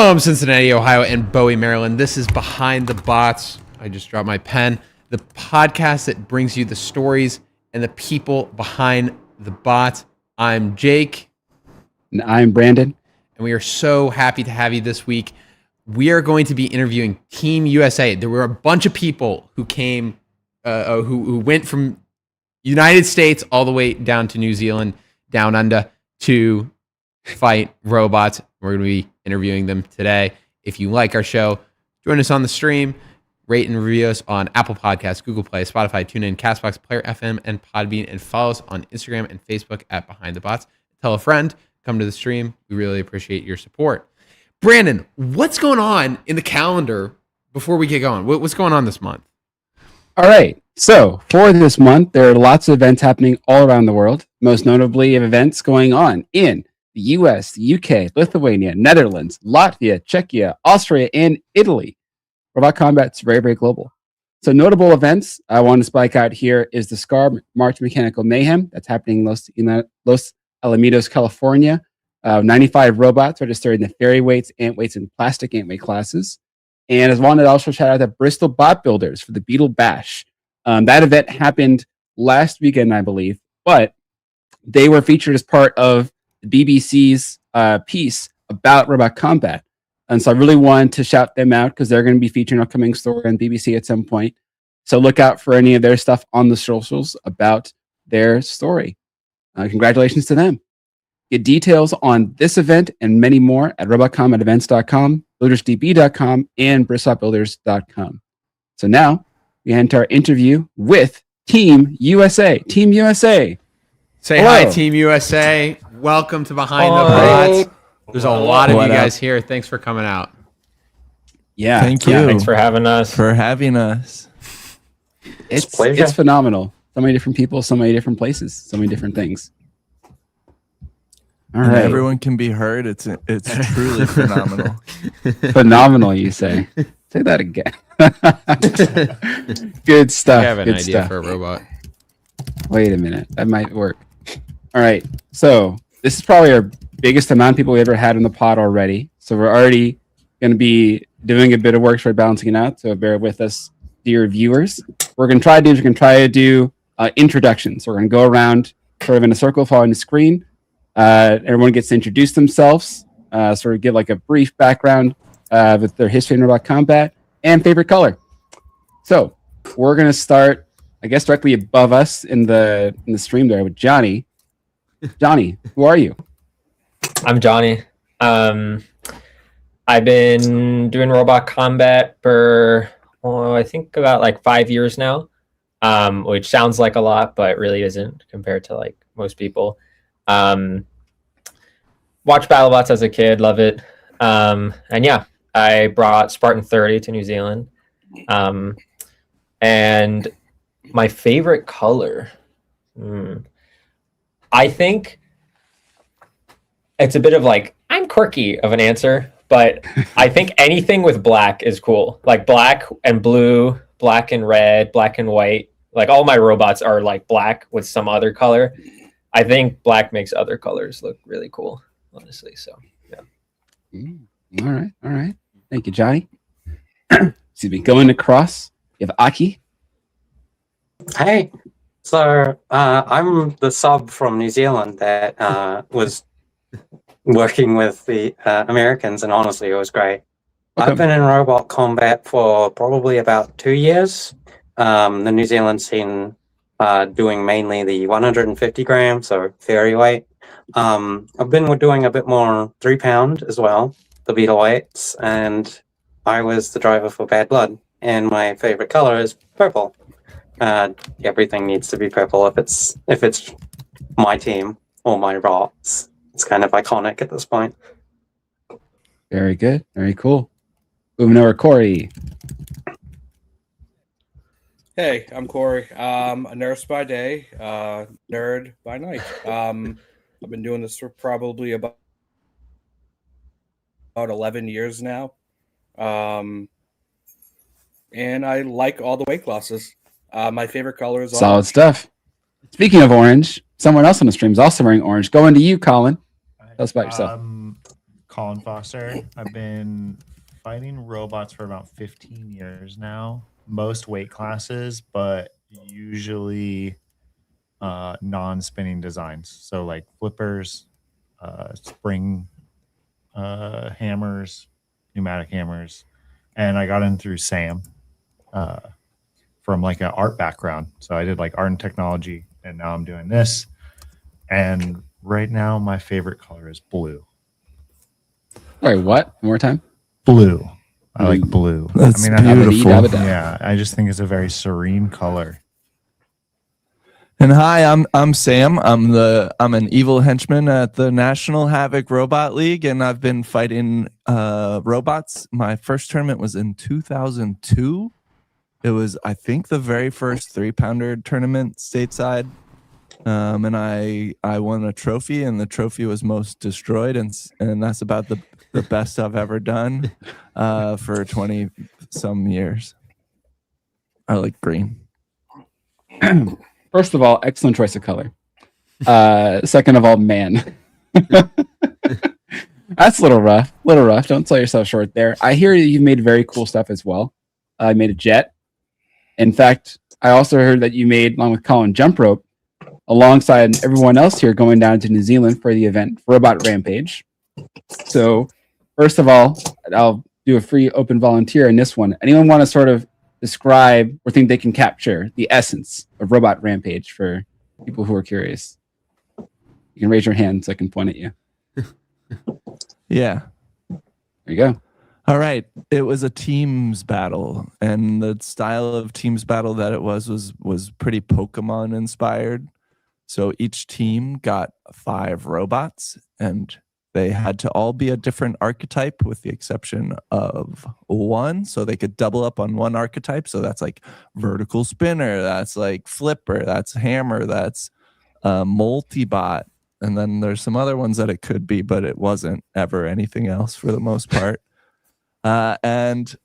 From Cincinnati, Ohio, and Bowie, Maryland, this is Behind the Bots. I just dropped my pen. The podcast that brings you the stories and the people behind the bots. I'm Jake. And I'm Brandon. And we are so happy to have you this week. We are going to be interviewing Team USA. There were a bunch of people who came, who went from United States all the way down to New Zealand, down under, to fight robots. We're going to be interviewing them today. If you like our show, join us on the stream. Rate and review us on Apple Podcasts, Google Play, Spotify, TuneIn, CastBox, Player FM, and Podbean. And follow us on Instagram and Facebook at Behind the Bots. Tell a friend, come to the stream. We really appreciate your support. Brandon, what's going on in the calendar before we get going? What's going on this month? All right. So for this month, there are lots of events happening all around the world. Most notably, events going on in the US, the UK, Lithuania, Netherlands, Latvia, Czechia, Austria, and Italy. Robot Combat's very, very global. So notable events I want to spike out here is the SCAR March Mechanical Mayhem that's happening in Los Alamitos, California. 95 robots registered in the fairy weights, ant weights, and plastic ant weight classes. And I wanted to also shout out to Bristol Bot Builders for the Beetle Bash. That event happened last weekend, I believe, but they were featured as part of the BBC's piece about robot combat. And so I really wanted to shout them out because they're going to be featuring an upcoming story on BBC at some point. So look out for any of their stuff on the socials about their story. Congratulations to them. Get details on this event and many more at robotcombatevents.com, buildersdb.com, and bristolbuilders.com. So now we enter our interview with Team USA. Team USA. Say Hello. Hi, Team USA. Welcome to Behind the Bots. There's a lot of you guys here. Thanks for coming out. Yeah. Thank you. Thanks for having us. It's phenomenal. So many different people, so many different places, so many different things. All right. Everyone can be heard. It's truly phenomenal. Phenomenal, you say. Say that again. Good stuff. I have an Good idea stuff. for a robot. Wait a minute. That might work. All right. So this is probably our biggest amount of people we ever had in the pod already. So we're already going to be doing a bit of work for balancing it out. So bear with us, dear viewers. We're going to try to do introductions. So we're going to go around sort of in a circle following the screen. Everyone gets to introduce themselves, sort of give like a brief background with their history in robot combat and favorite color. So we're going to start, I guess, directly above us in the stream there with Johnny. Johnny, who are you? I'm Johnny. I've been doing robot combat for, I think about like 5 years now, which sounds like a lot, but really isn't compared to like most people. Watched BattleBots as a kid, love it. And yeah, I brought Spartan 30 to New Zealand. And my favorite color, I think it's a bit of like, I'm quirky of an answer, but I think anything with black is cool. Like black and blue, black and red, black and white. Like all my robots are like black with some other color. I think black makes other colors look really cool, honestly. So, yeah. All right. Thank you, Johnny. Excuse me. Going across, you have Aki. Hey, so I'm the sub from New Zealand that was working with the Americans, and honestly, it was great. Okay. I've been in robot combat for probably about 2 years. The New Zealand scene doing mainly the 150 gram, so fairy weight. I've been doing a bit more 3 pound as well, the beetle weights, and I was the driver for Bad Blood, and my favorite color is purple. Everything needs to be purple if it's my team or my rots. It's kind of iconic at this point. Very good. Very cool. Moving over, Corey. Hey, I'm Corey. A nurse by day, nerd by night. I've been doing this for probably about 11 years now. And I like all the weight classes. My favorite color is Solid orange. stuff. Speaking of orange, someone else on the stream is also wearing orange. Going to you, Colin. Tell us about yourself. Colin Foster. I've been fighting robots for about 15 years now. Most weight classes, but usually non-spinning designs. So like flippers, spring hammers, pneumatic hammers. And I got in through Sam from like an art background. So I did like art and technology, and now I'm doing this. And right now my favorite color is blue. Sorry, what? One more time? Blue. I like blue. That's I have beautiful. yeah, I just think it's a very serene color. And hi, I'm Sam. I'm an evil henchman at the National Havoc Robot League, and I've been fighting robots. My first tournament was in 2002. It was, I think, the very first 3-pounder tournament stateside, and I won a trophy, and the trophy was most destroyed, and that's about the best I've ever done for 20 some years. I like green. First of all, excellent choice of color. Second of all, man. That's a little rough. Don't sell yourself short there. I hear you've made very cool stuff as well. I made a jet. In fact, I also heard that you made, along with Colin, jump rope, alongside everyone else here going down to New Zealand for the event, Robot Rampage. So, first of all, I'll do a free open volunteer in this one. Anyone want to sort of describe or think they can capture the essence of Robot Rampage for people who are curious? You can raise your hand so I can point at you. Yeah. There you go. All right. It was a teams battle, and the style of teams battle that it was pretty Pokemon inspired. So each team got 5 robots, and they had to all be a different archetype with the exception of one. So they could double up on one archetype. So that's like vertical spinner, that's like flipper, that's hammer, that's multi-bot. And then there's some other ones that it could be, but it wasn't ever anything else for the most part. And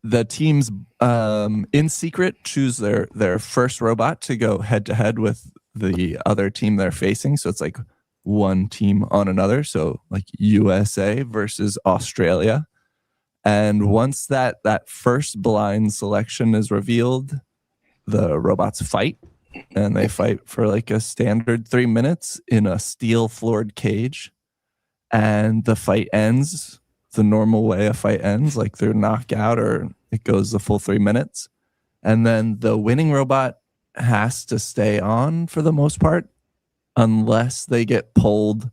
the teams in secret choose their first robot to go head to head with the other team they're facing. So it's like one team on another. So like USA versus Australia. And once that first blind selection is revealed, the robots fight. And they fight for like a standard 3 minutes in a steel floored cage. And the fight ends the normal way a fight ends, like they're knocked out or it goes the full 3 minutes. And then the winning robot has to stay on for the most part unless they get pulled.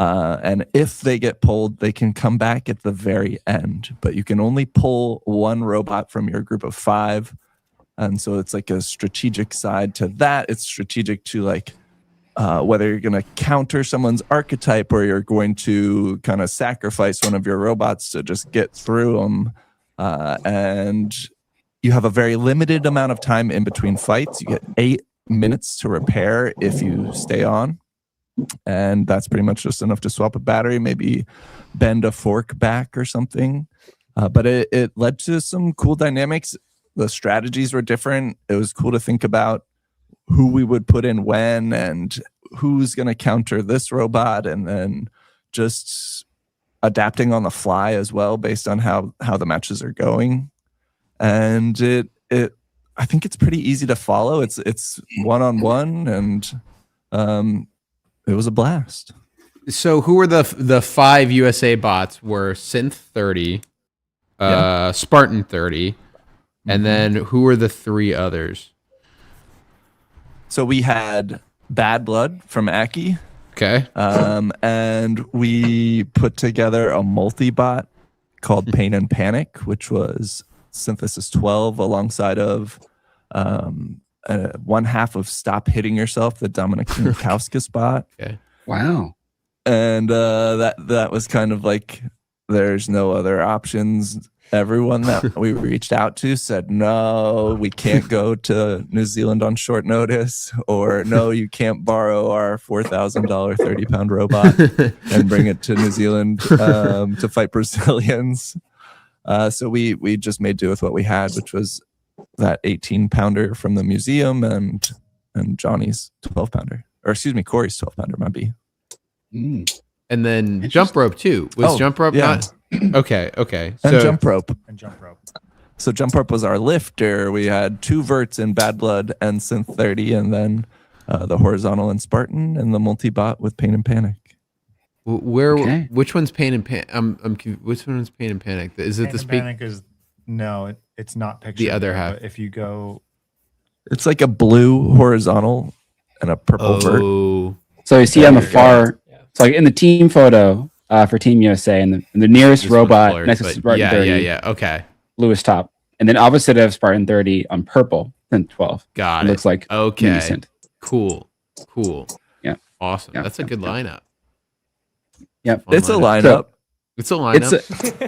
And if they get pulled, they can come back at the very end. But you can only pull one robot from your group of 5. And so it's like a strategic side to that. It's strategic to like whether you're going to counter someone's archetype or you're going to kind of sacrifice one of your robots to just get through them. And you have a very limited amount of time in between fights. You get 8 minutes to repair if you stay on. And that's pretty much just enough to swap a battery, maybe bend a fork back or something. But it led to some cool dynamics. The strategies were different. It was cool to think about who we would put in when and who's going to counter this robot, and then just adapting on the fly as well based on how the matches are going. And it I think it's pretty easy to follow. It's one-on-one, and it was a blast. So who were the 5 USA bots? Were Synth 30, Spartan 30, and then who were the 3 others? So we had Bad Blood from Aki. Okay. And we put together a multi-bot called Pain and Panic, which was Synthesis 12 alongside of one half of Stop Hitting Yourself, the Dominic Kauskas bot. Okay. Wow. And that was kind of like, there's no other options. Everyone that we reached out to said, no, we can't go to New Zealand on short notice, or no, you can't borrow our $4,000 30-pound robot and bring it to New Zealand to fight Brazilians. So we just made do with what we had, which was that 18-pounder from the museum and Johnny's 12-pounder, or excuse me, Corey's 12-pounder might be. Mm. and then jump rope too. Was Oh, jump rope yeah. not? Okay. And So jump rope. And jump rope. So jump rope was our lifter. We had 2 verts in Bad Blood and Synth 30, and then the horizontal in Spartan, and the multi-bot with Pain and Panic. where? Okay. Which one's pain and panic? Which one's pain and panic? Is it Pain the and speak? Panic is no, it's not pictured. other there, half. but if you go, It's like a blue horizontal and a purple vert. Oh, So you see on the There you go. far, Yeah. so like in the team photo for Team USA, and the nearest this one's robot blurred, next to but Spartan 30, yeah. Okay, bluest top, and then opposite of Spartan 30 on purple, then 12. got It it. looks like Okay, decent. cool. Yeah. Awesome. Yeah, That's a yeah, good yeah. lineup. Yep. Fun It's a lineup. lineup. It's a lineup. It's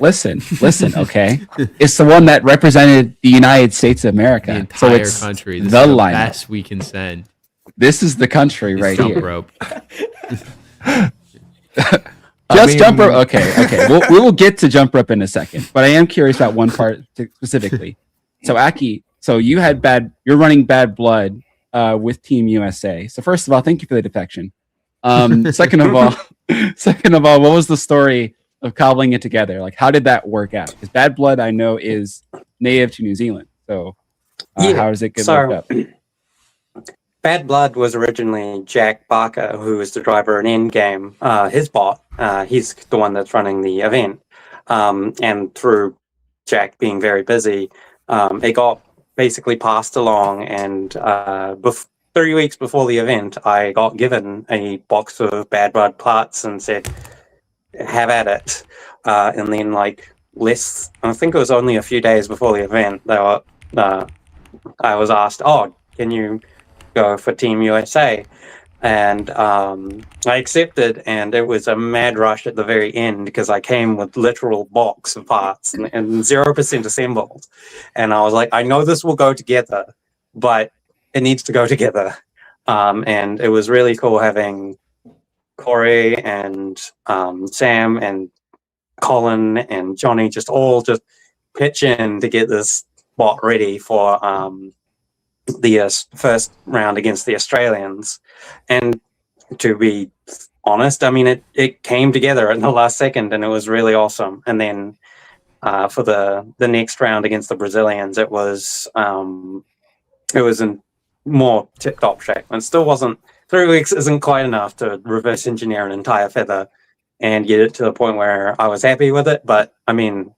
listen, okay. It's the one that represented the United States of America. the entire so it's country. This the is the lineup. best we can send. This is the country It's right jump here. rope. Just jump mean- rope. Okay. We will get to jump rope in a second, but I am curious about one part specifically. So Aki, so you're running Bad Blood with Team USA. So first of all, thank you for the defection. Second of all, what was the story of cobbling it together? Like, how did that work out? Because Bad Blood, I know, is native to New Zealand. So Yeah, how does it get so- worked up? Bad Blood was originally Jack Barker, who was the driver in Endgame. His bot, he's the one that's running the event. And through Jack being very busy, it got basically passed along. And 3 weeks before the event, I got given a box of Bad Blood parts and said, have at it. And then, I think it was only a few days before the event, I was asked, can you go for Team USA? And I accepted, and it was a mad rush at the very end because I came with literal box of parts and 0% assembled. And I was like, I know this will go together, but it needs to go together. And it was really cool having Corey and Sam and Colin and Johnny just pitch in to get this bot ready for the first round against the Australians. And to be honest, I mean, it came together in the last second, and it was really awesome. And then for the next round against the Brazilians, it was in more tip-top shape. And still wasn't 3 weeks isn't quite enough to reverse engineer an entire feather and get it to the point where I was happy with it. But I mean,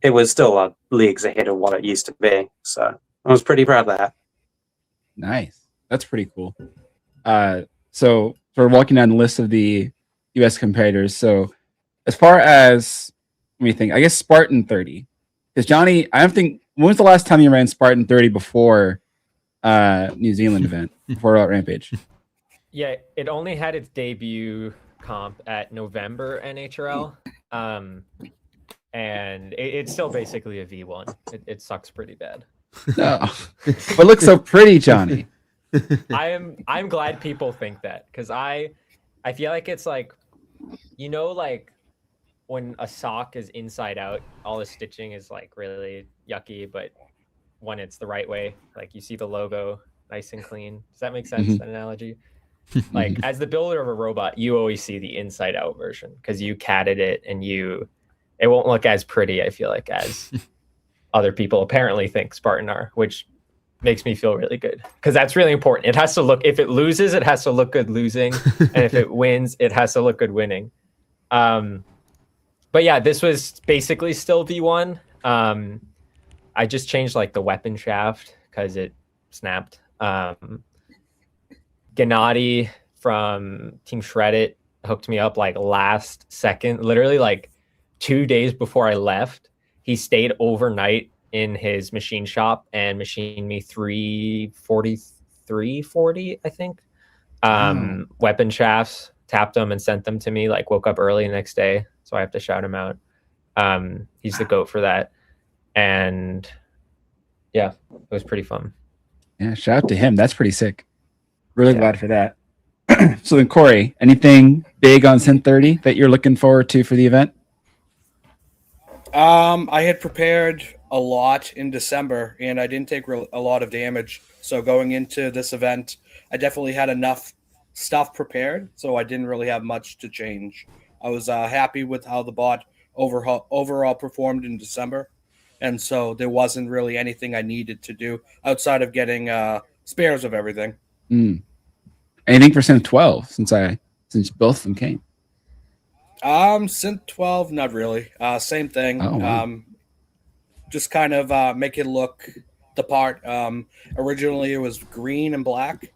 it was still leagues ahead of what it used to be. So I was pretty proud of that. Nice. That's pretty cool. So we're walking down the list of the US competitors. So as far as, let me think, I guess Spartan 30. Because Johnny, I don't think, when was the last time you ran Spartan 30 before New Zealand event, before Rampage? Yeah, it only had its debut comp at November NHRL. And it's still basically a V1. It sucks pretty bad. No. But looks so pretty, Johnny. I'm glad people think that, because I feel like it's like, like when a sock is inside out, all the stitching is like really yucky, but when it's the right way, like you see the logo nice and clean. Does that make sense? Mhm. That analogy? Like as the builder of a robot, you always see the inside out version because you catted it and it won't look as pretty, I feel like, as other people apparently think Spartan are, which makes me feel really good because that's really important. It has to look, if it loses, it has to look good losing. And if it wins, it has to look good winning. But yeah, this was basically still V1. I just changed like the weapon shaft because it snapped. Gennady from Team Shreddit hooked me up like last second, literally like 2 days before I left. He stayed overnight in his machine shop and machined me 340, I think. Weapon shafts, tapped them and sent them to me, like woke up early the next day. So I have to shout him out. He's the GOAT for that. And yeah, it was pretty fun. Yeah, shout out to him. That's pretty sick. Really Yeah. glad for that. So then, Corey, anything big on Synth 30 that you're looking forward to for the event? I had prepared a lot in December, and I didn't take a lot of damage. So going into this event, I definitely had enough stuff prepared, so I didn't really have much to change. I was happy with how the bot overall performed in December, and so there wasn't really anything I needed to do outside of getting spares of everything. Anything for Synth 12 since both of them came? Synth 12, not really. Same thing. Oh, wow. Just kind of make it look the part. Originally, it was green and black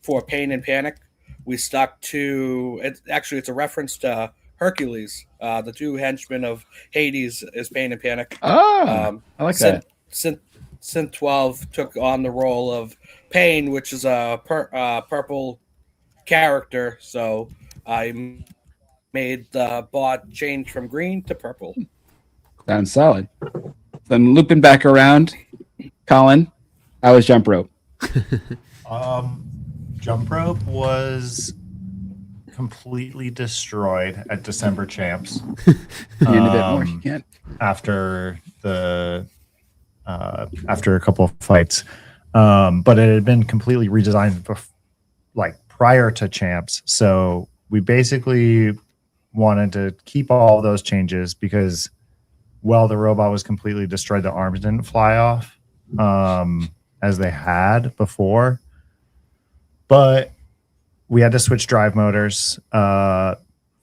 for Pain and Panic. We stuck to it. Actually, it's a reference to Hercules. The two henchmen of Hades is Pain and Panic. Oh, I like that. Synth 12 took on the role of Pain, which is a purple character. So I made the bot change from green to purple. Sounds solid. Then looping back around, Colin, how was Jump Rope? Jump rope was completely destroyed at December Champs. Hand a bit more if you can. After a couple of fights, but it had been completely redesigned prior to Champs. So we basically wanted to keep all of those changes because while the robot was completely destroyed, the arms didn't fly off as they had before. But we had to switch drive motors for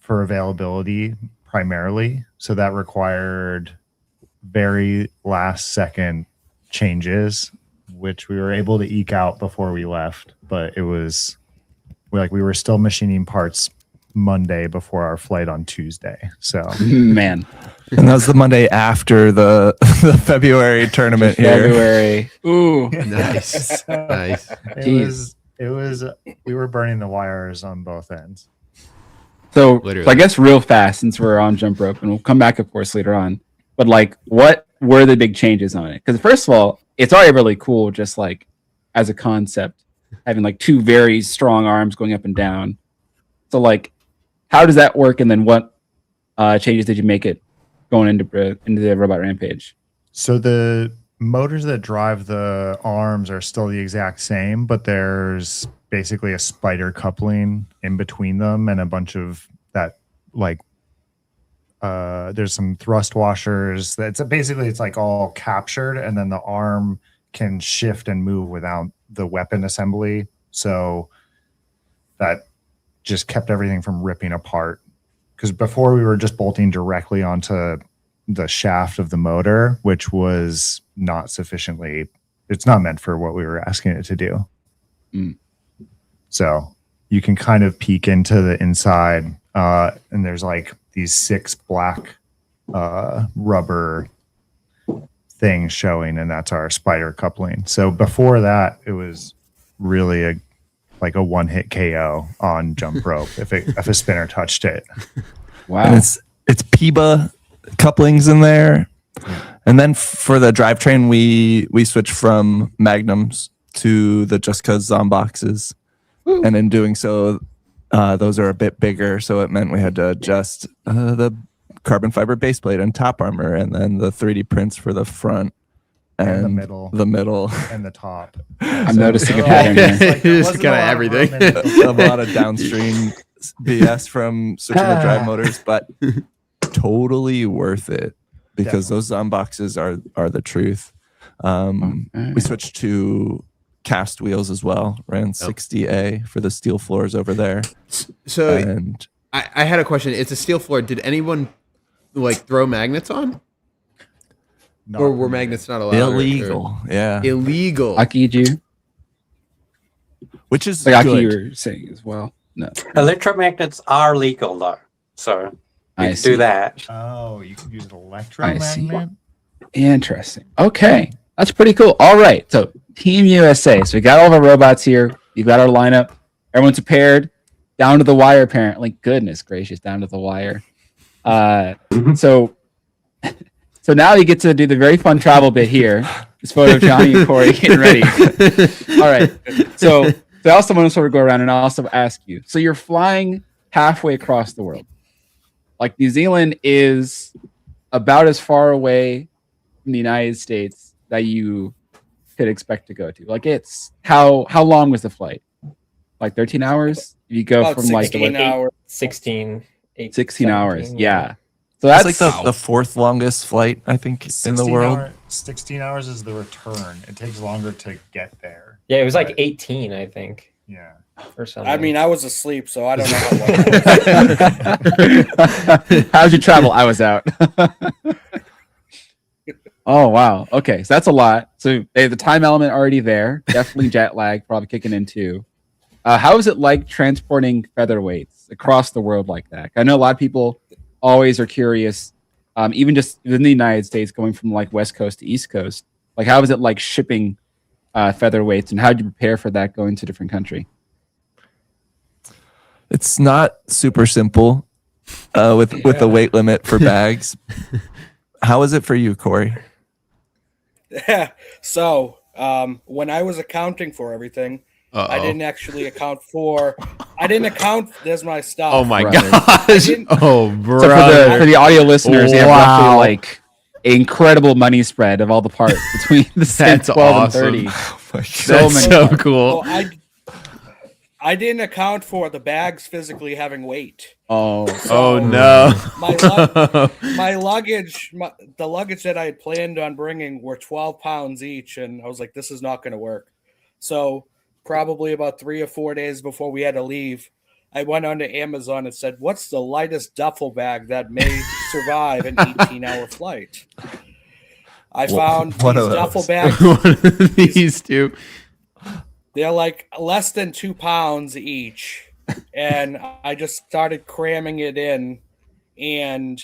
availability primarily. So that required very last second changes, which we were able to eke out before we left. But it was we were still machining parts Monday before our flight on Tuesday. So Man, And that was the Monday after the February tournament here. February. Ooh, Nice. Nice. It was we were burning the wires on both ends. So Literally. I guess real fast, since we're on Jump Rope, and we'll come back, of course, later on. But what were the big changes on it? Because first of all, it's already really cool, just as a concept, having two very strong arms going up and down. So how does that work? And then what changes did you make it going into the Robot Rampage? So the motors that drive the arms are still the exact same, but there's basically a spider coupling in between them and a bunch of that there's some thrust washers it's all captured, and then the arm can shift and move without the weapon assembly. So that just kept everything from ripping apart, because before we were just bolting directly onto the shaft of the motor, which was not sufficiently, it's not meant for what we were asking it to do. So you can kind of peek into the inside, and there's these 6 black rubber things showing, and that's our spider coupling. So before that, it was really a one-hit KO on Jump Rope if a spinner touched it. Wow. And it's PIBA couplings in there. And then for the drivetrain, we switched from Magnums to the Just Cause Zomboxes. Woo. And in doing so, those are a bit bigger, so it meant we had to adjust the carbon fiber base plate and top armor, and then the 3D prints for the front and the middle. And the top. I'm noticing a pattern here. It's kinda everything. a lot of downstream BS from switching the drive motors, but totally worth it because those Zomboxes are the truth. We switched to cast wheels as well, ran 60A for the steel floors over there. So And I had a question. It's a steel floor. Did anyone throw magnets on? Or were magnets not allowed? illegal, yeah. Illegal. Aki, you? Which is Aki, you good. were saying as well. No, Electromagnets are legal though, so you I can see. do that. Oh, you can use an I see. electromagnet? Interesting. Okay, that's pretty cool. All right, so Team USA. So we got all of our robots here. We've got our lineup. Everyone's prepared. Down to the wire, apparently. Goodness gracious, down to the wire. So now you get to do the very fun travel bit here. This photo of Johnny and Corey getting ready. All right. So I also want to sort of go around and I'll also ask you. So you're flying halfway across the world. New Zealand is about as far away from the United States that you could expect to go to. It's how long was the flight? 13 hours? You go About from 16 hours. 16 8, 16 hours. 17, Yeah. So That's that's like the fourth longest flight, I think, in the world. 16 hours is the return. It takes longer to get there. Yeah, it was like But, 18, I think, yeah. or something. I mean, I was asleep, so I don't know how long. how'd you travel? I was out. Oh wow. Okay, so that's a lot. So they have the time element already there. Definitely jet lag, probably kicking in too. How is it like transporting featherweights across the world like that? I know a lot of people always are curious, even just within the United States, going from like West Coast to East Coast. Like, how is it like shipping featherweights, and how do you prepare for that going to a different country? It's not super simple with the weight limit for bags. How is it for you, Corey? So, when I was accounting for everything, I didn't actually account for. I didn't account. There's my stuff. Oh my Brother. gosh! Oh, bro. So for the audio listeners, they have Wow. roughly like incredible money spread of all the parts between the That's 12 awesome. and 30. Oh my God. So That's many so parts. cool. Well, I didn't account for the bags physically having weight. Oh, Oh no! My luggage, the luggage that I had planned on bringing were 12 pounds each, and I was like, this is not going to work. So probably about 3 or 4 days before we had to leave, I went onto Amazon and said, what's the lightest duffel bag that may survive an 18-hour flight? I found one these of those. duffel bags. One of these two. They're like less than 2 pounds each. And I just started cramming it in. And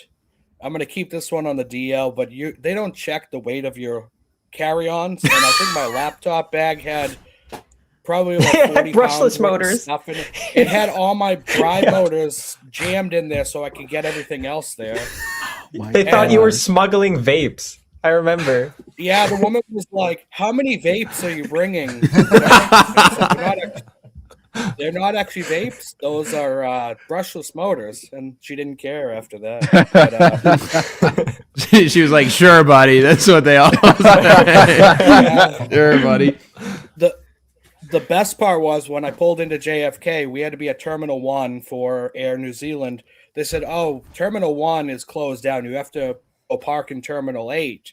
I'm going to keep this one on the DL, but they don't check the weight of your carry-ons. And I think my laptop bag had probably like 40 Brushless pounds worth of motors. stuff in it. It had all my drive motors jammed in there so I could get everything else there. They thought you were God. smuggling vapes. I remember. Yeah, the woman was like, how many vapes are you bringing? I said, they're not actually vapes. Those are brushless motors. And she didn't care after that. But, She was like, "Sure, buddy. That's what they all say." yeah. Sure, buddy. The best part was when I pulled into JFK, we had to be at Terminal 1 for Air New Zealand. They said, oh, Terminal 1 is closed down. You have to go park in Terminal 8.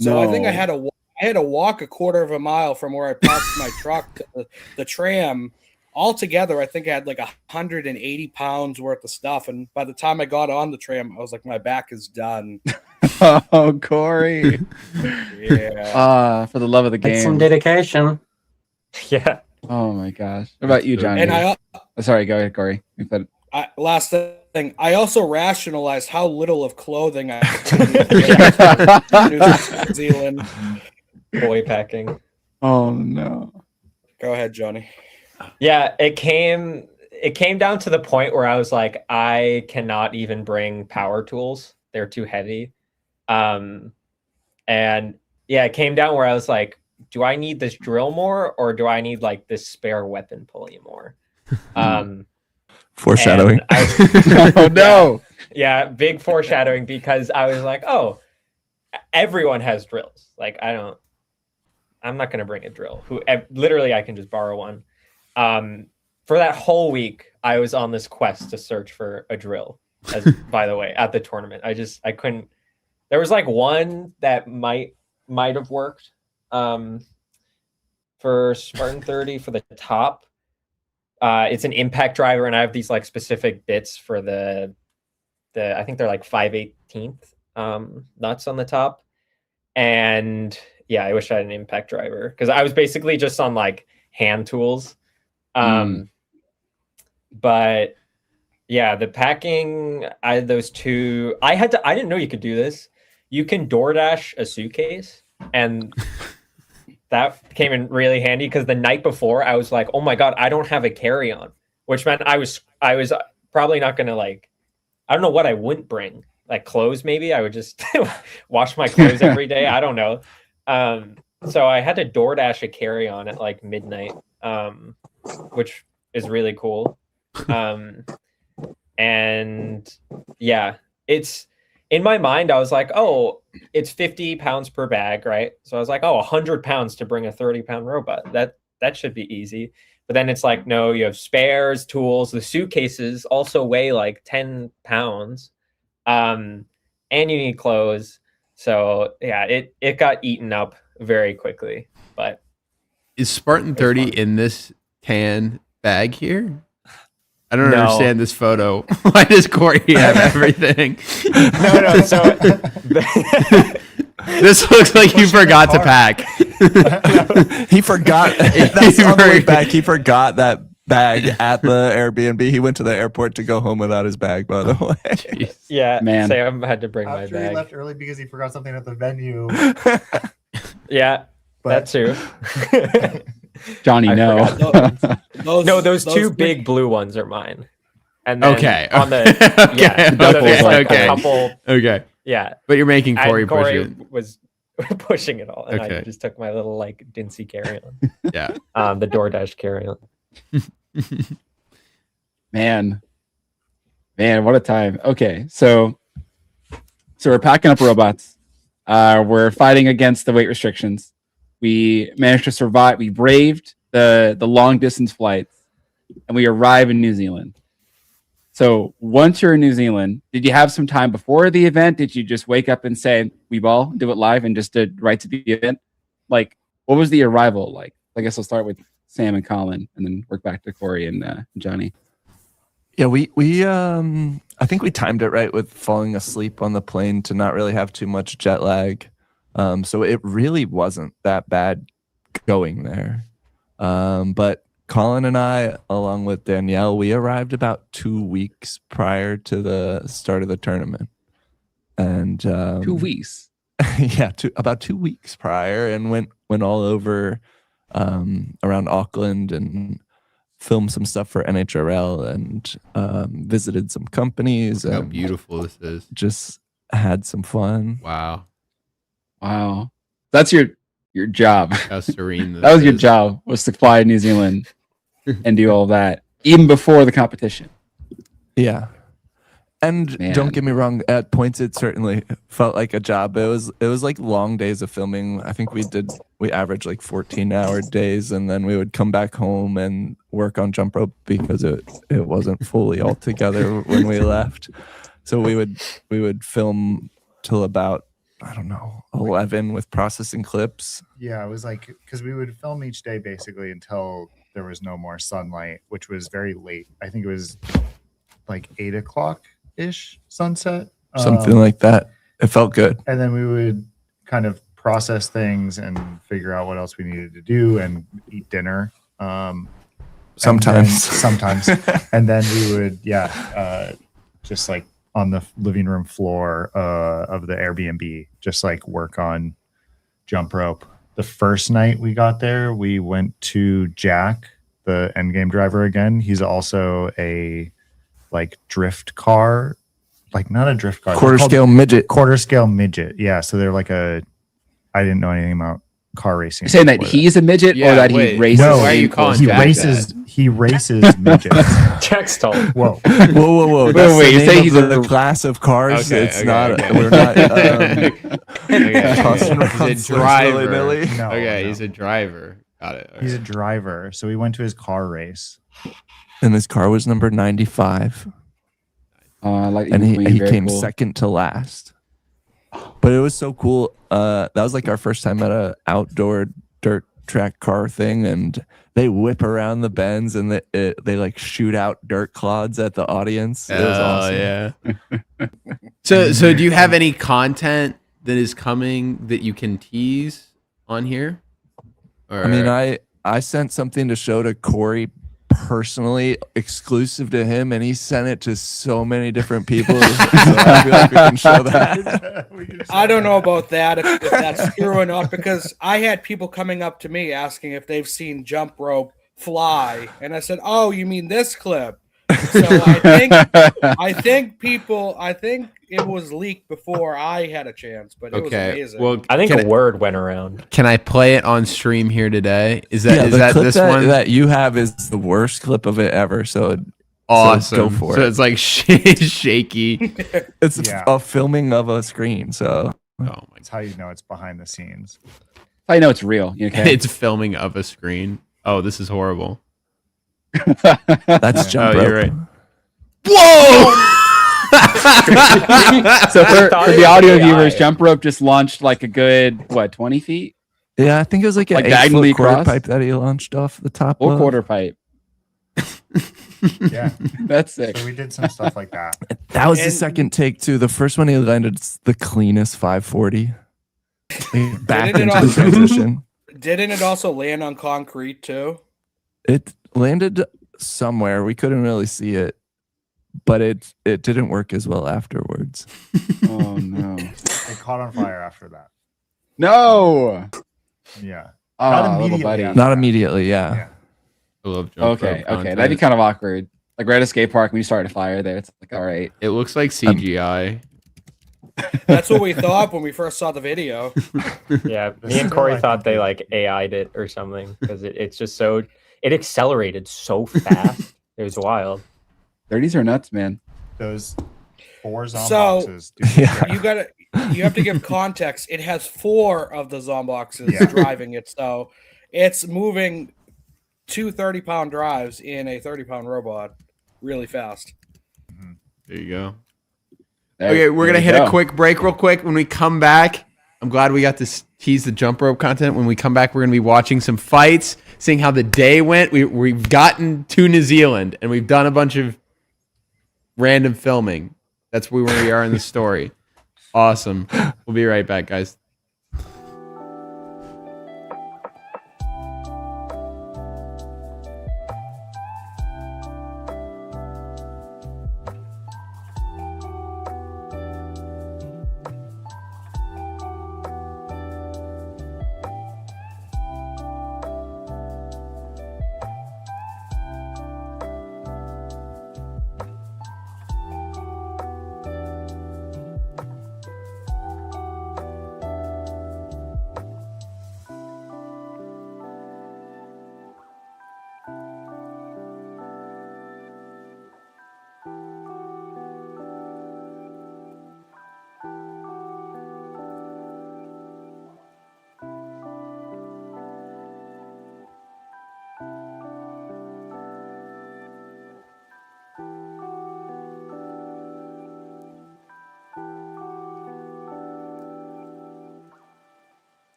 So I think I had to walk a quarter of a mile from where I parked my truck to the tram. Altogether, I think I had like 180 pounds worth of stuff. And by the time I got on the tram, I was like, my back is done. Oh, Corey. Yeah. For the love of the That's some game. dedication. Yeah. Oh my gosh. What about you, John? And Sorry, go ahead, Corey. You said- last thing, I also rationalized how little of clothing I New Zealand. Boy packing. Oh no. Go ahead, Johnny. Yeah, it came down to the point where I was like, I cannot even bring power tools. They're too heavy. And yeah, it came down where I was like, do I need this drill more, or do I need like this spare weapon pulley more? Foreshadowing. Oh no. Yeah, big foreshadowing, because I was like, oh, everyone has drills. Like, I'm not going to bring a drill. Literally, I can just borrow one. For that whole week, I was on this quest to search for a drill. By the way, at the tournament, I couldn't. There was like one that might have worked for Spartan 30 for the top. It's an impact driver, and I have these like specific bits for the I think they're like 5/18 nuts on the top. And yeah, I wish I had an impact driver, because I was basically just on like hand tools. But yeah, the packing, I had those two. I didn't know you could do this. You can DoorDash a suitcase, and that came in really handy, because the night before I was like, oh my God, I don't have a carry-on, which meant I was probably not going to, like, I don't know what I wouldn't bring, like clothes. Maybe I would just wash my clothes every day. I don't know. So I had to DoorDash a carry-on at like midnight, which is really cool. And yeah, it's in my mind, I was like, oh, it's 50 pounds per bag, right? So I was like, oh, 100 pounds to bring a 30-pound robot. That should be easy. But then it's like, no, you have spares, tools. The suitcases also weigh like 10 pounds. And you need clothes. So yeah, it got eaten up very quickly. But Is Spartan 30 fun. in in this tan bag here? I don't No. understand this photo. Why does Corey have everything? no, so This looks like you forgot to pack. He forgot. That's on the way back. He forgot that bag at the Airbnb. He went to the airport to go home without his bag, by the way. Jeez. yeah, Man. Sam had to bring my After he bag. left early because he forgot something at the venue. Yeah, But that too. Johnny, I no. forgot Those, those two big blue ones are mine. And then Okay. on the Okay, yeah, so double, there's like okay. a couple. Okay. Yeah, But you're making and Corey push Corey it. was pushing it all, and I Okay. just took my little like Dincy carry-on, Yeah. the DoorDash carry-on. Man, what a time. Okay, so we're packing up robots. We're fighting against the weight restrictions. We managed to survive. We braved the long distance flights, and we arrive in New Zealand. So once you're in New Zealand, did you have some time before the event? Did you just wake up and say, we ball, do it live, and just did right to the event? Like, what was the arrival like? I guess I'll start with Sam and Colin, and then work back to Corey and Johnny. Yeah, we I think we timed it right with falling asleep on the plane to not really have too much jet lag. So it really wasn't that bad going there. But Colin and I, along with Danielle, we arrived about 2 weeks prior to the start of the tournament. And 2 weeks. yeah, about 2 weeks prior, and went all over around Auckland and filmed some stuff for NHRL and visited some companies How and beautiful this is. just had some fun. Wow. Wow. That's your job. How serene this That was your is. job, was to fly to New Zealand and do all that, even before the competition. Yeah. And Man. don't get me wrong, at points it certainly felt like a job. It was like long days of filming. I think we averaged like 14-hour days, and then we would come back home and work on jump rope because it wasn't fully all together when we left. So we would film till about, I don't know, 11 with processing clips. Yeah, it was like because we would film each day basically until there was no more sunlight, which was very late. I think it was like 8 o'clock ish sunset, Something like that. It felt good. and then we would kind of process things and figure out what else we needed to do and eat dinner. Sometimes. And then we would just like on the living room floor of the Airbnb, just like work on jump rope. The first night we got there, we went to Jack, the endgame driver again. He's also a like drift car, like not a drift car, Quarter they're called scale midget. quarter scale midget. Yeah, so they're like I didn't know anything about car racing. You're saying that before he's a midget, Yeah, or that wait. he races? No, why are you in calling he Jack races. He races midgets. Jack's tall. Whoa. Whoa. Wait, That's wait, the you name say of he's the a- class of cars. Okay, It's okay, not. okay. We're not. Okay. tossing He's around a slurs driver. willy-nilly. No, Okay, no. he's a driver. Got it. He's a driver. So we went to his car race. And this car was number 95, Like, and he very came cool. second to last. But it was so cool. That was like our first time at a outdoor dirt track car thing, and they whip around the bends and they like shoot out dirt clods at the audience. It was awesome. Yeah. So do you have any content that is coming that you can tease on here? Or, I mean, I sent something to show to Corey personally, exclusive to him, and he sent it to so many different people. So I feel like we can show that. I don't know about that, if that's true or not, because I had people coming up to me asking if they've seen jump rope fly, and I said, "Oh, you mean this clip?" So I think it was leaked before I had a chance, but it was okay. amazing. Well, I think can a word went around. can I play it on stream here today? Is that Yeah, is the that clip this one? that you have is the worst clip of it ever. So Awesome. go for So it. it's like shaky. it's Yeah. a filming of a screen. So Oh my That's how you know it's behind the scenes. I know it's real. god. Okay. It's filming of a screen. Oh, this is horrible. That's jump Oh, rope. you're right. Whoa! So for thought the it was audio AI. viewers, jump rope just launched like a good 20 feet Yeah, I think it was like an Like 8-foot diagonally quarter across? pipe that he launched off the top or of. quarter pipe. Yeah. That's sick. So we did some stuff like that. That was the And- second take too. The first one he landed the cleanest 540. Back Didn't it into the also- transition. Didn't it also land on concrete too? It landed somewhere. We couldn't really see it, but it didn't work as well afterwards. Oh no. It caught on fire after that. No. Yeah. Oh, Not little immediately buddy. after. Not immediately, yeah. Yeah. I love jump Okay, rope okay. content. That'd be kind of awkward. Like we're at a skate park when you start a fire there. It's like, all right. It looks like CGI. That's what we thought when we first saw the video. Yeah, This me and is Corey what I thought think they like AI'd it or something because it's just so it accelerated so fast. It was wild. 30s are nuts, man. Those 4 So- Zomboxes. Yeah. You have to give context. It has 4 of the Zomboxes Yeah. driving it, so it's moving 2 30-pound drives in a 30-pound robot really fast. There you go. There- Okay, we're there gonna you hit a go. quick break real quick. When we come back, I'm glad we got to tease the jump rope content. When we come back, we're gonna be watching some fights, seeing how the day went. We've gotten to New Zealand and we've done a bunch of random filming. That's where we are in the story. Awesome. We'll be right back, guys.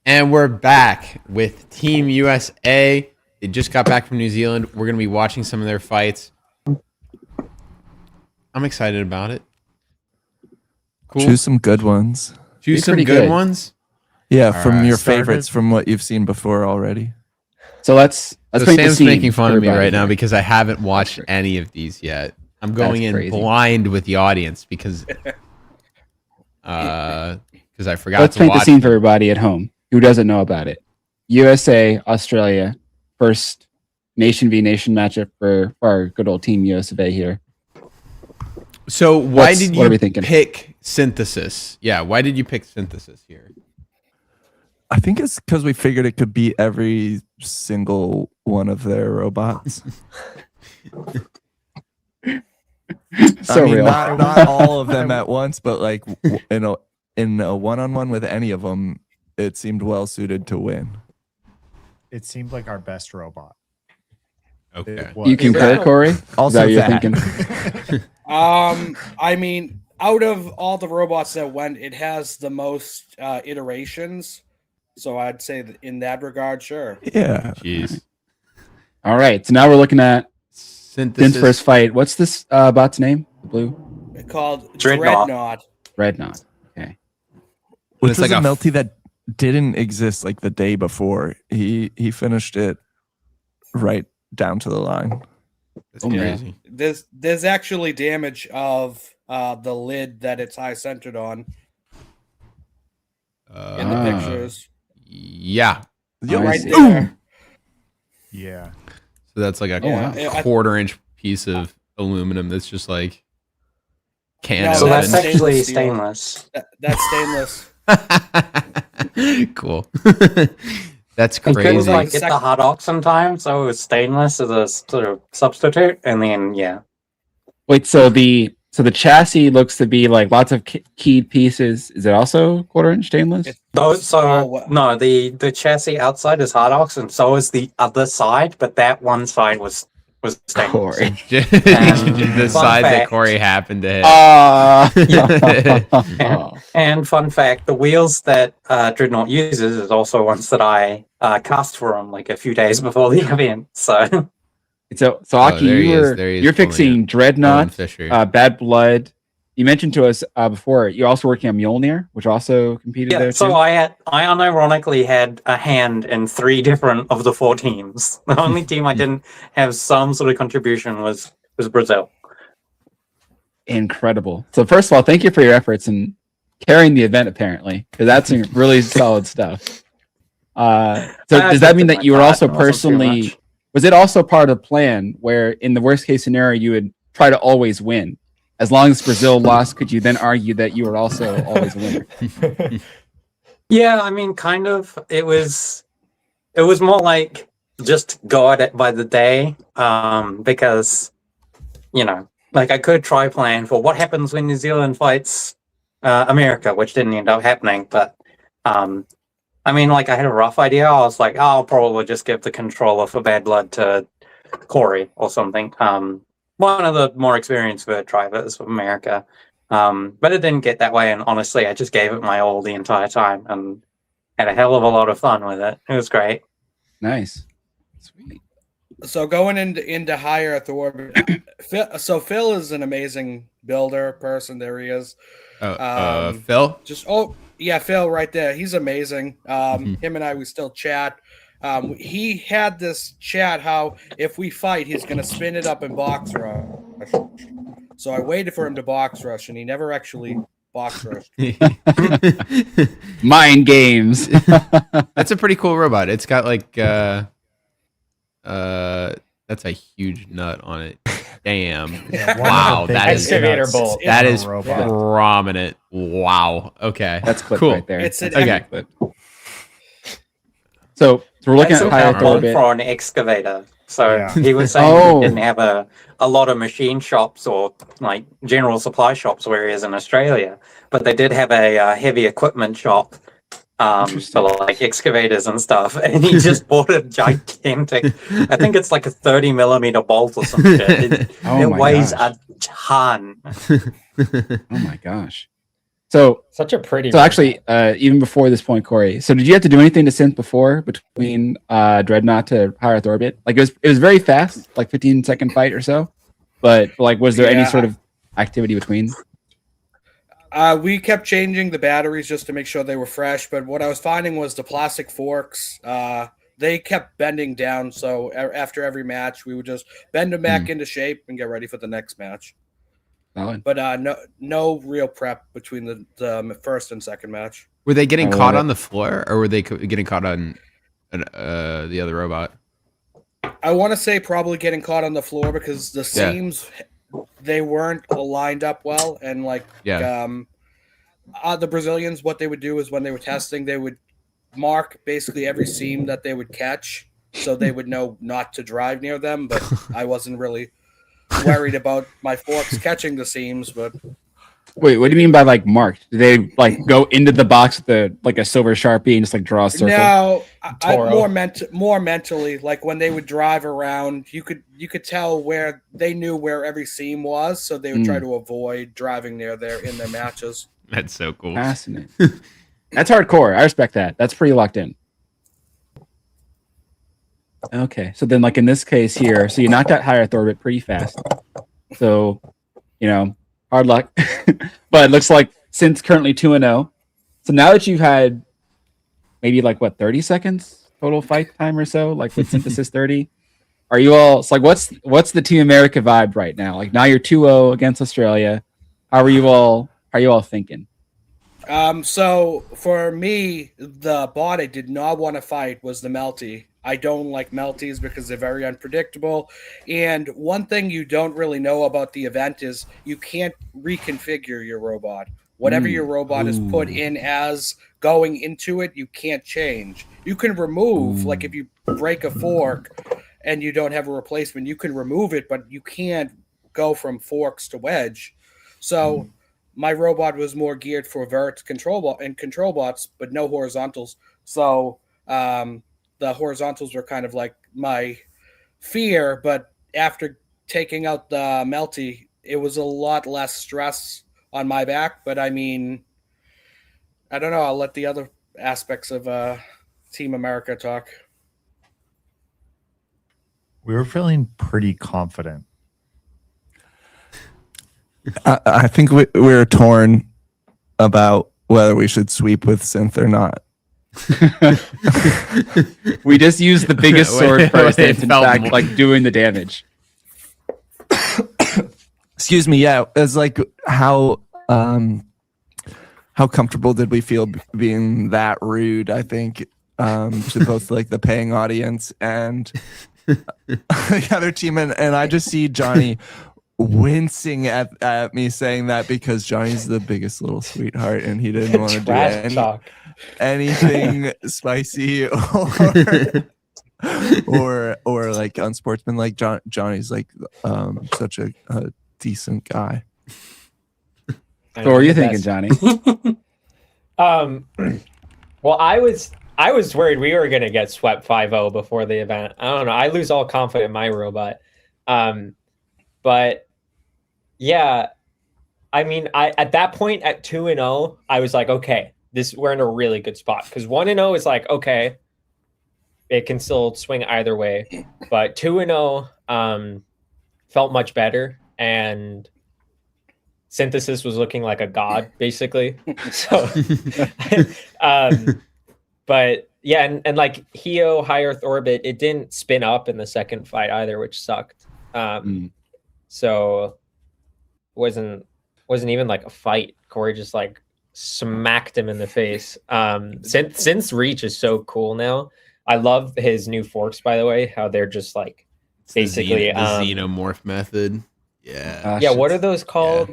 And we're back with Team USA. They just got back from New Zealand. We're going to be watching some of their fights. I'm excited about it. Cool. Choose some good ones. Choose Be some pretty good good. ones. Yeah, All from right. your Started. favorites, from what you've seen before already. So let's So paint the Sam's scene making fun for of me everybody right now here. because I haven't watched any of these yet. I'm going in crazy. blind with the audience because I forgot Let's to paint the watch. scene for everybody at home who doesn't know about it. USA, Australia, first nation v nation matchup for our good old Team USA here. So why What's- did what are we you thinking? pick Synthesis? Yeah, why did you pick Synthesis here? I think it's because we figured it could beat every single one of their robots. So I mean, real. not all of them at once, but like in a one-on-one with any of them, it seemed well suited to win. It seemed like our best robot. Okay. It was. You concur, Corey? Is Also that what you're that. thinking? I mean, out of all the robots that went, it has the most iterations. So I'd say that in that regard, sure. Yeah. Jeez. All right. So now we're looking at Synthesis. Finn's first fight. What's this bot's name? The blue? Called Dreadnought. Dreadnought. Dreadnought. Okay. Which It's was like a a melty that didn't exist like the day before. He finished it right down to the line. That's Oh, man. crazy. There's actually damage of the lid that it's high centered on in the Ah. pictures. Yeah. Yo, I Right see. there. Yeah. So that's like a wow. Yeah, quarter-inch piece of aluminum that's just like can No, So that's that's actually stainless stainless. That's stainless. cool. That's I couldn't crazy. like get the hot oxygen time, so it was stainless as a sort of substitute, and then yeah. Wait, so the chassis looks to be like lots of keyed pieces. Is it also quarter-inch stainless? No, the chassis outside is hard ox, and so is the other side, but that one side was stainless. Corey. The Fun side that fact. Corey happened to hit. And fun fact, the wheels that Dreadnought uses is also ones that I cast for him like a few days before the event. So So Oh, Aki, there he is. you're There he is, you're pulling fixing Owen Dreadnought, Fisher. Bad Blood. You mentioned to us before you're also working on Mjolnir, which also competed yeah, there so too. I unironically had a hand in 3 different of the 4 teams. The only team I didn't have some sort of contribution was Brazil. Incredible. So first of all, thank you for your efforts in carrying the event. Apparently, because that's some really solid stuff. So does that mean that you were also personally? Was it also part of the plan where, in the worst case scenario, you would try to always win? As long as Brazil lost, could you then argue that you were also always a winner? Yeah, I mean, kind of. It was more like just go at it by the day, because like I could try plan for what happens when New Zealand fights America, which didn't end up happening. But I mean, like I had a rough idea. I was like, oh, I'll probably just give the controller for Bad Blood to Corey or something. One of the more experienced vert drivers of America. But it didn't get that way, and honestly, I just gave it my all the entire time and had a hell of a lot of fun with it. It was great. Nice, sweet. So going into higher authority, Phil is an amazing builder person. There he is. Phil? Phil right there. He's amazing. Mhm. Him and I, we still chat. He had this chat how if we fight, he's going to spin it up in box rush. So I waited for him to box rush, and he never actually box rushed. Mind games. That's a pretty cool robot. It's got like that's a huge nut on it. Damn. Yeah, one of the Wow, that biggest is Excavator nuts bolt. that in a is robot. prominent. Wow. Okay. That's clip Cool. right there. It's an- Okay. So we're looking That's at a higher bad one orbit. for an excavator. So Yeah. he was saying Oh. he didn't have a lot of machine shops or like general supply shops where he is in Australia, but they did have a heavy equipment shop Interesting. for like excavators and stuff. And he just bought a gigantic, I think it's like a 30 millimeter bolt or some shit. It, Oh it my weighs gosh. a ton. Oh my gosh. So Such a pretty. So actually, even before this point, Corey. So did you have to do anything to synth before between Dreadnought to High Earth Orbit? Like it was very fast, like 15-second fight or so. But like, was there any Yeah. sort of activity between? We kept changing the batteries just to make sure they were fresh, but what I was finding was the plastic forks. They kept bending down, so after every match, we would just bend them back into shape and get ready for the next match. Valid. But no real prep between the first and second match. Were they getting I love caught it. on the floor, or were they getting caught on the other robot? I want to say probably getting caught on the floor because the Yeah. seams they weren't lined up well, and the Brazilians, what they would do is when they were testing, they would mark basically every seam that they would catch, so they would know not to drive near them. But I wasn't really worried about my forks catching the seams. But Wait, what do you mean by like marked? Did they like go into the box with like a silver Sharpie and just like draw a circle? no, I Toro. more mentally, like when they would drive around, you could tell where they knew where every seam was, so they would try to avoid driving near there in their matches. That's so cool. Fascinating. That's hardcore. I respect that. That's pretty locked in. Okay, so then like in this case here, so you knocked out High Earth Orbit pretty fast. So, hard luck. But it looks like since currently 2-0. So now that you've had maybe like 30 seconds total fight time or so, like with Synthesis 30, are you all, it's like what's the Team America vibe right now? Like now you're 2-0 against Australia. How are you all thinking? So for me, the bot I did not want to fight was the Melty. I don't like Melties because they're very unpredictable. And one thing you don't really know about the event is you can't reconfigure your robot. Whatever your robot is put in as going into it, you can't change. You can remove, like if you break a fork and you don't have a replacement, you can remove it, but you can't go from forks to wedge. So my robot was more geared for vert control bots, but no horizontals. So the horizontals were kind of like my fear, but after taking out the Melty, it was a lot less stress on my back. But I mean, I don't know. I'll let the other aspects of Team America talk. We were feeling pretty confident. I think we're torn about whether we should sweep with synth or not. We just used the biggest sword It first. It's in felt fact more- like doing the damage. Excuse me. Yeah, it's like how comfortable did we feel being that rude? I think to both like the paying audience and the other team, and I just see Johnny wincing at me saying that because Johnny's the biggest little sweetheart and he didn't want to do Trash talk. anything spicy or like unsportsmanlike. Johnny's like such a decent guy. So what are you thinking, Best. Johnny? Well, I was worried we were gonna get swept 5-0 before the event. I don't know. I lose all confidence in my robot. But yeah, I mean, I at that point at 2-0, I was like, okay, we're in a really good spot because 1-0 is like, okay, it can still swing either way, but 2-0 felt much better, and Synthesis was looking like a god basically. So, but yeah, and like Hio High Earth Orbit, it didn't spin up in the second fight either, which sucked. So wasn't even like a fight. Corey just like smacked him in the face. Since Reach is so cool now. I love his new forks, by the way, how they're just like basically the xenomorph method. Yeah. yeah, what are those called?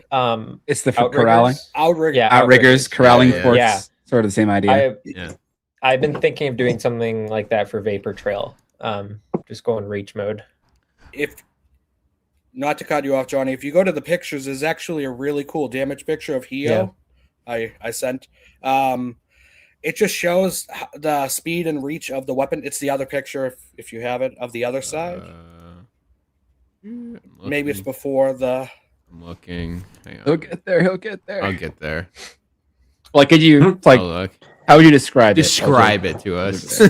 It's the Outriggers? corralling. Outrigger. Yeah, Outriggers, corralling Yeah. forks. Yeah. Sort of the same idea. I've been thinking of doing something like that for Vapor Trail. Just go in Reach mode. If not to cut you off, Johnny, if you go to the pictures, there's actually a really cool damage picture of Hio. I sent. It just shows the speed and reach of the weapon. It's the other picture if you have it of the other side. Maybe it's before the. I'm looking. Hang on. He'll get there. He'll get there. I'll get there. Like, could you like? Oh, look. How would you describe Describe it? it to us.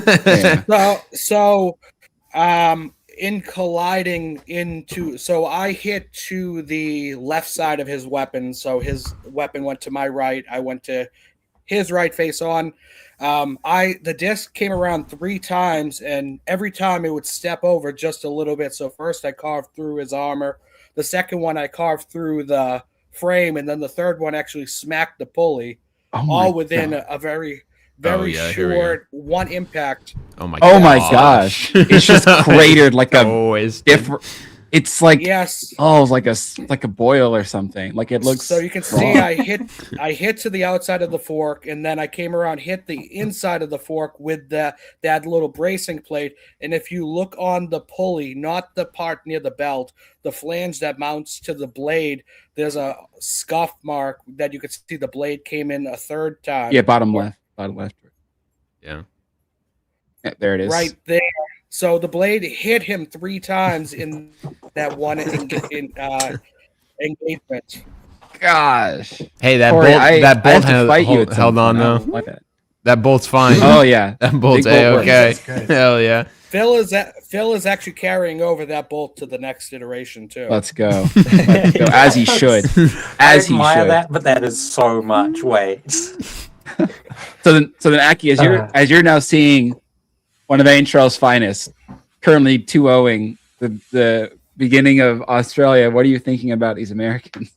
Yeah. In colliding into, so I hit to the left side of his weapon, so his weapon went to my right, I went to his right face on. The disc came around 3 times, and every time it would step over just a little bit. So first I carved through his armor, the second one I carved through the frame, and then the third one actually smacked the pulley, Oh my all within God. a very yeah, here we go. short one impact. Oh my Oh my gosh. It's just cratered like a always different. It's like Yes. like a boil or something. Like it looks. So you can raw. see I hit to the outside of the fork, and then I came around, hit the inside of the fork with that little bracing plate. And if you look on the pulley, not the part near the belt, the flange that mounts to the blade, there's a scuff mark that you could see the blade came in a third time. Yeah, bottom left. Yeah. Yeah, there it is. Right there. So the blade hit him 3 times in that one engagement. Gosh. Hey, that Corey, bolt. I That have bolt to held, fight you at some held on point. I though. don't like that. That bolt's fine. Oh yeah. That bolt's Big bolt okay. works. That's good. Hell yeah. Phil is actually carrying over that bolt to the next iteration too. Let's go. Let's go. As he should. I As he admire should. that, but that is so much weight. So then, Aki, as you're now seeing one of Aintrell's finest, currently 2-0ing the beginning of Australia, what are you thinking about these Americans?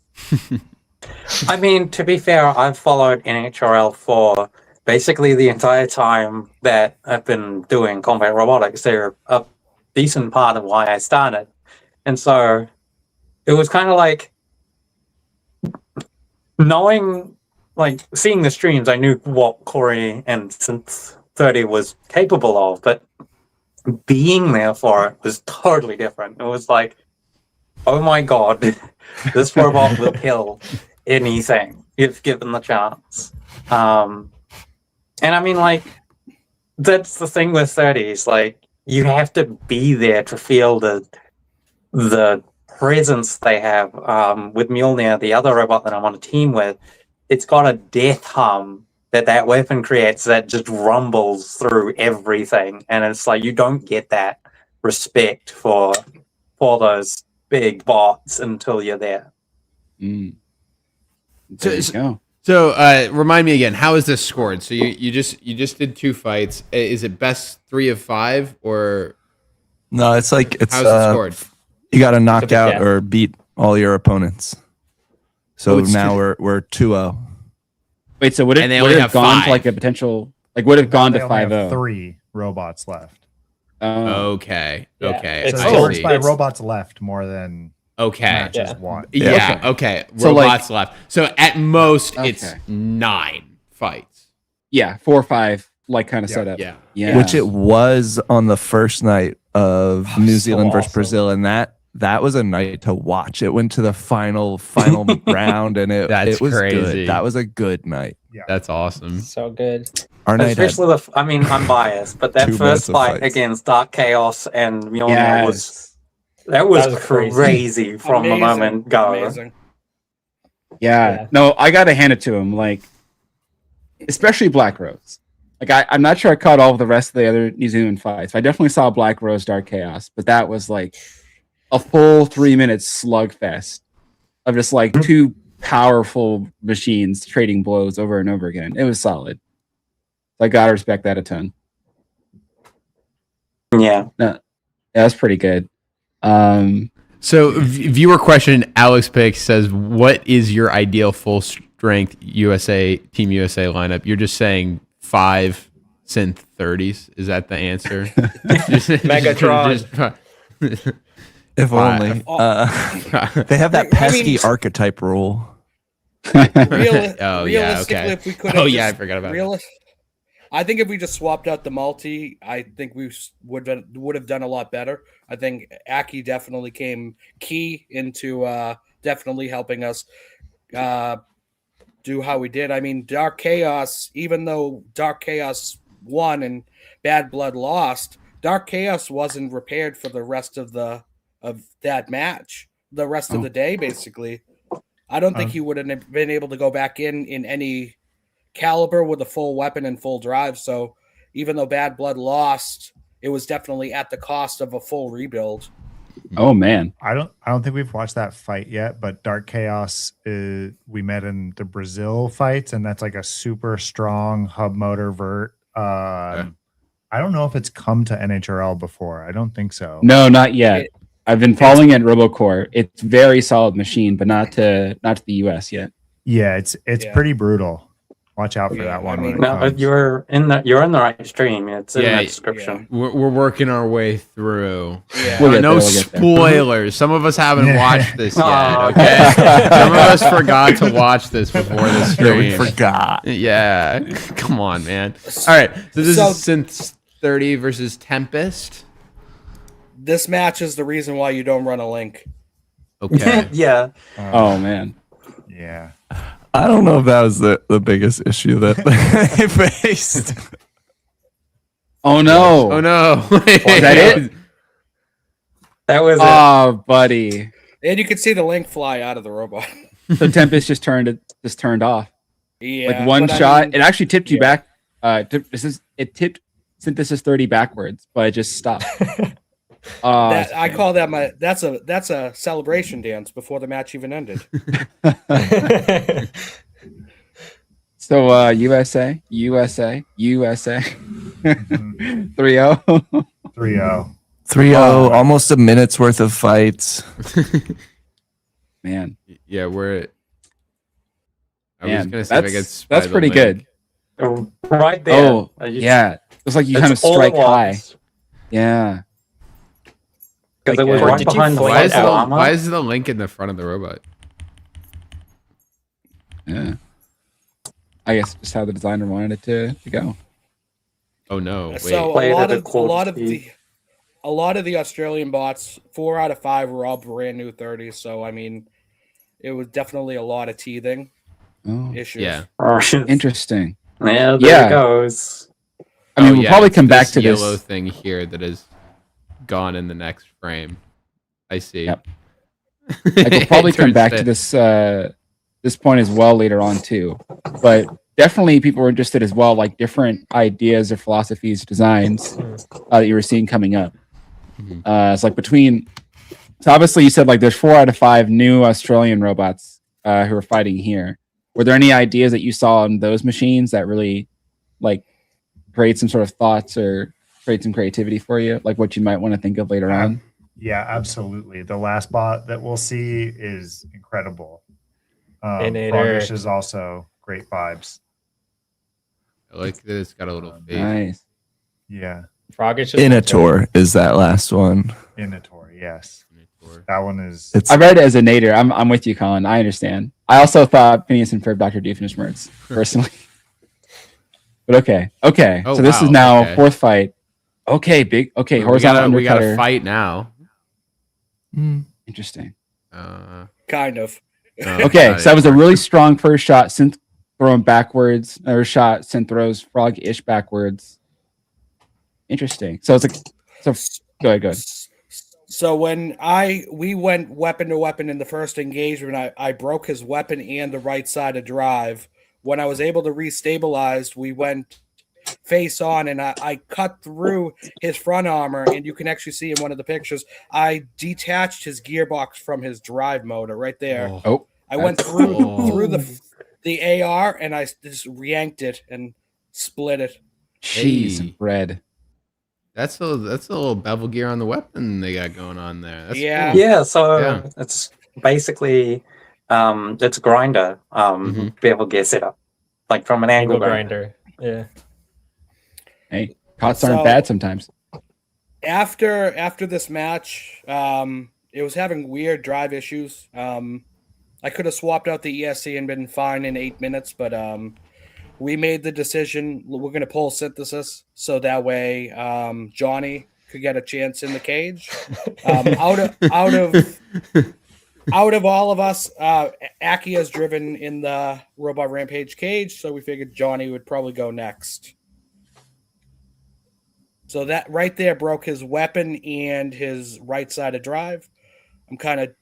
I mean, to be fair, I've followed NHRL for basically the entire time that I've been doing combat robotics. They're a decent part of why I started. And so it was kind of like seeing the streams, I knew what Corey and Synth 30 was capable of, but being there for it was totally different. It was like, oh my god, this robot will kill anything if given the chance. And I mean, like, that's the thing with 30s. Like, you have to be there to feel the presence they have. With Mjolnir, the other robot that I'm on a team with, it's got a death hum that weapon creates that just rumbles through everything. And it's like, you don't get that respect for those big bots until you're there. There you go. So remind me again, how is this scored? So you just did 2 fights. Is it best 3 of 5 or No, it's like it's how's it scored? you got to knock out Yeah. or beat all your opponents. So Oh, it's now we're 2-0. Wait, so would And they it would only have have gone 5. to like a potential would have gone They to only have 5-0? 3 robots left. Okay. Yeah. Okay. It's So I it works see. by it's- robots left more than Okay. matches Yeah. won. Yeah. Okay. So, like- Robots left. So at most it's Okay. 9 fights. Yeah, 4 or 5, like kind of Yeah. setup. Yeah. Yeah. Which it was on the first night of Oh, New so Zealand versus awesome. Brazil, and that was a night to watch. It went to the final round, and That's it was crazy. good. That was a good night. That's awesome. So good. Our night had, Especially I mean, I'm biased, but that 2 first minutes of fight fights. against Dark Chaos and Mjolnir Yes. that was That was crazy. crazy from the Amazing. moment go. Amazing. Yeah. Yeah. No, I gotta hand it to him. Like, especially Black Rose. Like, I'm not sure I caught all of the rest of the other New Zealand fights. I definitely saw Black Rose, Dark Chaos, but that was like a full 3-minute slugfest of just like 2 powerful machines trading blows over and over again. It was solid. I gotta respect that a ton. Yeah. Yeah, that's pretty good. So viewer question, Alex Pick says, what is your ideal full strength Team USA lineup? You're just saying 5 synth 30s. Is that the answer? Megatron. if Wow. only. They have that I mean- pesky archetype rule. Oh, yeah, Realistically, okay. if we could Oh, yeah, I forgot about that. I think if we just swapped out the multi, I think we would have done a lot better. I think Aki definitely came key into definitely helping us do how we did. I mean, Dark Chaos, even though Dark Chaos won and Bad Blood lost, Dark Chaos wasn't repaired for the rest of that match, the rest of the day, basically. I don't think he would have been able to go back in any caliber with a full weapon and full drive. So even though Bad Blood lost, it was definitely at the cost of a full rebuild. Oh man. I don't think we've watched that fight yet, but Dark Chaos we met in the Brazil fights, and that's like a super strong hub motor vert. I don't know if it's come to NHRL before. I don't think so. No, not yet. I've been following it at RoboCore. It's very solid machine, but not to the US yet. Yeah, it's Yeah. pretty brutal. Watch out for Yeah, that one. I when mean- it No, comes. you're in the right stream. It's in Yeah, the description. We're working our way through. Yeah. We'll get No there, we'll get there. spoilers. Some of us haven't Yeah. watched this yet. Aw. Okay, some of us forgot to watch this before the Yeah, we stream. forgot. Yeah, come on, man. All right, so this So- is Synth 30 versus Tempest. This match is the reason why you don't run a link. Okay. Yeah. Oh man. Yeah. I don't know if that was the biggest issue that they faced. Oh no. Oh no. Is that it? That was it. Oh, buddy. And you can see the link fly out of the robot. So Tempest just turned off. Yeah. Like one but I shot. mean, It actually tipped you yeah. back. It tipped Synthesis 30 backwards, but it just stopped. Oh, that, I call that that's a celebration dance before the match even ended. so USA 3-0. 3-0. 3-0, almost a minute's worth of fights. Man, Yeah, we're. I was man, gonna say if I could spy that's the pretty link. good. Right there. Oh, yeah. It's like you kind of That's all it strike high. was. Yeah. Because it was Or right did you behind the fling Why it is, flight the, out? armor. why is the link in the front of the robot? Yeah. I guess just how the designer wanted it to go. Oh no! Wait. So Play a it lot at of a a quarter lot of speed. the Australian bots, 4 out of 5 were all brand new 30s. So I mean, it was definitely a lot of teething Oh, issues. yeah. interesting. Yeah, there Yeah. it goes. I mean, Oh, we'll yeah, probably it's come back this to yellow this. thing here that is gone in the next frame. I see. Yep. Like we'll probably come Turns back to to- this point as well later on too. But definitely people were interested as well, like different ideas or philosophies, designs that you were seeing coming up. Mhm. It's like so obviously you said like there's 4 out of 5 new Australian robots who are fighting here. Were there any ideas that you saw on those machines that really like create some sort of thoughts or create some creativity for you, like what you might want to think of later on? Yeah, absolutely. The last bot that we'll see is incredible. Inator. Froggish is also great vibes. I like that it's got a little face. Nice. Yeah. Froggish is Inator is that last one. Inator, yes. That one is It's I read it as a nader. I'm with you, Colin. I understand. I also thought Phineas and Ferb Dr. Doofenshmirtz, personally. But okay. Oh, so this is wow, now okay. 4th fight. Okay, big. Okay, we horizontal got undercutter. to fight now. Interesting. Kind of. Okay, so that was a really strong first shot. Synth throwing backwards. Another shot. Synth throws frog-ish backwards. Interesting. So it's like, go ahead. So when we went weapon to weapon in the first engagement, I broke his weapon and the right side of drive. When I was able to restabilize, we went face on and I cut through his front armor, and you can actually see in one of the pictures, I detached his gearbox from his drive motor right there. Oh, I went that's through cool. through the AR and I just yanked it and split it. cheese Hey. and bread. That's a little bevel gear on the weapon they got going on there. That's Yeah. cool. Yeah, so Yeah. it's basically it's a grinder Mhm. bevel gear setup. Like from an angle angle grinder. grinder. Yeah. Hey, cots aren't So- bad sometimes. After this match, it was having weird drive issues. I could have swapped out the ESC and been fine in 8 minutes, but we made the decision we're going to pull synthesis so that way Johnny could get a chance in the cage. Out of all of us, Aki has driven in the Robot Rampage cage, so we figured Johnny would probably go next. So that right there broke his weapon and his right side of drive. I'm kind of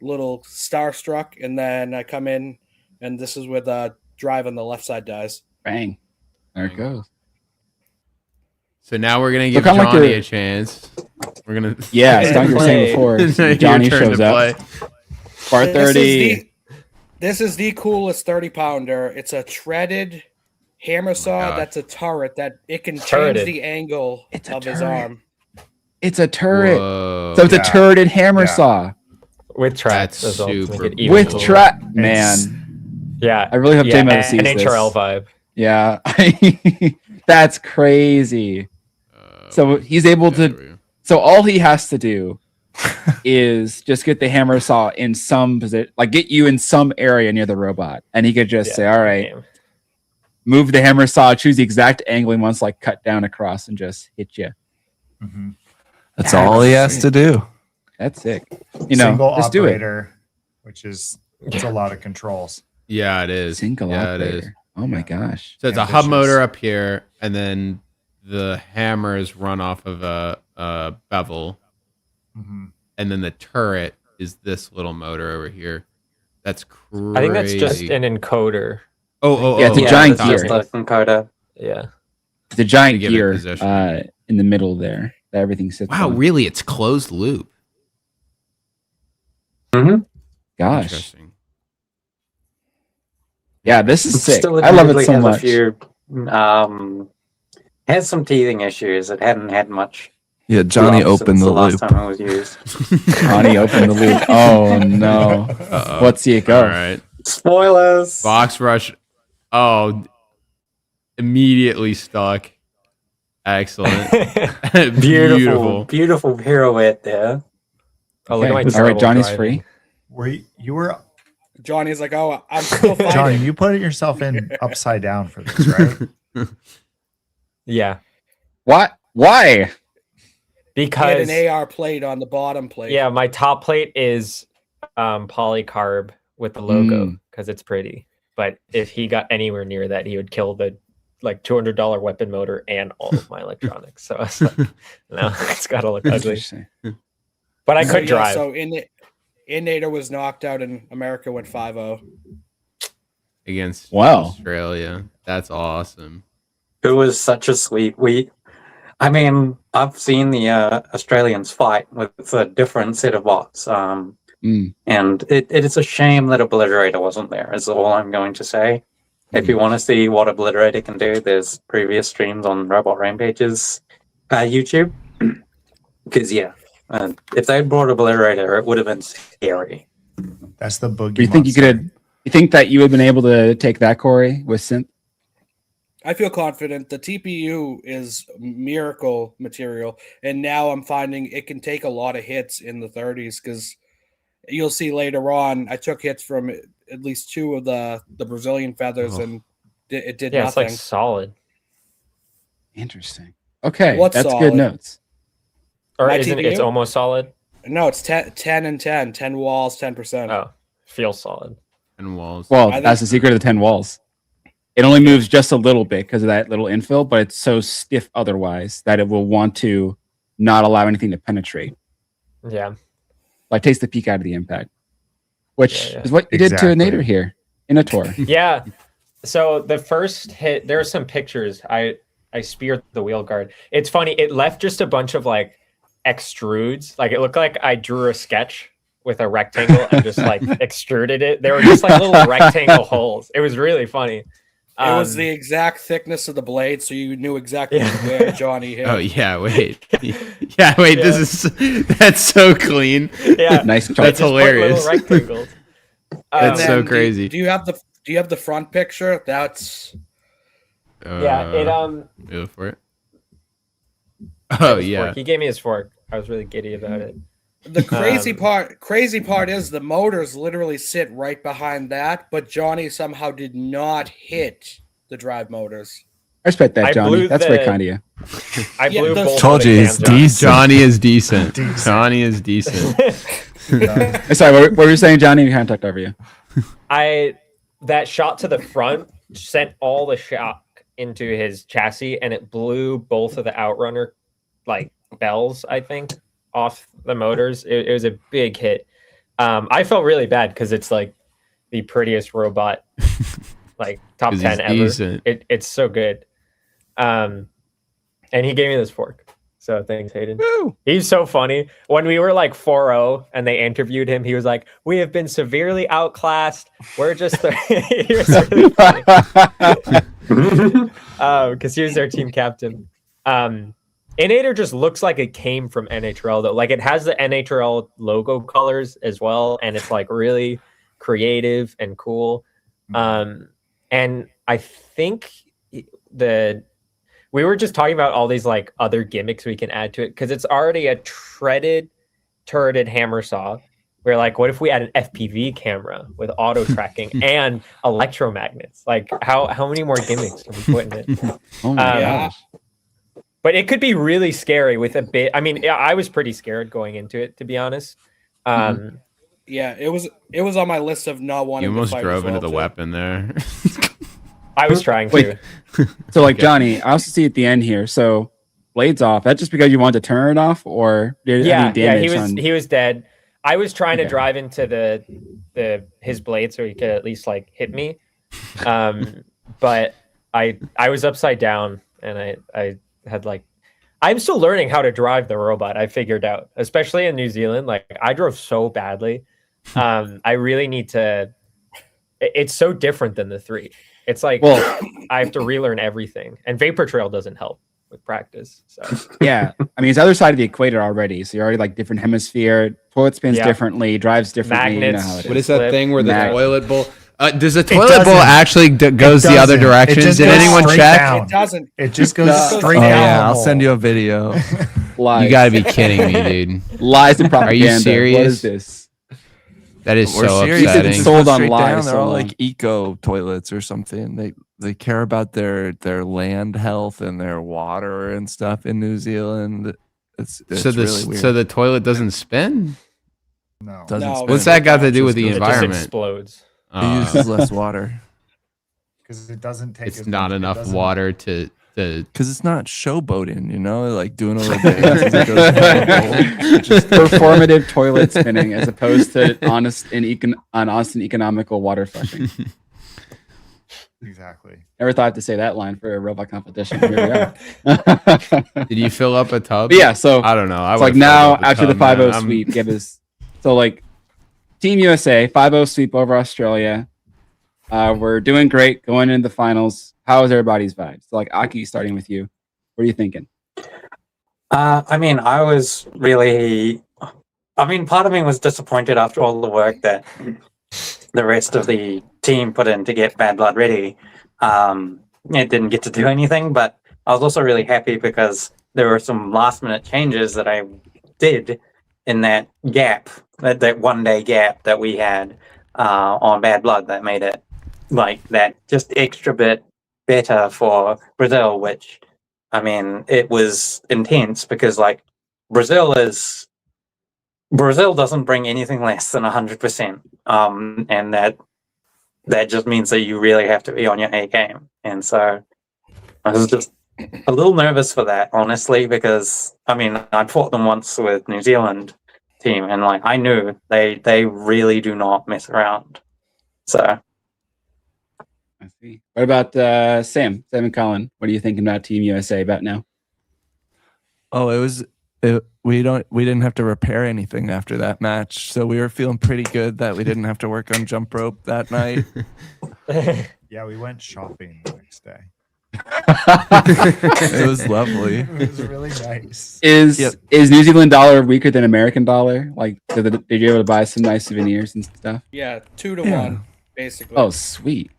little starstruck, and then I come in, and this is where the drive on the left side dies. Bang. There it goes. So now we're gonna give kinda like Johnny your- a chance. We're gonna. Yeah, it's kind of you were saying Play. before. Your Johnny turn shows to up. play. Bar This 30. is this is the coolest 30-pounder. It's a treaded hammer saw. gosh. That's a turret that it can change Turreted. the angle It's a of his turret. arm. It's a turret. Whoa. So it's Yeah. a turreted hammer Yeah. saw With tracks That's as well to make super it even with cooler. trap. Man, Yeah. I really hope yeah, J-Mo sees NHRL this. vibe. Yeah, that's crazy. So he's able to. So all he has to do is just get the hammer saw in some position, like get you in some area near the robot, and he could just Yeah, say, "All right, damn. move the hammer saw, choose the exact angle he wants, like cut down across, and just hit you." Mhm. That's all he has to do. That's sick. You know, Single just do it. operator, which is it's a lot of controls. Yeah, it is. Single yeah, it is. operator. Oh my gosh. So it's a hub Ambitious. motor up here, and then the hammers run off of a bevel, Mhm. and then the turret is this little motor over here. That's crazy. I think that's just an encoder. Yeah, it's a Yeah, giant this is gear. the encoder. Yeah. It's a giant To give it gear position. in the middle there that everything sits Wow, on. really? It's closed loop. Mm-hmm. Gosh. Interesting. Yeah, this is sick. Still I love it admittedly so has much. a few, has some teething issues. It hadn't had much. Yeah, Johnny love opened since the last loop. time it was used. Johnny opened the loop. Oh no. Uh-oh. Let's see it go. All right. Spoilers. Box rush. Oh, immediately stuck. Excellent. Beautiful pirouette there. Oh, look at my Okay. All terrible right, Johnny's driving. free. Were you were Johnny's like, oh, I'm still fighting. Johnny? You put yourself in upside down for this, right? Yeah. What? Why? He had Because an AR plate on the bottom plate. yeah, my top plate is polycarb with the logo because it's pretty. But if he got anywhere near that, he would kill the like $200 weapon motor and all of my electronics. So I was like, no, it's got to look ugly. Interesting. But I So, could yeah, drive. So Innator was knocked out and America went 5-0. Against Wow. Australia. That's awesome. It was such a sweet. I mean, I've seen the Australians fight with a different set of bots. And it is a shame that Obliterator wasn't there, is all I'm going to say. If you want to see what Obliterator can do, there's previous streams on Robot Rampage's YouTube. Because, if they'd brought Obliterator, it would have been scary. That's the boogie. Do you think you could? You think that you would have been able to take that, Corey, with synth? I feel confident. The TPU is miracle material, and now I'm finding it can take a lot of hits in the 30s because you'll see later on. I took hits from at least two of the Brazilian feathers, and it did Yeah, it's nothing. like solid. Interesting. Okay, What's that's solid? good notes. Or My isn't it? It's TPU? almost solid. No, it's 10 and 10. 10 walls, 10%. Oh, feels solid. And walls. Well, I that's think- the secret of the 10 walls. It only moves just a little bit because of that little infill, but it's so stiff otherwise that it will want to not allow anything to penetrate. Yeah. Like takes the peak out of the impact, which Yeah, yeah. is what you did to a Exactly. Nader here in a tour. Yeah. So the first hit, there are some pictures. I speared the wheel guard. It's funny. It left just a bunch of like extrudes. Like it looked like I drew a sketch with a rectangle and just like extruded it. They were just like little rectangle holes. It was really funny. It was the exact thickness of the blade, so you knew exactly Yeah. where Johnny hit. Oh yeah, wait. Yeah, wait, this is that's so clean. yeah. Nice I chart. That's just put hilarious. little rectangles. That's And so then crazy. Do you have the front picture? That's Yeah. It Go for it. Oh his yeah. fork. He gave me his fork. I was really giddy about it. the crazy Um, part. Crazy part is the motors literally sit right behind that, but Johnny somehow did not hit the drive moters. I respect that, I Johnny. blew That's very the- kind of you. I Yeah, blew the- both. Told of the you he's cams out. decent. Johnny is decent. Decent. Johnny is decent. Sorry, what were you saying, Johnny? We kind of talked over you. That shot to the front sent all the shock into his chassis, and it blew both of the Outrunner like bells, I think, off the motors. It was a big hit. I felt really bad because it's like the prettiest robot like top 'Cause 10 he's ever. decent. It's so good. And he gave me this fork. So thanks, Hayden. Woo! He's so funny. When we were like 4-0 and they interviewed him, he was like, "We have been severely outclassed. We're just." He was really funny because he was their team captain. Inator just looks like it came from NHRL though. Like it has the NHRL logo colors as well, and it's like really creative and cool. And I think we were just talking about all these like other gimmicks we can add to it because it's already a treaded, turreted hammer saw. We're like, what if we add an FPV camera with auto tracking and electromagnets? Like, how many more gimmicks can we put in it? Oh my Yeah. gosh. But it could be really scary with a bit. I mean, yeah, I was pretty scared going into it, to be honest. Yeah, it was on my list of not wanting. You almost to fight drove as well, into the too. weapon there. I was trying to. Wait. So like Johnny, I also see at the end here. So blades off. That just because you wanted to turn it off, or did Yeah, any yeah, damage he was dead. I was trying to Okay. drive into his blade so he could at least like hit me. But I was upside down and I had like I'm still learning how to drive the robot. I figured out, especially in New Zealand. Like I drove so badly. I really need to. It's so different than the 3. It's like Well- I have to relearn everything, and Vapor Trail doesn't help with practice. So Yeah, I mean it's the other side of the equator already. So you're already like different hemisphere. Toilet spins Yeah. differently, drives differently. You know Magnets. how it What is. is that Flip. thing where the Mag- toilet bowl? Does the toilet bowl doesn't. actually goes the other doesn't. direction? It just Did goes anyone straight check? down. It doesn't. It just goes No. straight Oh down. yeah, the I'll hole. send you a video. Lies. You gotta be kidding me, dude. Lies and propaganda. What serious? is this? That is We're so serious. It's upsetting. Just sold go on straight lies down. They're so all long. like eco toilets or something. They care about their land health and their water and stuff in New Zealand. It's So really weird. so the toilet doesn't spin. No. Doesn't No, spin. What's that got to do Just with the goes- it just environment? explodes. It uses less water Because it doesn't take. It's as not much- it enough doesn't- water to. because it's not showboating. You know, like doing a little dance as it goes down the hole. It just Performative toilet spinning as opposed to honest and economical water flushing. Exactly. Never thought I'd to say that line for a robot competition. Here we are. Did you fill up a tub? But yeah, so I don't know. I it's like would've now filled up a after the tub, man. 5-0 I'm- sweep, give us so like Team USA 5-0 sweep over Australia. We're doing great going into the finals. How is everybody's vibes? So like Aki, starting with you, what are you thinking? I mean, part of me was disappointed after all the work that the rest of the team put in to get Bad Blood ready. It didn't get to do anything, but I was also really happy because there were some last minute changes that I did in that gap, that 1 day gap that we had on Bad Blood that made it like that just extra bit better for Brazil, which I mean, it was intense because like Brazil doesn't bring anything less than 100%. And that just means that you really have to be on your A game. And so I was just a little nervous for that, honestly, because I mean, I fought them once with New Zealand team and like I knew they really do not mess around. So I see. What about Sam and Colin? What are you thinking about Team USA about now? Oh, we didn't have to repair anything after that match, so we were feeling pretty good that we didn't have to work on jump rope that night. Yeah, we went shopping the next day. It was lovely. It was really nice. Is Yep. is New Zealand dollar weaker than American dollar? Like, did you able to buy some nice souvenirs and stuff? Yeah, 2 to Yeah. 1, basically. Oh, sweet.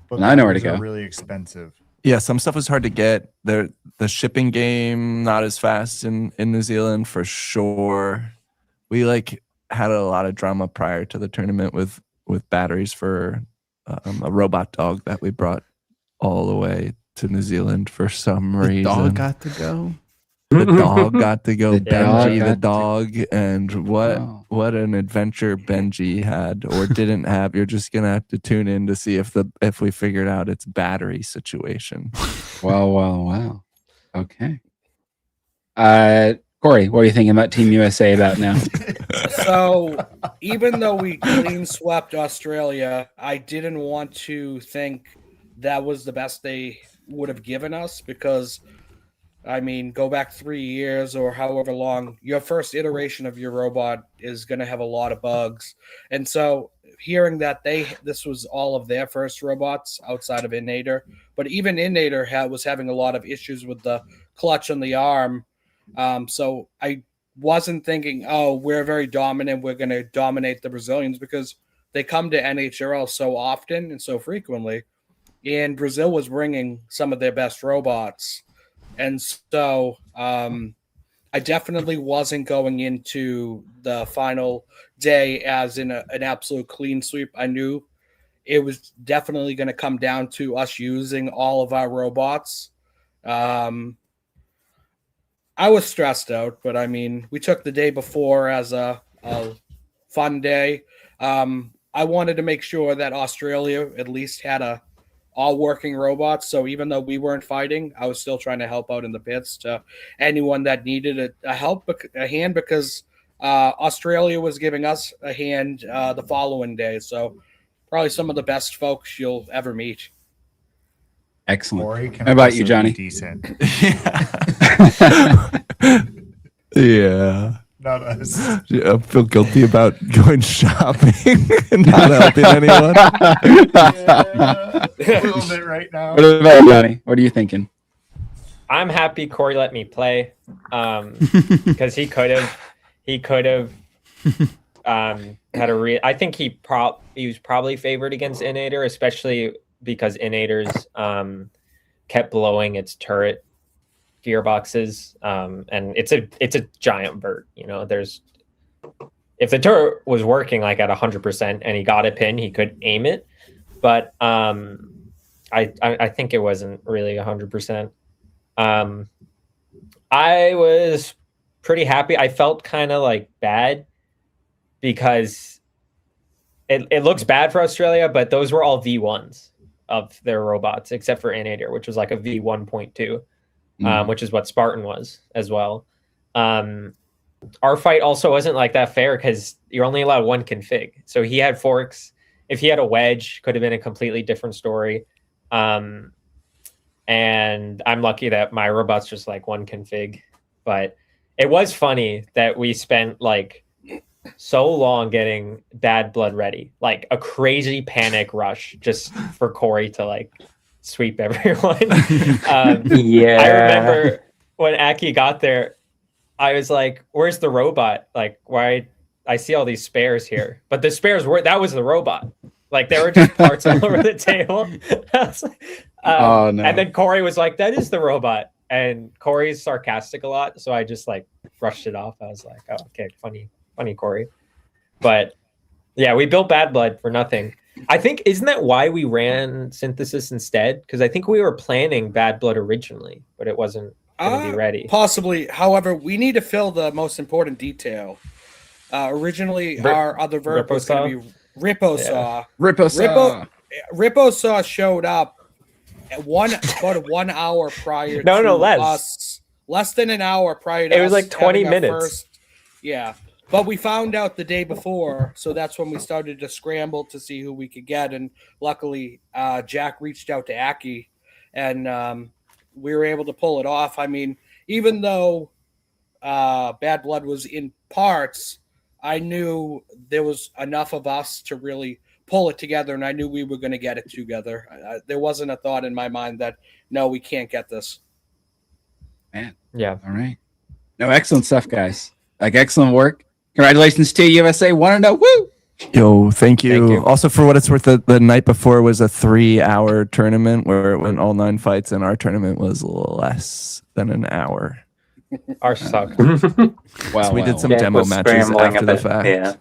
But I know where to those are go. Really expensive. Yeah, some stuff was hard to get. The shipping game not as fast in New Zealand for sure. We like had a lot of drama prior to the tournament with batteries for a robot dog that we brought all the way to New Zealand for some The reason. dog got to go. The dog got to go. The dog Benji got the to- dog, and Wow. what an adventure Benji had or didn't have. You're just gonna have to tune in to see if we figured out its battery situation. Wow. Okay. Corey, what are you thinking about Team USA about now? So even though we clean swept Australia, I didn't want to think that was the best they would have given us because, I mean, go back 3 years or however long, your first iteration of your robot is going to have a lot of bugs. And so hearing that this was all of their first robots outside of Innator, but even Innator was having a lot of issues with the clutch on the arm. So I wasn't thinking, oh, we're very dominant, we're going to dominate the Brazilians, because they come to NHRL so often and so frequently. And Brazil was bringing some of their best robots. And so I definitely wasn't going into the final day as in an absolute clean sweep. I knew it was definitely going to come down to us using all of our robots. I was stressed out, but I mean, we took the day before as a fun day. I wanted to make sure that Australia at least had all working robots. So even though we weren't fighting, I was still trying to help out in the pits to anyone that needed a hand, because Australia was giving us a hand the following day. So probably some of the best folks you'll ever meet. Excellent. Corey can How about you, also be Johnny? Decent. Yeah. Not us. I feel guilty about going shopping and not helping anyone. Yeah, a little bit right now. What about you, Johnny? What are you thinking? I'm happy Corey let me play because he could have had I think he was probably favored against Innator, especially because Innator's kept blowing its turret gearboxes, and it's a giant vert. You know, if the turret was working like at 100% and he got a pin, he could aim it, but I think it wasn't really 100%. I was pretty happy. I felt kind of like bad because it looks bad for Australia, but those were all V1s of their robots, except for Innator, which was like a V1.2, which is what Spartan was as well. Our fight also wasn't like that fair because you're only allowed one config. So he had forks. If he had a wedge, could have been a completely different story. And I'm lucky that my robot's just like one config. But it was funny that we spent like so long getting Bad Blood ready, like a crazy panic rush just for Corey to like sweep everyone. Yeah. I remember when Aki got there, I was like, where's the robot? Like, why? I see all these spares here, but the spares that was the robot. Like there were just parts all over the table. Oh no. And then Corey was like, that is the robot. And Corey's sarcastic a lot. So I just like brushed it off. I was like, oh, okay, funny Corey. But yeah, we built Bad Blood for nothing. I think, isn't that why we ran Synthesis instead? Because I think we were planning Bad Blood originally, but it wasn't going to be ready. Possibly. However, we need to fill the most important detail. Originally, our other verb was going to be Riposaw. Riposaw. Riposaw showed up at about 1 hour prior to less. us. Less than an hour prior to us. It was like 20 minutes. Yeah. But we found out the day before, so that's when we started to scramble to see who we could get. And luckily, Jack reached out to Aki, and we were able to pull it off. I mean, even though Bad Blood was in parts, I knew there was enough of us to really pull it together, and I knew we were going to get it together. There wasn't a thought in my mind that, no, we can't get this. Man. Yeah. All right. No, excellent stuff, guys. Like, excellent work. Congratulations to USA 1-0. Woo! Yo, thank you. Thank you. Also, for what it's worth, the night before was a 3-hour tournament where it went all 9 fights, and our tournament was less than an hour. Our sucked. Wow. So we did some Yeah, it demo was matches scrambling after a the bit, fact. Yeah.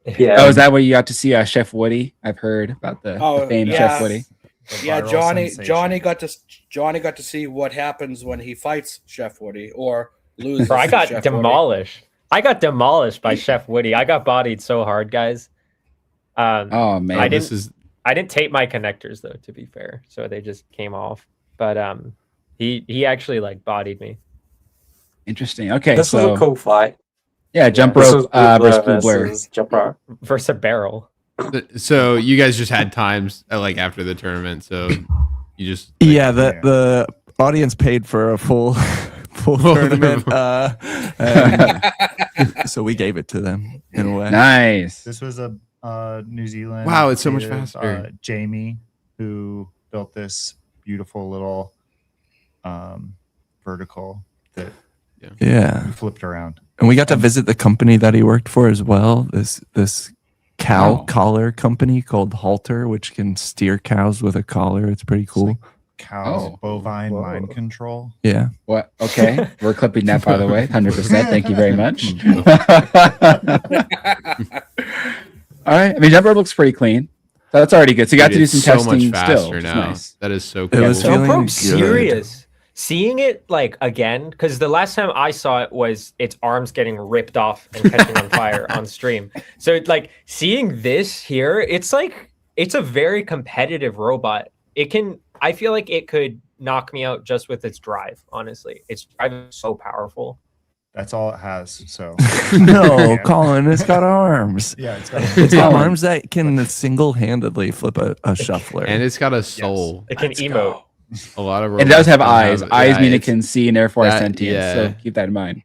Yeah. Yeah. Oh, is that where you got to see Chef Woody? I've heard about the famed yeah. Chef Woody. The Yeah, viral Johnny sensation. got to see what happens when he fights Chef Woody or loses. Bro, I got Chef Woody. demolished. I got demolished by Chef Woody. I got bodied so hard, guys. Oh man, I I didn't tape my connectors though, to be fair, so they just came off. But he actually like bodied me. interesting. Okay, This was so a cool fight. Yeah, jump This rope was versus Blue Blur. versus Jump Rope. Versus a barrel. So you guys just had times like after the tournament, so you just like, Yeah, the audience paid for a full tournament, and so we gave it to them in a way. Nice. This was a New Zealand. Wow, it's so much native, faster. Jamie, who built this beautiful little vertical that Yeah, we flipped around. and we got to visit the company that he worked for as well. This cow Wow. collar company called Halter, which can steer cows with a collar. It's pretty cool. Cows, Oh. bovine Whoa. mind control. Yeah. What? Okay, we're clipping that, by the way. 100%. Thank you very much. All right. I mean, jump rope looks pretty clean. So that's already good. So you got Dude, to do it's some so testing much faster still, which is now. nice. That is so It cool. was feeling Jump good. rope's serious. Seeing it like again, because the last time I saw it was its arms getting ripped off and catching on fire on stream. So like seeing this here, it's like it's a very competitive robot. I feel like it could knock me out just with its drive, honestly. Its drive is so powerful. That's all it has. So No, Yeah. Colin, it's got arms. yeah, it's got It's got Colin. arms that can single-handedly flip a shuffler. And it's got a soul. It can emote. A lot of It does have robots eyes. don't Eyes yeah, mean it it's- can see and therefore has that- sentience. yeah. So keep that in mind.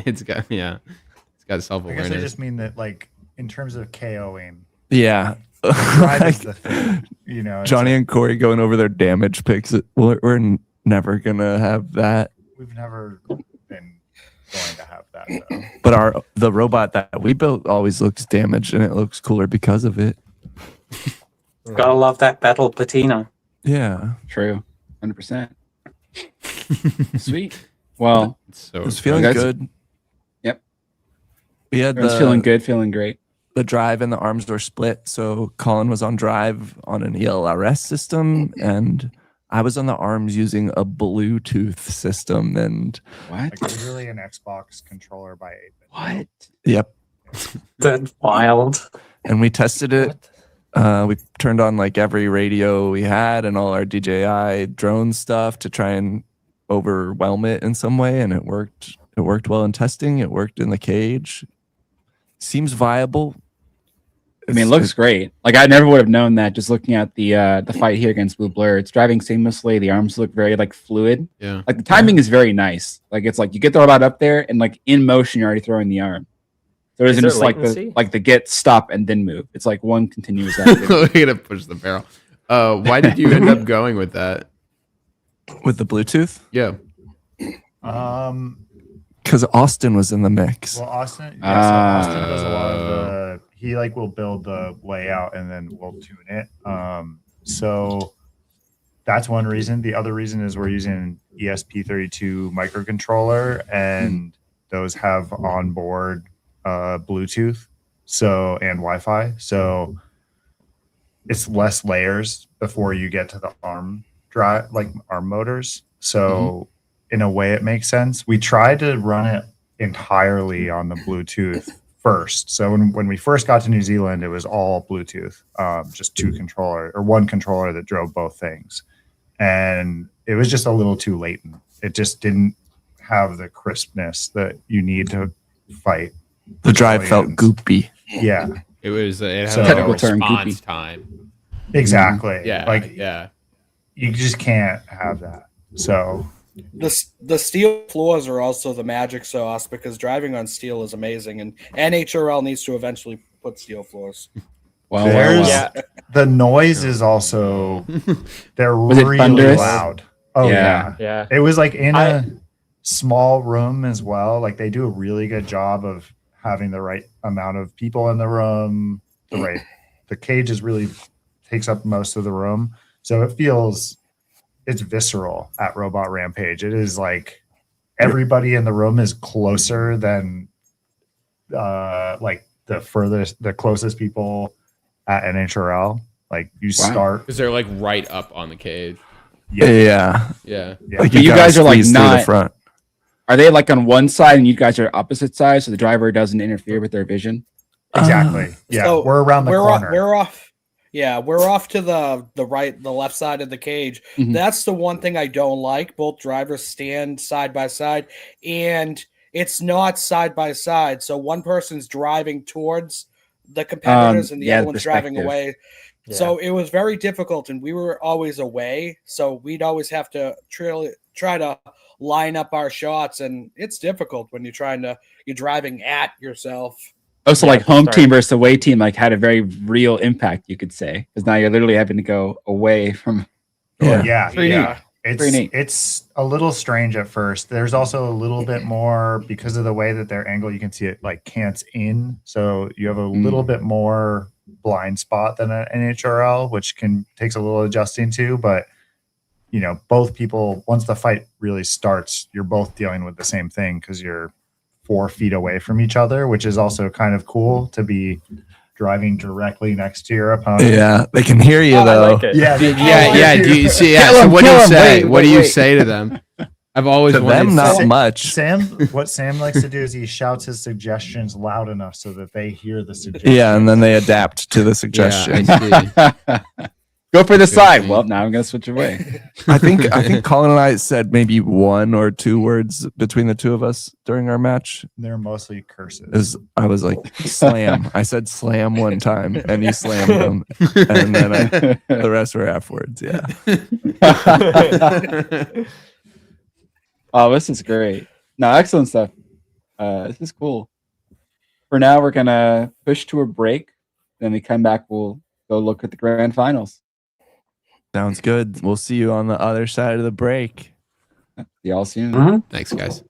It's got it's got self I guess I awareness. just mean that, like, in terms of KOing, Yeah. drive Like, is the thing. You know, it's Johnny like, and Corey going over their damage picks. We're never gonna have that. we've never been going to have that though. But the robot that we built always looks damaged, and it looks cooler because of it. Gotta love that battle patina. Yeah, True. 100%. Sweet. Well, It's so it was feeling That's- good. Yep. We had everyone's feeling good, feeling great. the drive and the arms were split. So Colin was on drive on an ELRS system, and I was on the arms using a Bluetooth system. And What? Like literally an Xbox controller by 8-bit. What? yep, That's wild. and we tested it. We turned on like every radio we had and all our DJI drone stuff to try and overwhelm it in some way, and it worked. It worked well in testing. It worked in the cage. Seems viable. I mean, it looks great. Like I never would have known that just looking at the fight here against Blue Blur. It's driving seamlessly. The arms look very like fluid. Yeah. Like the timing is very nice. Like it's like you get the robot up there and like in motion you're already throwing the arm. So it Is isn't there just like latency? the get, stop, and then move. It's like one continuous activity. We're gonna push the barrel. Why did you end up going with that? with the Bluetooth Yeah. because Austin was in the mix. Well, Austin, yeah, so Austin does a lot of the. He like will build the layout and then we'll tune it. So that's one reason. The other reason is we're using an ESP32 microcontroller, and those have onboard Bluetooth, so and Wi-Fi. So it's less layers before you get to the arm drive, like arm motors. So in a way, it makes sense. We tried to run it entirely on the Bluetooth first. So when we first got to New Zealand, it was all Bluetooth, just one controller that drove both things. And it was just a little too latent. It just didn't have the crispness that you need to fight. The drive felt Aliens. goopy. It Yeah, had So- a Technical term, response goopy. time. exactly. Yeah. Like yeah. you just can't have that. So The steel floors are also the magic sauce because driving on steel is amazing, and NHRL needs to eventually put steel floors. Well, There's- Yeah. the noise is also they're Was it really thunderous? loud. Oh Yeah. yeah. Yeah. It was like in a small room as well. Like they do a really good job of having the right amount of people in the room. The cage is really takes up most of the room. So it's visceral at Robot Rampage. It is like everybody in the room is closer than like the closest people at NHRL. Like you Wow. start. Because they're like right up on the cage. Yeah. Yeah. Yeah. Like But you gotta guys are, like, squeeze through the not- front. Are they like on one side and you guys are opposite sides so the driver doesn't interfere with their vision? Exactly. Yeah. So we're around the we're corner. we're off. Yeah, we're off to the left side of the cage. Mhm. That's the one thing I don't like. Both drivers stand side by side, and it's not side by side. So one person's driving towards the competitors and the yeah, other the one's driving perspective. away. Yeah. So it was very difficult, and we were always away. So we'd always have to try to line up our shots, and it's difficult when you're driving at yourself. Also, Yeah, like to home start. team versus away team, like had a very real impact, you could say, because now you're literally having to go away from. Yeah, Pretty yeah. neat. It's Pretty neat. it's a little strange at first. There's also a little bit more because of the way that their angle. You can see it like cants in, so you have a little bit more blind spot than an NHRL, which takes a little adjusting to. But you know, both people once the fight really starts, you're both dealing with the same thing because you're 4 feet away from each other, which is also kind of cool to be driving directly next to your opponent. Yeah, they can hear you Oh, I though. like it. Yeah, Yeah. Do you see? Yeah. Kill So him, what do kill you him. say? Wait, What do you wait. say to them? I've always To wanted them, not say- much. What Sam likes to do is he shouts his suggestions loud enough so that they hear the suggestion. Yeah, and then they adapt to the Yeah, suggestion. I see. Go for the side. Interesting. Well, now I'm gonna switch away. I think Colin and I said maybe 1 or 2 words between the two of us during our match. They're mostly curses. I was like slam. I said slam one time, and you slammed them, and then the rest were F words. Yeah. Oh, this is great. No, excellent stuff. This is cool. For now, we're gonna push to a break. Then we come back. We'll go look at the grand finals. Sounds good. We'll see you on the other side of the break. See y'all soon. Thanks, guys.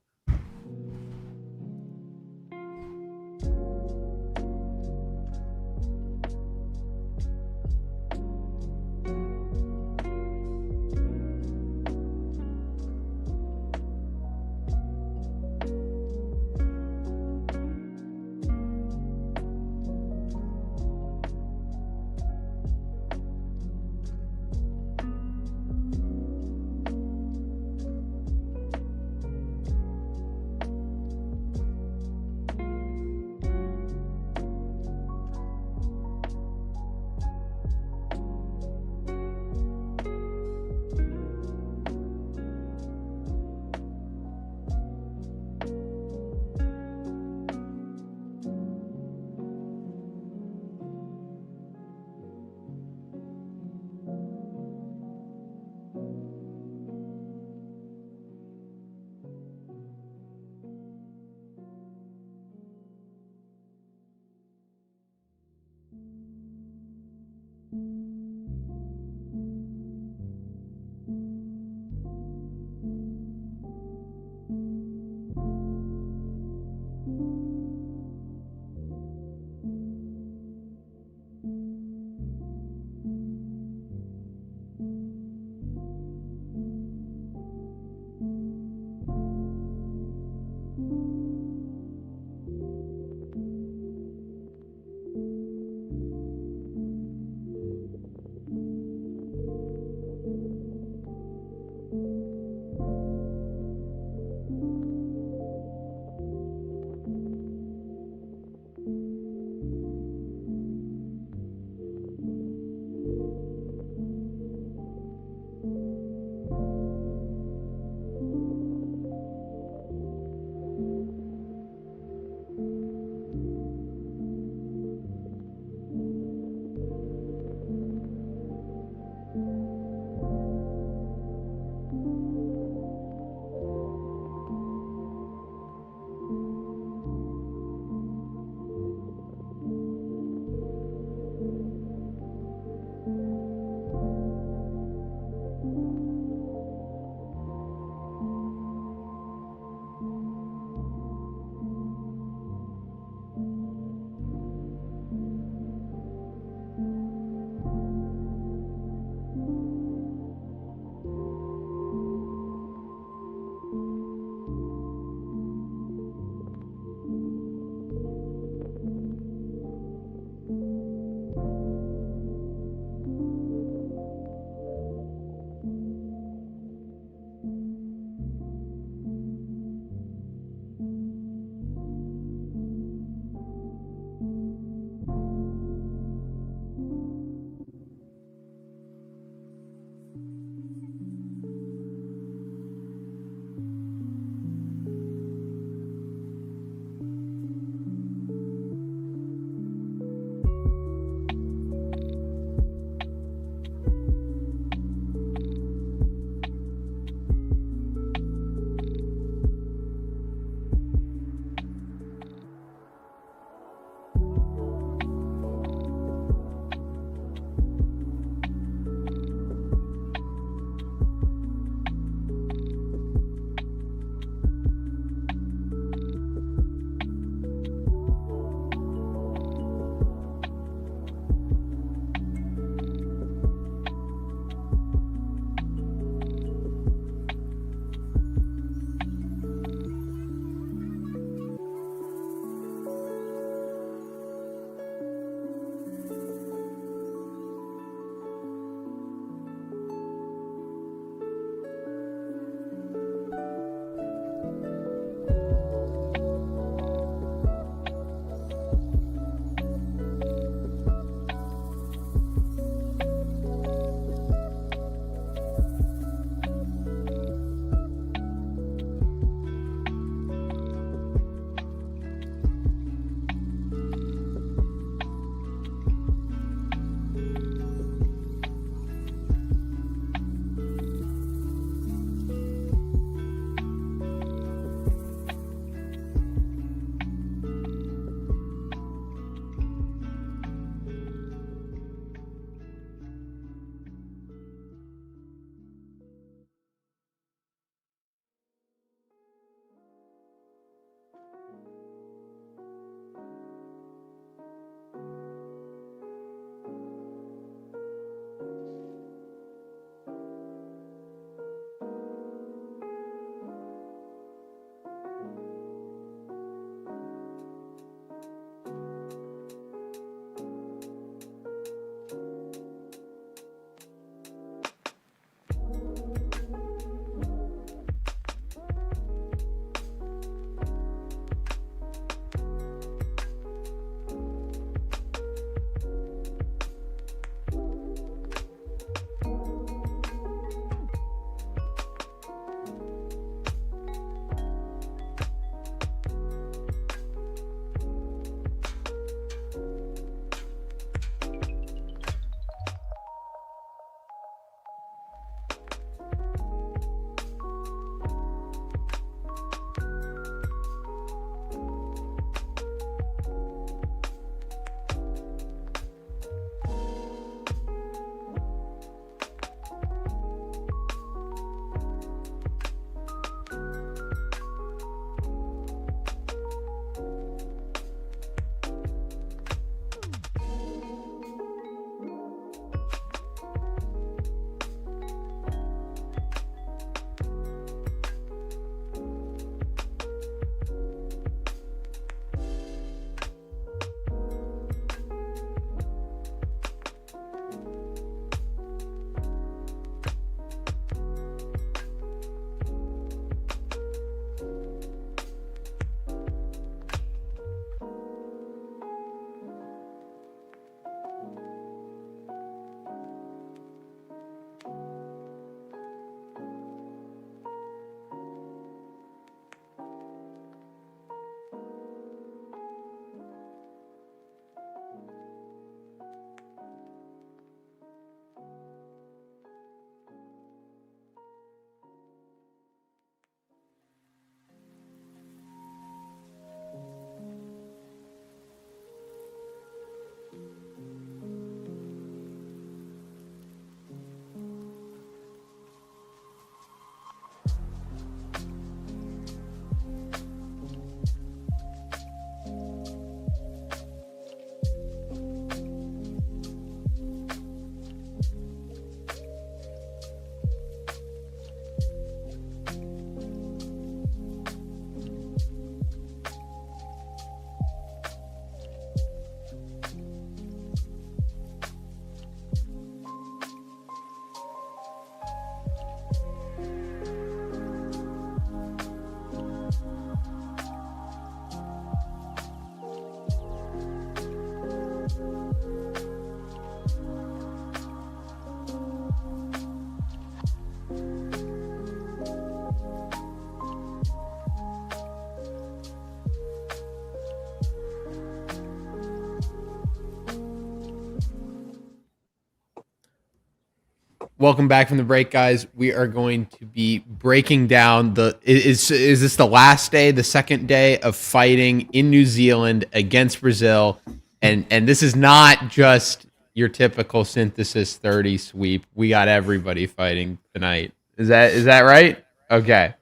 welcome back from the break, guys. We are going to be breaking down is this the last day, the second day of fighting in New Zealand against Brazil, and this is not just your typical Synthesis 30 sweep. We got everybody fighting tonight. Is that right? Okay.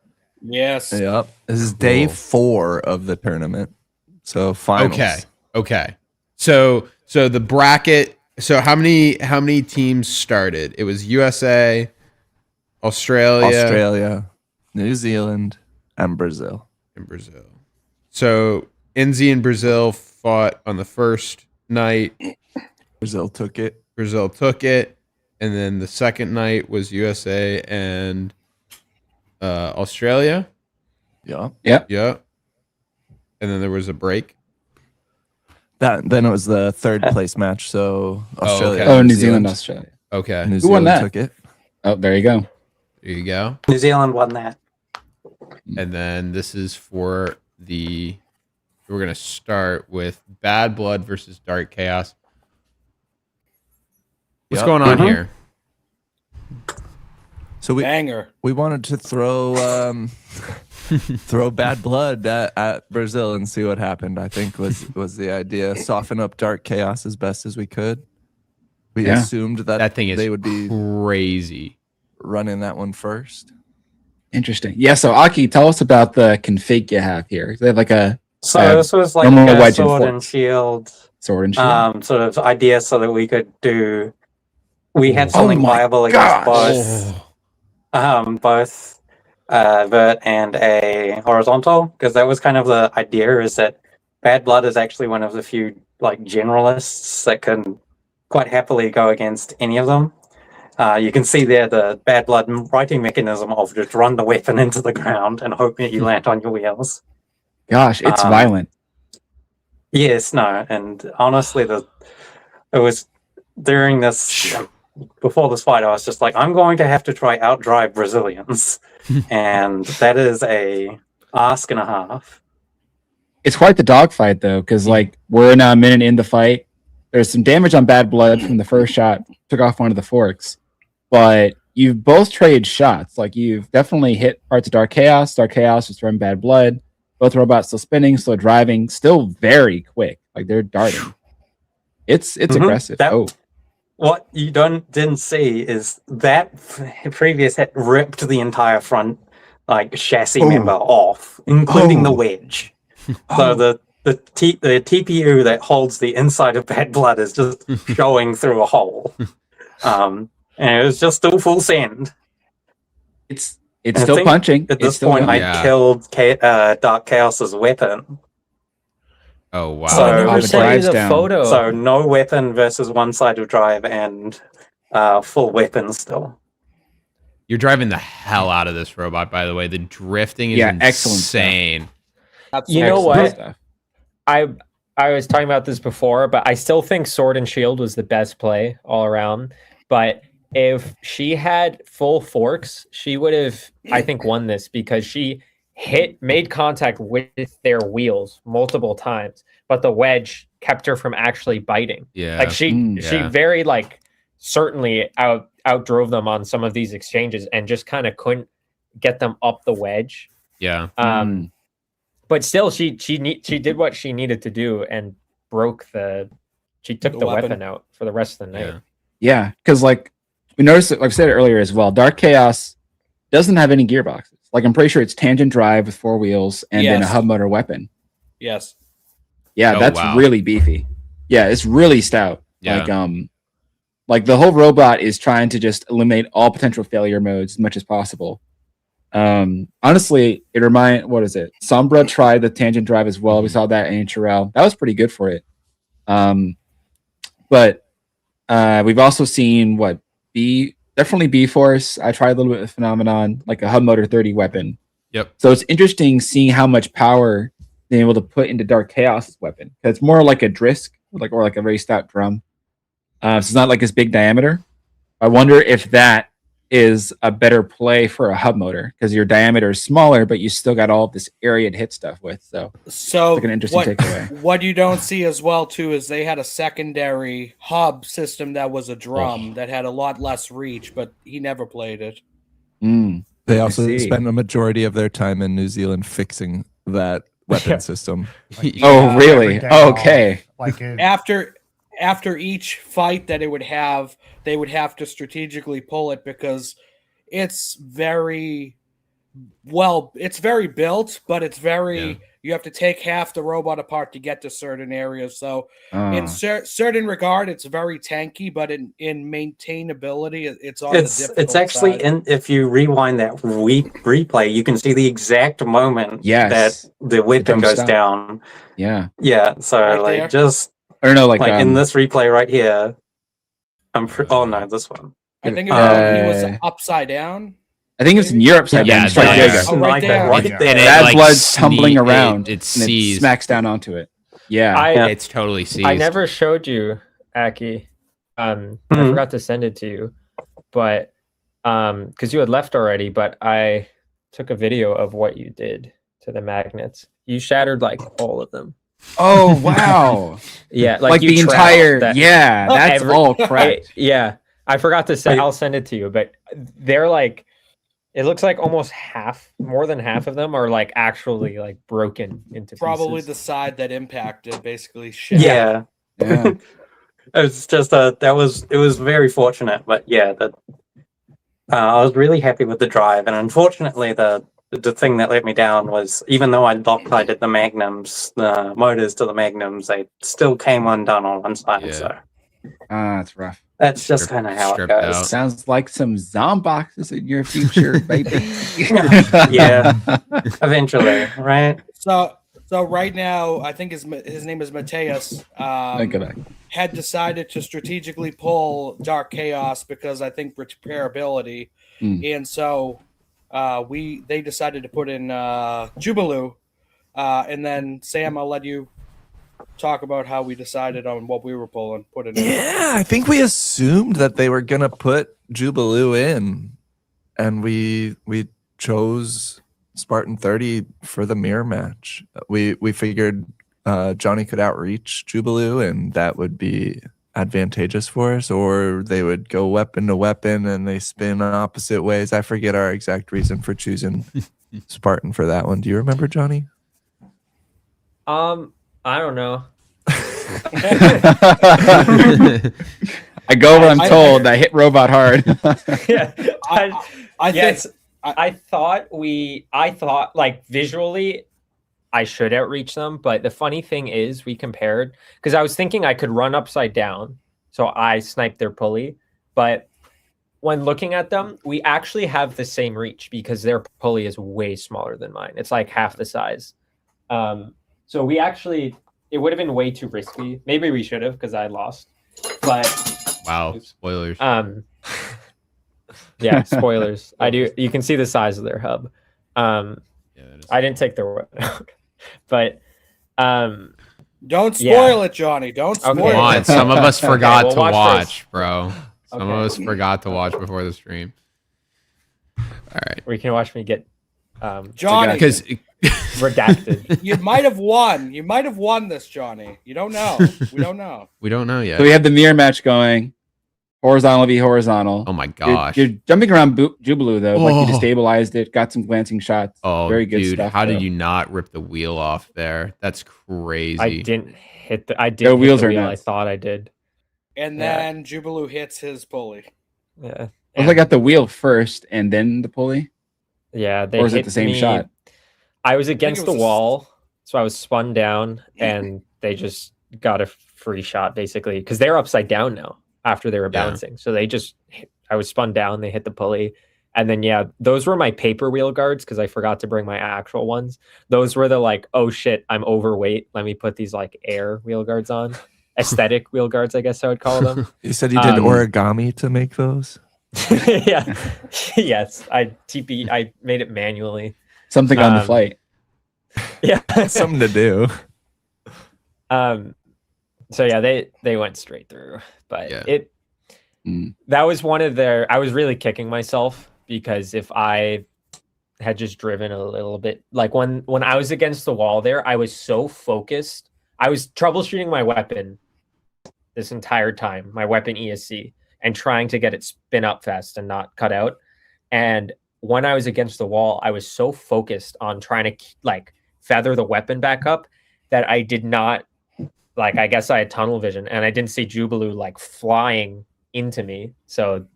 Yes. Yep. This is day Cool. 4 of the tournament. So finals. Okay. So the bracket. So how many teams started? It was USA, Australia, New Zealand, and Brazil. and Brazil. So NZ and Brazil fought on the first night. Brazil took it. Brazil took it, and then the second night was USA and Australia. Yeah. Yeah, and then there was a break. Then it was the third place match. So Australia. okay. Oh, New Zealand, Australia. Okay, New Who won Zealand that? took it. Oh, there you go. there you go. New Zealand won that. And then this is for the. We're gonna start with Bad Blood versus Dark Chaos. What's Yep. going on Mhm. here? So we Banger. wanted to throw throw bad blood at Brazil and see what happened. I think was the idea. Soften up Dark Chaos as best as we could. We Yeah. assumed that, That thing is they would be crazy. running that one first. Interesting. Yeah. So Aki, tell us about the config you have here. They have like a So this was like normal a wedge and sword fork. and shield sword and shield. sort of idea so that we could do. We had something my viable gosh. against both vert and a horizontal, because that was kind of the idea, is that Bad Blood is actually one of the few like generalists that can quite happily go against any of them. You can see there the Bad Blood writing mechanism of just run the weapon into the ground and hope that you land on your wheels. Gosh, it's violent. Yes, no, and honestly, it was during this, before this fight, I was just like, I'm going to have to try outdrive Brazilians, and that is a ask and a half. It's quite the dogfight though, because like we're in a minute in the fight. There's some damage on Bad Blood from the first shot. Took off one of the forks, but you've both traded shots. Like you've definitely hit parts of Dark Chaos. Dark Chaos is throwing Bad Blood. Both robots still spinning, still driving, still very quick. Like they're darting. It's aggressive. What you didn't see is that previous hit ripped the entire front like chassis member off, including the wedge. So the TPU that holds the inside of Bad Blood is just showing through a hole, and it was just still full send. It's I still think punching. At It's this still point, going. I killed Dark Chaos's weapon. Oh wow. So- I never the sent you drive's the down. photo. So no weapon versus one side of drive and full weapon still. You're driving the hell out of this robot, by the way. The drifting is Yeah, excellent stuff. insane. You know Excellent what? stuff. I was talking about this before, but I still think Sword and Shield was the best play all around. But if she had full forks, she would have, I think, won this because she made contact with their wheels multiple times, but the wedge kept her from actually biting. Yeah. Like she Yeah. very like certainly outdrove them on some of these exchanges and just kind of couldn't get them up the wedge. Yeah. But still, she did what she needed to do and she took The the weapon. weapon out for the rest of the night. Yeah. Yeah, because like we noticed, like I said earlier as well, Dark Chaos doesn't have any gearboxes. Like I'm pretty sure it's tangent drive with 4 wheels and then a Yes. hub motor weapon. Yes. Yeah, Oh, that's wow. really beefy. Yeah, it's really stout. Yeah. Like the whole robot is trying to just eliminate all potential failure modes as much as possible. Honestly, what is it? Sombra tried the tangent drive as well. We saw that in Chirel. That was pretty good for it. But we've also seen definitely B Force. I tried a little bit of Phenomenon, like a hub motor 30 weapon. Yep. So it's interesting seeing how much power they're able to put into Dark Chaos' weapon. Because it's more like a Drisk, or like a very stout drum. So it's not like this big diameter. I wonder if that is a better play for a hub motor because your diameter is smaller, but you still got all of this area to hit stuff with. So So like an interesting takeaway. what you don't see as well too is they had a secondary hub system that was a drum that had a lot less reach, but he never played it. Mm. They I also see. spend a majority of their time in New Zealand fixing that weapon system. Like, Oh, really? everything Okay. off, like it, After each fight that it would have, they would have to strategically pull it because it's very built, but it's very you have to take half the robot apart to get to certain areas. So in certain regard, it's very tanky, but in maintainability, it's on the difficult It's actually side. if you rewind that replay, you can see the exact moment Yes. that the weapon jump goes stop. down. Yeah. Yeah, so Right like there? just Or no, like, like in this replay right here. Oh no, this one. I think it was when he was Uh, upside down. I think it's in Europe side Yeah, down. that's Strike right. Jaeger. Oh, right there. Right Yeah. there. And it, Bad like, blood's tumbling sne- around. It And it sees. smacks down onto it. Yeah. I It's totally seized. I never showed you, Aki. I Mhm. forgot to send it to you, but because you had left already. But I took a video of what you did to the magnets. You shattered like all of them. Oh, wow. Yeah, like you the trashed entire. that- Yeah. That's every- all cracked. Yeah, I forgot to send. Wait. I'll send it to you, but they're like. It looks like almost more than half of them are like actually like broken into Probably pieces. the side that impacted, basically. Shit. Yeah. Yeah. It was just it was very fortunate, but yeah, that I was really happy with the drive, and unfortunately the thing that let me down was even though I Loctited the magnums, the motors to the magnums, they still came undone on one side. Yeah. So That's rough. that's just kind of how it stripped out. goes. Sounds like some zomboxes in your future, baby. Yeah. Eventually, right? So right now, I think his name is Mateus. Go back. Had decided to strategically pull Dark Chaos because I think repairability, and so they decided to put in Jubilee, and then Sam, I'll let you talk about how we decided on what we were pulling. Put it in. Yeah, I think we assumed that they were gonna put Jubilee in, and we chose Spartan 30 for the mirror match. We figured Johnny could outreach Jubilee, and that would be advantageous for us, or they would go weapon to weapon and they spin opposite ways. I forget our exact reason for choosing Spartan for that one. Do you remember, Johnny? I don't know. I go where I'm told. I hit robot hard. Yeah, I yes, think I thought like visually I should outreach them, but the funny thing is we compared because I was thinking I could run upside down, so I sniped their pulley, but when looking at them, we actually have the same reach because their pulley is way smaller than mine. It's like half the size. So we actually, it would have been way too risky. Maybe we should have because I lost, but Wow, spoilers. yeah, spoilers. I do. You can see the size of their hub. Yeah, that is- I didn't take their weapon out, but don't Yeah. spoil it, Johnny. Don't spoil Okay. Come on, it. some of us forgot we'll to watch watch, bro. Some Okay. of us forgot to watch before the stream. All right, or you can watch me get Johnny, because redacted. you might have won. You might have won this, Johnny. You don't know. We don't know. we don't know yet. So we have the mirror match going. Horizontal v horizontal. Oh my You're- gosh. You're, jumping around Jubilee though. Like you Oh. destabilized it, got some glancing shots. Oh, Very good dude, stuff. how though. did you not rip the wheel off there? That's crazy. I didn't hit the. I did. Their hit wheels the are wheel. I nuts. thought I did. And Yeah. then Jubilee hits his pulley. Yeah. I got the wheel first and then the pulley, Yeah. They or is it hit the same me- shot? I was against it the was a- wall, so I was spun down, and they just got a free shot basically because they're upside down now after they were Yeah. bouncing. So they just, I was spun down. They hit the pulley, and then yeah, those were my paper wheel guards because I forgot to bring my actual ones. Those were the like, oh shit, I'm overweight. Let me put these like air wheel guards on, aesthetic wheel guards, I guess I would call them. You said you did Um, origami to make those. Yeah, yes, I made it manually. Something on the Um, flight. Yeah, Something to do. So yeah, they went straight through, but Yeah. That was one of their. I was really kicking myself because if I had just driven a little bit, like when I was against the wall there, I was so focused. I was troubleshooting my weapon this entire time, my weapon ESC, and trying to get it spin up fast and not cut out. And when I was against the wall, I was so focused on trying to like feather the weapon back up that I did not, like, I guess I had tunnel vision and I didn't see Jubilee like flying into me. So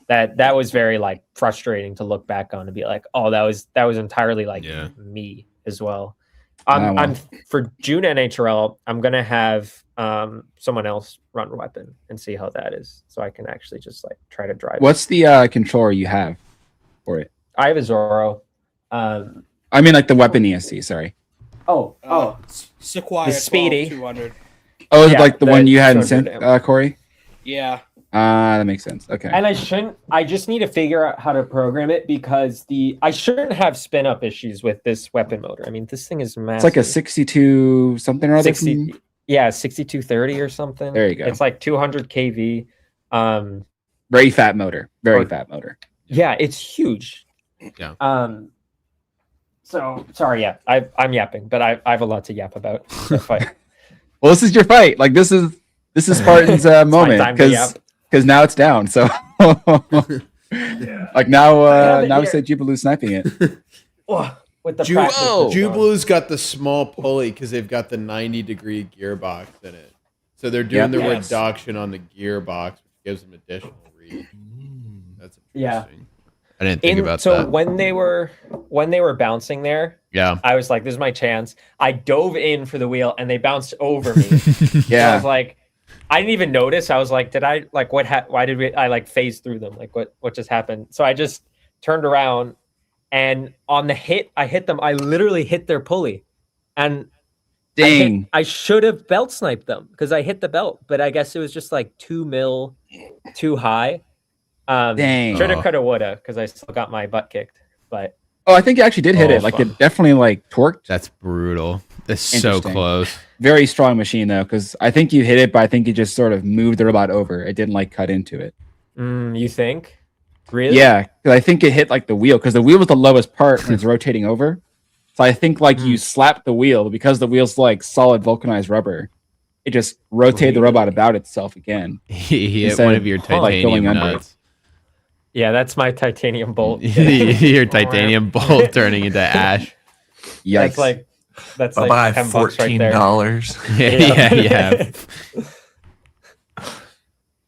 that was very like frustrating to look back on and be like, oh, that was entirely like me as well. I'm for June NHRL, I'm gonna have someone else run weapon and see how that is, so I can actually just like try to drive. What's the controller you have for it? I have a Zoro. I mean, like the weapon ESC. Sorry. Sequoia The Speedy. 200. Oh, is it Yeah, like the one you had in 200 synth, Corey? Yeah. That makes sense. Okay. And I just need to figure out how to program it because I shouldn't have spin up issues with this weapon motor. I mean, this thing is massive. It's like a 62 something or other. 6230 or something. There you go. It's like 200 kV. Very fat motor. Very fat motor. Yeah, it's huge. Yeah. So sorry, yeah, I'm yapping, but I have a lot to yap about. Well, this is your fight. Like this is Spartan's moment time to yap. because now it's down. So like now we said Jubilee sniping it. With the practice. Jubilee's got the small pulley because they've got the 90-degree gearbox in it. So they're doing the reduction on the gearbox, which gives them additional reach. That's interesting. I didn't think about that. So when they were bouncing there, I was like, "This is my chance." I dove in for the wheel, and they bounced over me. So I was like, I didn't even notice. I was like, "Did I like what? Why did I like phase through them? Like what just happened?" So I just turned around, and on the hit, I hit them. I literally hit their pulley, and dang, I should have belt sniped them because I hit the belt, but I guess it was just like 2 mil too high. Dang. Shoulda, coulda, woulda, because I still got my butt kicked. But I think you actually did hit it. Like it definitely like torqued. That's brutal. That's so close. Very strong machine though, because I think you hit it, but I think you just sort of moved the robot over. It didn't like cut into it. You think? Really? Yeah, because I think it hit like the wheel, because the wheel was the lowest part when it's rotating over. So I think like you slapped the wheel because the wheel's like solid vulcanized rubber. It just rotated the robot about itself again. He hit one of your titanium nuts. Yeah, that's my titanium bolt. Your titanium bolt turning into ash. Yikes. That's I'll like buy $10 right there.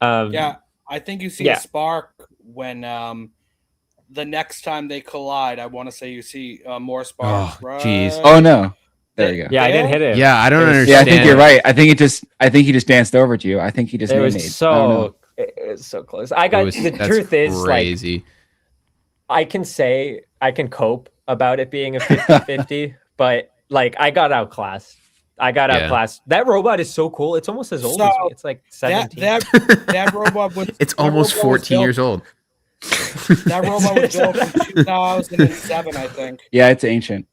Yeah. I think you see a spark when the next time they collide. I want to say you see more sparks. Jeez. Oh no. There you go. Yeah, I didn't hit it. Yeah, I don't understand. Yeah, I think you're right. I think he just danced over to you. I think he just It made. was so close. The truth is crazy. Like, I can say I can cope about it being a 50-50, but like I got outclassed. That robot is so cool. It's almost as old as me. It's like 17. That robot was. It's almost 14 years old. That robot was built in 2007, I think. Yeah, it's ancient.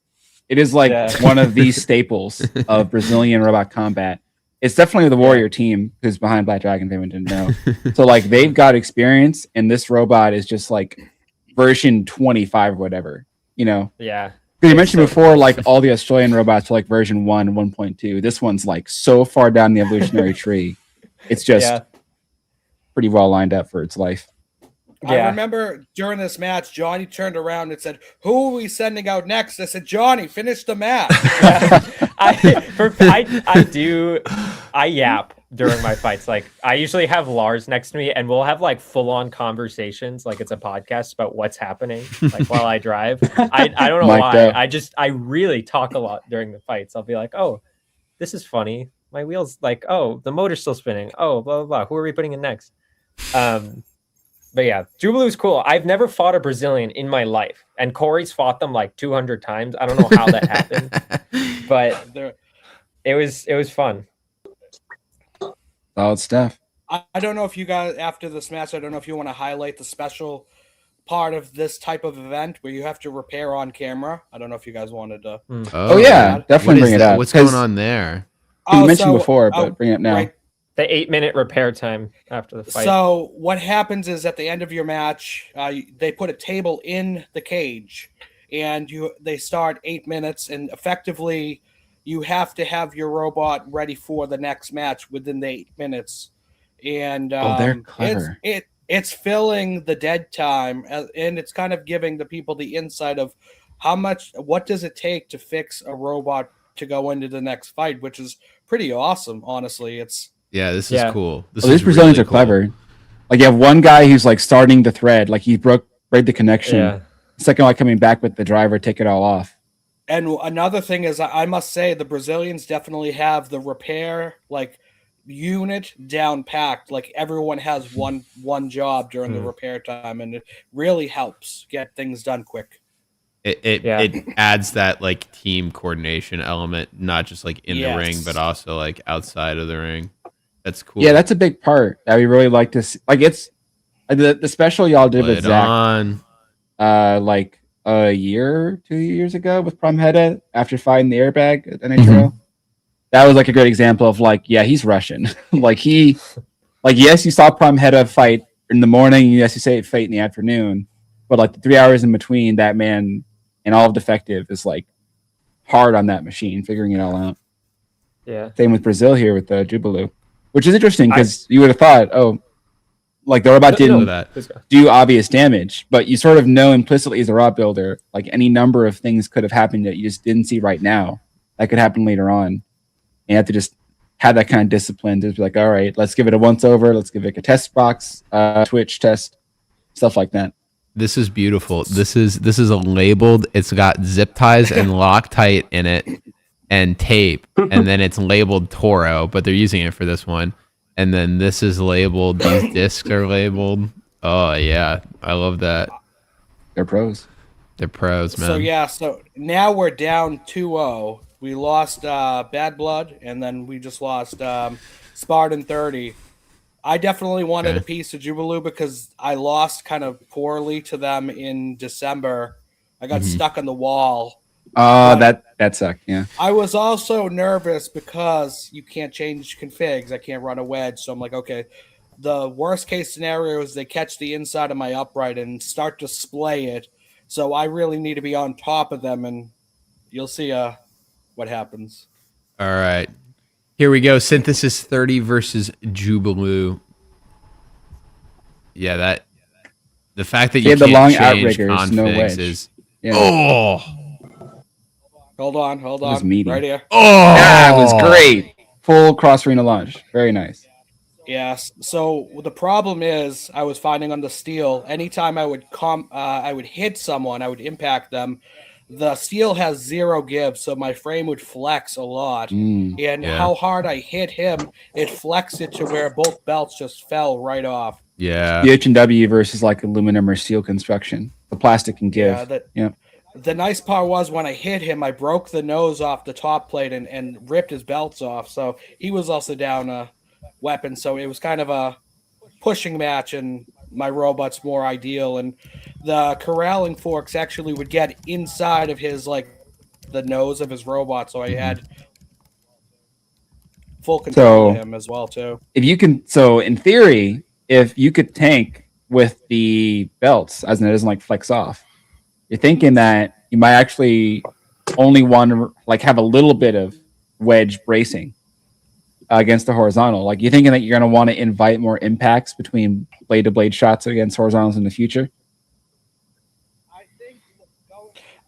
It is like one of the staples of Brazilian robot combat. It's definitely the Warrior team who's behind Black Dragon, if anyone didn't know. So like they've got experience, and this robot is just like version 25 or whatever, you know? Yeah. Because you mentioned before, like all the Australian robots are like version 1, 1.2. This one's like so far down the evolutionary tree. It's just pretty well lined up for its life. I remember during this match, Johnny turned around and said, "Who are we sending out next?" I said, "Johnny, finish the match." I yap during my fights. Like I usually have Lars next to me, and we'll have like full-on conversations, like it's a podcast about what's happening, like while I drive. I don't know why. I really talk a lot during the fights. I'll be like, "Oh, this is funny. My wheel's like, oh, the motor's still spinning. Oh, blah blah blah. Who are we putting in next?" But yeah, Jubilee's cool. I've never fought a Brazilian in my life, and Corey's fought them like 200 times. I don't know how that happened, but it was fun. Solid stuff. I don't know if you guys, after this match, I don't know if you want to highlight the special part of this type of event where you have to repair on camera. I don't know if you guys wanted to. Oh yeah, definitely bring it up. What's going on there? You mentioned before, but bring it up now. The 8-minute repair time after the fight. So what happens is at the end of your match, they put a table in the cage, and they start 8 minutes, and effectively you have to have your robot ready for the next match within the 8 minutes. And they're clever. It's filling the dead time, and it's kind of giving the people the insight of what does it take to fix a robot to go into the next fight, which is pretty awesome. Honestly, it's. Yeah, this is cool. These Brazilians are clever. Like you have one guy who's like starting the thread, like he break the connection. Yeah. Second one coming back with the driver, take it all off. And another thing is, I must say, the Brazilians definitely have the repair unit down packed. Like everyone has one job during the repair time, and it really helps get things done quick. It adds that like team coordination element, not just like in the ring, but also like outside of the ring. That's cool. Yeah, that's a big part that we really like to see. Like it's the special y'all did with Zach, like a year, 2 years ago with Promheda after fighting the airbag at NHL. That was like a great example of like, yeah, he's Russian. Yes, you saw Promheda fight in the morning. Yes, you say fight in the afternoon, but like the 3 hours in between, that man and all of Defective is like hard on that machine, figuring it all out. Yeah. Same with Brazil here with Jubilu. Which is interesting because you would have thought, like the robot didn't do obvious damage, but you sort of know implicitly as a robot builder, like any number of things could have happened that you just didn't see right now. That could happen later on. And you have to just have that kind of discipline to be like, all right, let's give it a once over. Let's give it a test box, Twitch test, stuff like that. This is beautiful. This is a labeled. It's got zip ties and Loctite in it. And tape, and then it's labeled Toro, but they're using it for this one. And then this is labeled, these discs are labeled. Oh yeah, I love that. They're pros. They're pros, man. So now we're down 2-0. We lost Bad Blood, and then we just lost Spartan 30. I definitely wanted a piece of Jubilu because I lost kind of poorly to them in December. I got stuck on the wall. That sucked, yeah. I was also nervous because you can't change configs. I can't run a wedge. So I'm like, okay, the worst case scenario is they catch the inside of my upright and start to splay it. So I really need to be on top of them, and you'll see what happens. All right. Here we go. Synthesis 30 versus Jubilu. Yeah, the fact that you can't the long change outriggers, configs no wedge. is... Yeah. Oh! Hold on. was meaty. Right here. Oh! That was great. Full cross arena launch. Very nice. Yes. So the problem is, I was finding on the steel, anytime I would hit someone, I would impact them. The steel has 0 give, so my frame would flex a lot. How hard I hit him, it flexed it to where both belts just fell right off. Yeah. The H&W versus like aluminum or steel construction. The plastic can give. Yeah. The nice part was when I hit him, I broke the nose off the top plate and ripped his belts off. So he was also down a weapon. So it was kind of a pushing match, and my robot's more ideal. And the corralling forks actually would get inside of his, like, the nose of his robot. So I had full control of him as well, too. In theory, if you could tank with the belts, as in it doesn't like flex off, you're thinking that you might actually only want to like have a little bit of wedge bracing against the horizontal. Like you're thinking that you're going to want to invite more impacts between blade to blade shots against horizontals in the future.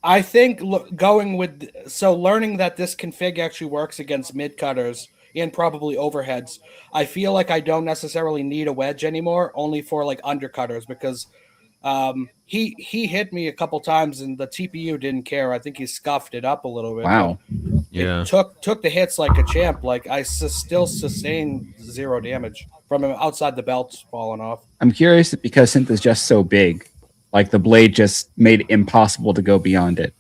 I think learning that this config actually works against mid cutters and probably overheads. I feel like I don't necessarily need a wedge anymore, only for like undercutters, because he hit me a couple times and the TPU didn't care. I think he scuffed it up a little bit. Wow. Yeah. Took the hits like a champ. Like I still sustained 0 damage from him outside the belt falling off. I'm curious because Synth is just so big, like the blade just made it impossible to go beyond it.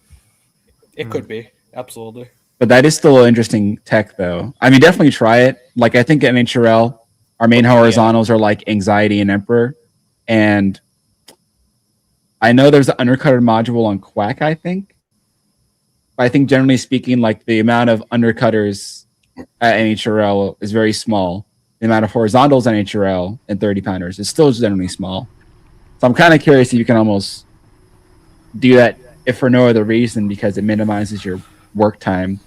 It could be, absolutely. But that is still an interesting tech, though. I mean, definitely try it. Like, I think at NHRL, our main horizontals are like Anxiety and Emperor. And I know there's an undercutter module on Quack, I think. But I think, generally speaking, like the amount of undercutters at NHRL is very small. the amount of horizontals on HRL and 30 pounders is still generally small. So I'm kind of curious if you can almost do that if for no other reason because it minimizes your work time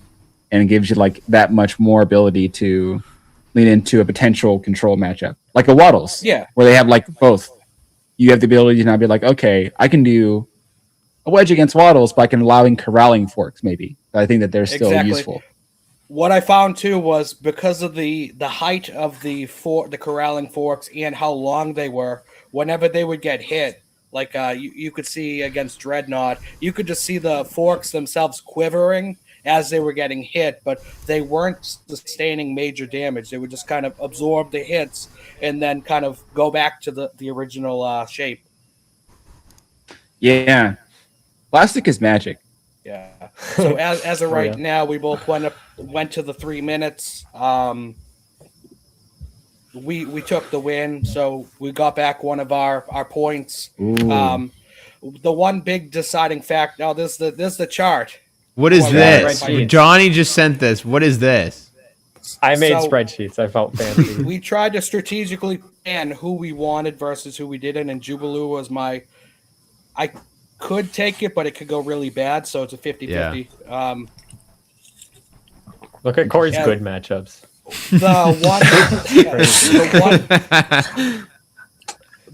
and gives you like that much more ability to lean into a potential control matchup, like a Waddles, Yeah. where they have like both. You have the ability to now be like, okay, I can do a wedge against Waddles, but I can allowing corralling forks maybe. I think that they're still Exactly. useful. What I found too was because of the height of the corralling forks and how long they were, whenever they would get hit, like you could see against Dreadnought, you could just see the forks themselves quivering as they were getting hit, but they weren't sustaining major damage. They would just kind of absorb the hits and then kind of go back to the original shape. Yeah. Plastic is magic. Yeah. So as of right Yeah. now, we both went to the 3 minutes. We took the win, so we got back one of our points. Ooh. The one big deciding factor. Now this is the chart. What is Well, this? spreadsheets. Johnny just sent this. What is this? I made So- spreadsheets. I felt fancy. We tried to strategically plan who we wanted versus who we didn't, and Jubilee was I could take it, but it could go really bad, so it's a 50-50. Look at Corey's Yeah. good matchups.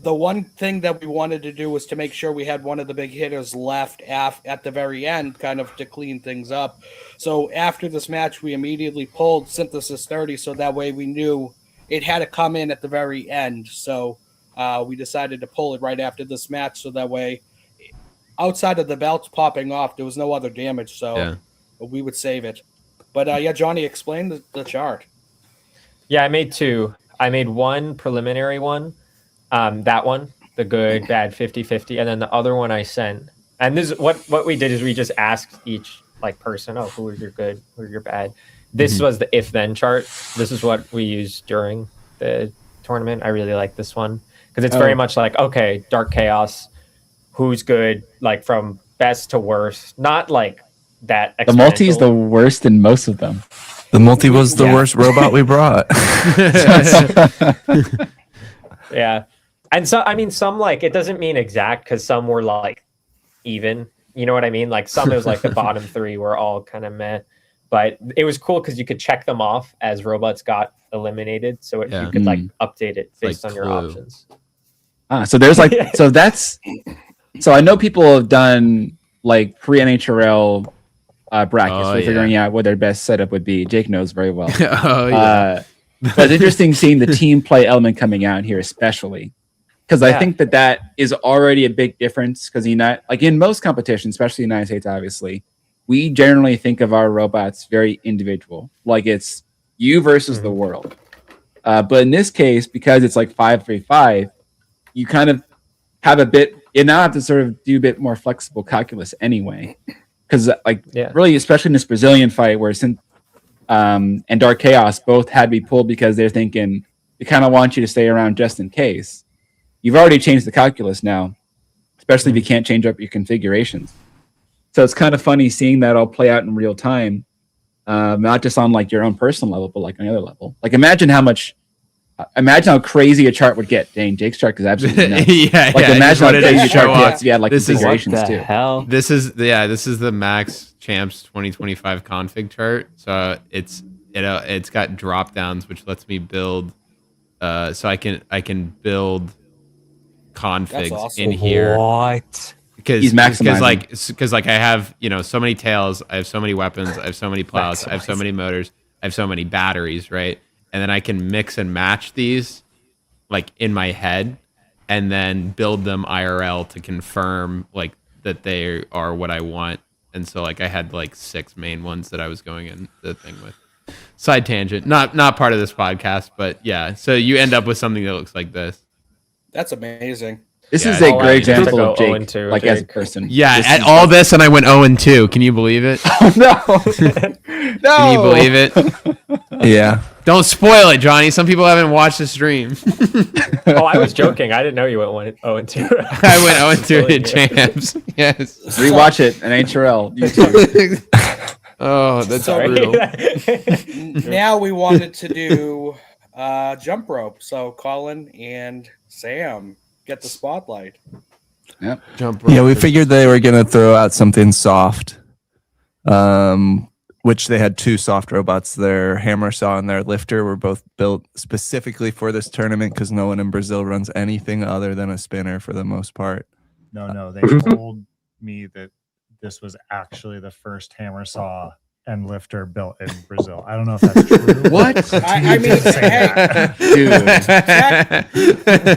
The one thing that we wanted to do was to make sure we had one of the big hitters left at the very end, kind of to clean things up. So after this match, we immediately pulled Synthesis 30, so that way we knew it had to come in at the very end. So we decided to pull it right after this match, so that way, outside of the belts popping off, there was no other damage, so Yeah. we would save it. But yeah, Johnny, explain the chart. Yeah, I made two. I made one preliminary one, that one, the good, bad 50-50, and then the other one I sent. And this is what we did is we just asked each like person, oh, who are your good, who are your bad. This was the if-then chart. This is what we used during the tournament. I really like this one because it's very much like, okay, Dark Chaos, who's good, like from best to worst, not like that. The multi's exponential. the worst in most of them. The multi was the Yeah. worst robot we brought. Yeah. And so, I mean, some like, it doesn't mean exact because some were like even, you know what I mean? Like some, it was like the bottom three were all kind of meh, but it was cool because you could check them off as robots got eliminated. So Yeah. you could like update it based like on your Clue. options. So there's like, so I know people have done like pre-NHRL brackets Oh, for yeah. figuring out what their best setup would be. Jake knows very well. Oh yeah. But it's interesting seeing the team play element coming out here, especially because I Yeah. think that is already a big difference. Because like in most competitions, especially in the United States, obviously, we generally think of our robots very individual, like it's you versus the world. But in this case, because it's like 5-3-5, you kind of have a bit. You now have to sort of do a bit more flexible calculus anyway, because like Yeah. really, especially in this Brazilian fight where and Dark Chaos both had to be pulled because they're thinking they kind of want you to stay around just in case. You've already changed the calculus now, especially if you can't change up your configurations. So it's kind of funny seeing that all play out in real time, not just on like your own personal level, but like on another level. Like imagine how crazy a chart would get. Dang, Jake's chart is absolutely nuts. yeah. Like yeah, I imagine just how wanted to crazy a show chart off. gets. Yeah, like This is- configurations What the too. hell? This is the Max Champs 2025 config chart. So it's got drop downs which lets me build so I can build configs awesome. in here What? because He's maximizing. because I have so many tails, I have so many weapons, I have so many plows, I have so many motors, I have so many batteries, right? And then I can mix and match these like in my head and then build them IRL to confirm like that they are what I want. And so like I had like 6 main ones that I was going in the thing with. Side tangent, not part of this podcast, but yeah. So you end up with something that looks like this. That's amazing. This Yeah, is a all great right, example to of go Jake, 0-2, like as a Jake. person. Yeah, This at is all this, and I went 0-2. Can you believe it? no, no. Can you believe it? Yeah. Don't spoil it, Johnny. Some people haven't watched the stream. Oh, I was joking. I didn't know you went 0-2. I went 0-2 in champs. Yes. Rewatch it an HRL YouTube. Oh, that's Sorry. brutal. Now we wanted to do jump rope. So Colin and Sam get the spotlight. Jump Yeah, we rope. figured they were gonna throw out something soft. Which they had two soft robots. Their hammer saw and their lifter were both built specifically for this tournament because no one in Brazil runs anything other than a spinner for the most part. No, they told me that this was actually the first hammer saw and lifter built in Brazil. I don't know if that's true. What? I mean, Dude.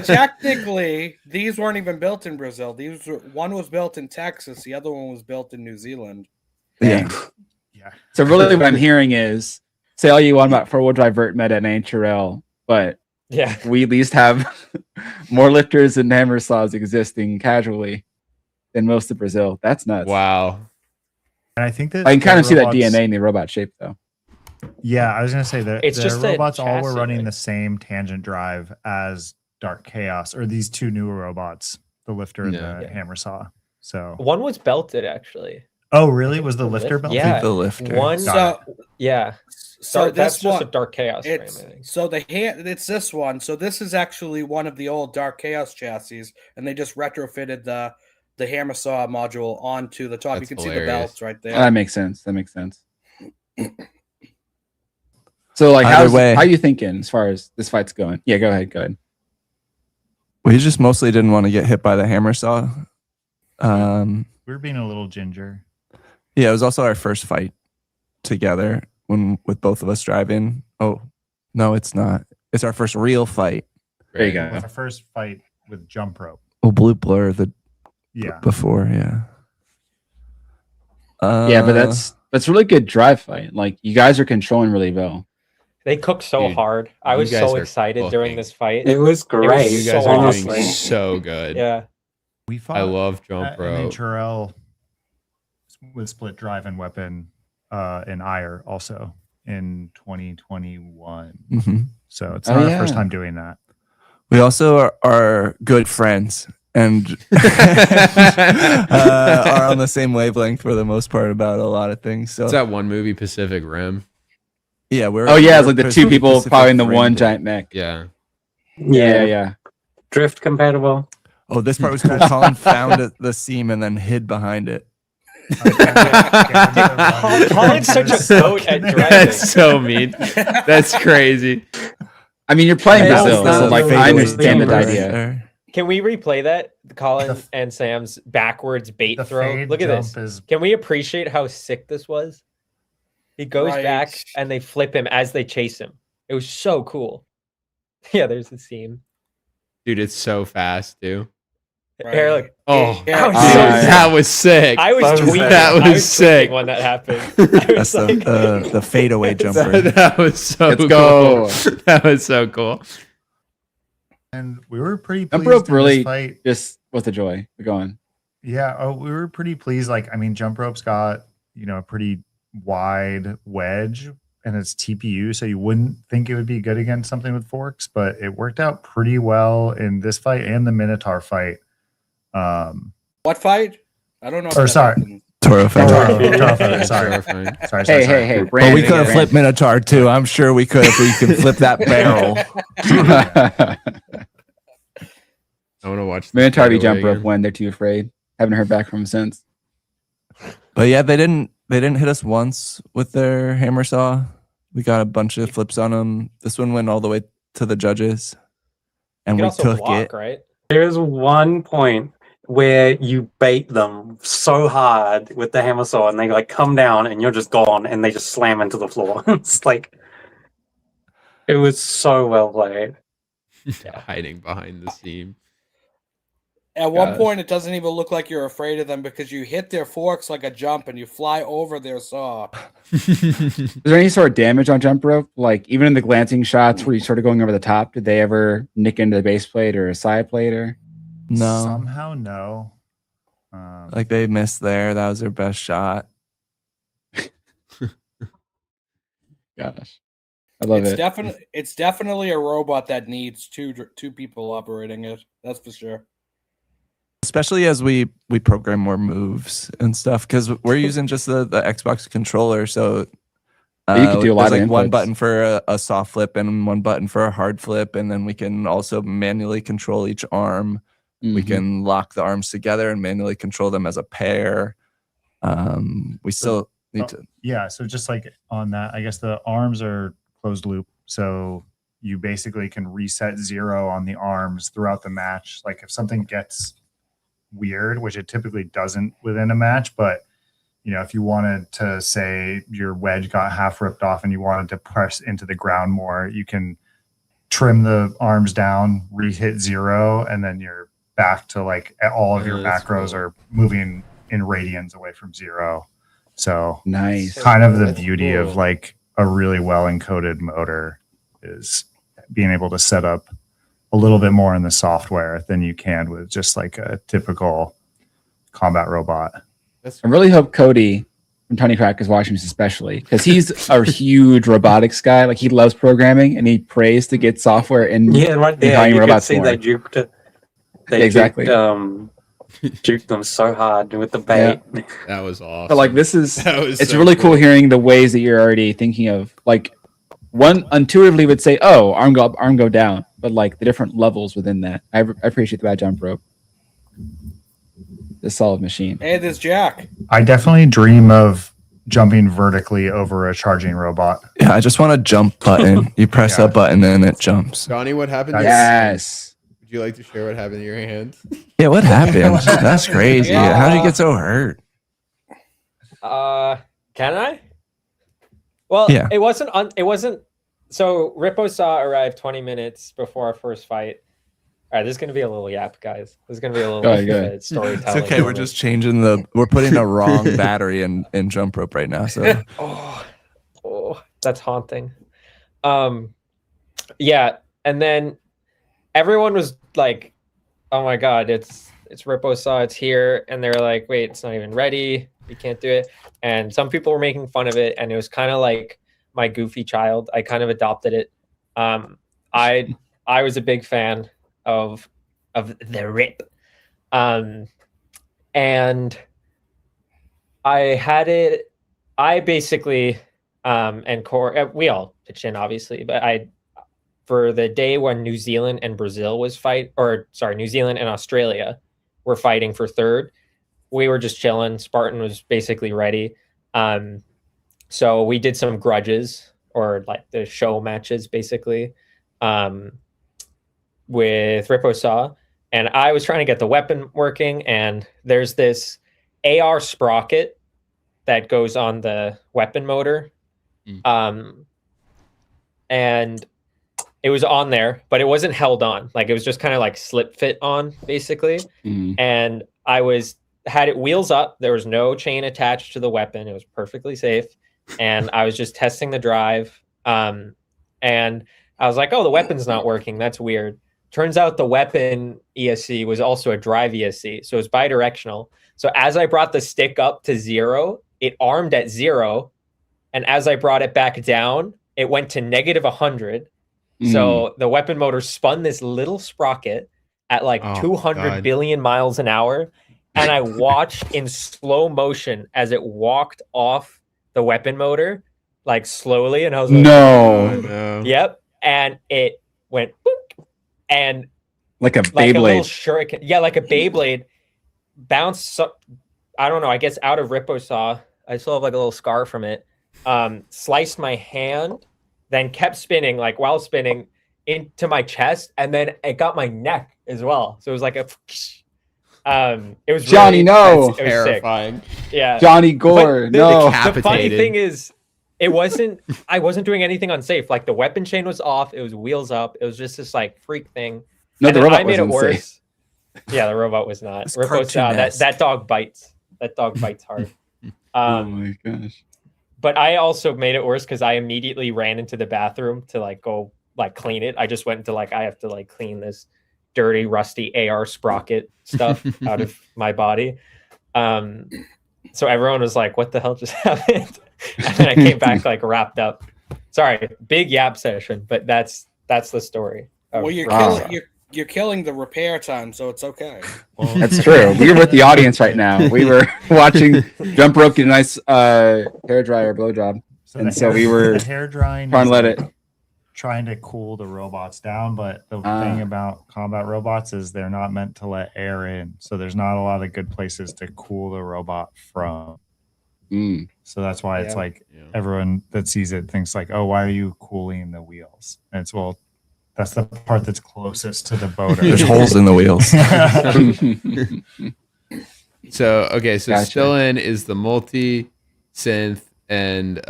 Technically, these weren't even built in Brazil. One was built in Texas. The other one was built in New Zealand. Yeah. Yeah. So really what I'm hearing is, say all you want about four-wheel drive vert meta and HRL, but Yeah. we at least have more lifters and hammer saws existing casually than most of Brazil. That's nuts. Wow. And I think that I can kind the of see that robots- DNA in the robot shape, though. Yeah, I was gonna say that It's the just a robots all were chassis, running right? the same tangent drive as Dark Chaos, or these two newer robots, the lifter and Yeah. the hammer saw. So, One was belted actually. oh really? Was the The lifter lift- built? yeah. The lifter. One. Got So, Yeah. so that's this just a one, Dark Chaos frame, I it's think. it's this one. So this is actually one of the old Dark Chaos chassis, and they just retrofitted the hammer saw module onto the top. That's you can see hilarious. the belts right there. That makes sense. That makes sense. So, like, Either way. how you thinking as far as this fight's going? Yeah, go ahead. Go ahead. We just mostly didn't want to get hit by the hammer saw. We were being a little ginger. Yeah, it was also our first fight together with both of us driving. Oh, no, it's not. It's our first real fight. There you It go. was our first fight with jump rope. Oh, Blue Blur the Yeah. before, yeah. Yeah, but that's really good drive fight. Like, you guys are controlling really well. They cooked so Dude, hard. I you was guys so are excited during cooking. this fight. It was great. You guys so are honestly. doing so good. Yeah. We fought I love jump at rope. NHRL with split drive and weapon in Ire also in 2021. Mhm. So it's Oh, not our yeah. first time doing that. We also are good friends and are on the same wavelength for the most part about a lot of things. So It's that one movie, Pacific Rim. yeah, we're Oh, yeah, it's we're like the two people Pacific following the Rim one Day. giant mech. Yeah. Yeah. Drift compatible. Oh, this part was cool. Colin found the seam and then hid behind it. Colin's such a goat at driving. That's so mean. That's crazy. I mean, you're playing Hey, Brazil, it's so not like the I fadeaway understand the jumper right idea. there. Can we replay that? Colin The- and Sam's backwards bait The throw. fade Look at jump this. is Can we appreciate how sick this was? He goes Right. back and they flip him as they chase him. It was so cool. Yeah, there's the seam. Dude, it's so fast, too. Here, look. Oh, Yeah. I was Uh, so yeah. sick. that was sick. I was That was tweaking. sick. That I was tweaking sick. when that happened. That's I was like, the fadeaway jumper. That was so Let's cool. go. That was so cool. and we were pretty Jump pleased rope in really- this fight. Just with the joy. Go on. Yeah, we were pretty pleased. Like, I mean, jump rope's got, a pretty wide wedge and it's TPU, so you wouldn't think it would be good against something with forks, but it worked out pretty well in this fight and the Minotaur fight. What fight? I don't know. if Or that sorry. happened. Toro Feather. Toro Feather, sorry. Terrifying. Sorry. Hey. But Brandon, we could have Brandon. flipped Minotaur too. I'm sure we could if we can flip that barrel. I want to watch the Minotaur fadeaway jump rope again. when they're too afraid. Haven't heard back from them since. But yeah, they didn't hit us once with their hammer saw. We got a bunch of flips on them. This one went all the way to the judges, you and can we also took block, it. right? There is one point where you bait them so hard with the hammer saw and they like come down and you're just gone and they just slam into the floor. It's like it was so well played. Hiding behind the seam. At one Gosh. point, it doesn't even look like you're afraid of them because you hit their forks like a jump and you fly over their saw. Is there any sort of damage on jump rope? Like even in the glancing shots where you sort of going over the top, did they ever nick into the base plate or a side plate or? No, Somehow, no. like they missed there. That was their best shot. Gosh, I love It's it. it's definitely a robot that needs two people operating it. That's for sure. Especially as we program more moves and stuff, because we're using just the Xbox controller. So You could do a lot there's of like one inputs. button for a soft flip and one button for a hard flip, and then we can also manually control each arm. We Mhm. can lock the arms together and manually control them as a pair. We still need to. Yeah, so just like on that, I guess the arms are closed loop. So you basically can reset 0 on the arms throughout the match. Like if something gets weird, which it typically doesn't within a match, but if you wanted to say your wedge got half ripped off and you wanted to press into the ground more, you can trim the arms down, re-hit 0, and then you're back to like all of your that's macros cool. are moving in radians away from 0. So Nice. kind of the That's beauty cool. of like a really well encoded motor is being able to set up a little bit more in the software than you can with just like a typical combat robot. That's I really hope Cody from Tony Crack is watching this, especially because he's a huge robotics guy. Like he loves programming and he prays to get software in. Yeah, right there. Behind You could robots see more. they juked it. They Exactly. juked them so hard with the bait. that was awesome. But like this is, That was it's so really cool hearing the ways that you're already thinking of. Like one intuitively would say, "Oh, arm go up, arm go down," but like the different levels within that. I appreciate the bad jump rope. The solid machine. Hey, there's Jack. I definitely dream of jumping vertically over a charging robot. Yeah, I just want a jump button. You press Yeah. a button and it jumps. Johnny, what happened? to Yes. Would you like to share what happened to your hand? Yeah, what happened? That's crazy. Yeah. How did you get so hurt? Can I? Well, Yeah. it wasn't. So Riposaw arrived 20 minutes before our first fight. All right, this is gonna be a little yap, guys. This is gonna be a little Go ahead, go ahead. It's storytelling. okay. We're just changing we're putting a wrong battery in jump rope right now. So Oh, that's haunting. Yeah, and then everyone was like, "Oh my god, it's Riposaw, it's here," and they're like, "Wait, it's not even ready. We can't do it." And some people were making fun of it, and it was kind of like my goofy child. I kind of adopted it. I was a big fan of the Rip, and I had it. I basically and Core, we all pitched in obviously, but for the day when New Zealand and Brazil New Zealand and Australia were fighting for third, we were just chilling. Spartan was basically ready. So we did some grudges or like the show matches basically with Riposaw, and I was trying to get the weapon working, and there's this AR sprocket that goes on the weapon motor. And it was on there, but it wasn't held on. Like it was just kind of like slip fit on basically. Mhm. And I had it wheels up. There was no chain attached to the weapon. It was perfectly safe. And I was just testing the drive. And I was like, oh, the weapon's not working. That's weird. Turns out the weapon ESC was also a drive ESC. So it was bidirectional. So as I brought the stick up to 0, it armed at 0. And as I brought it back down, it went to negative 100. So the weapon motor spun this little sprocket at like Oh, 200 God. billion miles an hour. And I watched in slow motion as it walked off the weapon motor, like slowly. And I was like, No. no. yep. And it went boop, and Like a like a little Beyblade. shuriken. Yeah, like a Beyblade bounced. I don't know. I guess out of Riposaw. I still have like a little scar from it. Sliced my hand, then kept spinning, like while spinning into my chest, and then it got my neck as well. So it was like a. It was Johnny, really, no. it was sick. Terrifying. Yeah. Johnny Gore. But No. The funny Decapitated. thing is, I wasn't doing anything unsafe. Like the weapon chain was off. It was wheels up. It was just this like freak thing. No, And the then robot I made was it worse. unsafe. Yeah, the robot was not. It's Riposaw, cartoon-esque. that dog bites. That dog bites hard. Oh my gosh. But I also made it worse because I immediately ran into the bathroom to like go like clean it. I just went into like I have to like clean this dirty, rusty AR sprocket stuff out of my body. So everyone was like, "What the hell just happened?" And then I came back like wrapped up. Sorry, big yap session, but that's the story. of Well, you're Riposaw. killing you're killing the repair time, so it's okay. That's true. We were with the audience right now. We were watching Jump Rope get a nice hair dryer blow job. And so we were the hair drying trying is to let like it. trying to cool the robots down, but the thing about combat robots is they're not meant to let air in, so there's not a lot of good places to cool the robot from. So that's why it's like everyone that sees it thinks like, oh, why are you cooling the wheels? And it's, well, that's the part that's closest to the boater. There's holes in the wheels. So okay, so Gotcha. still in is the multi, synth, and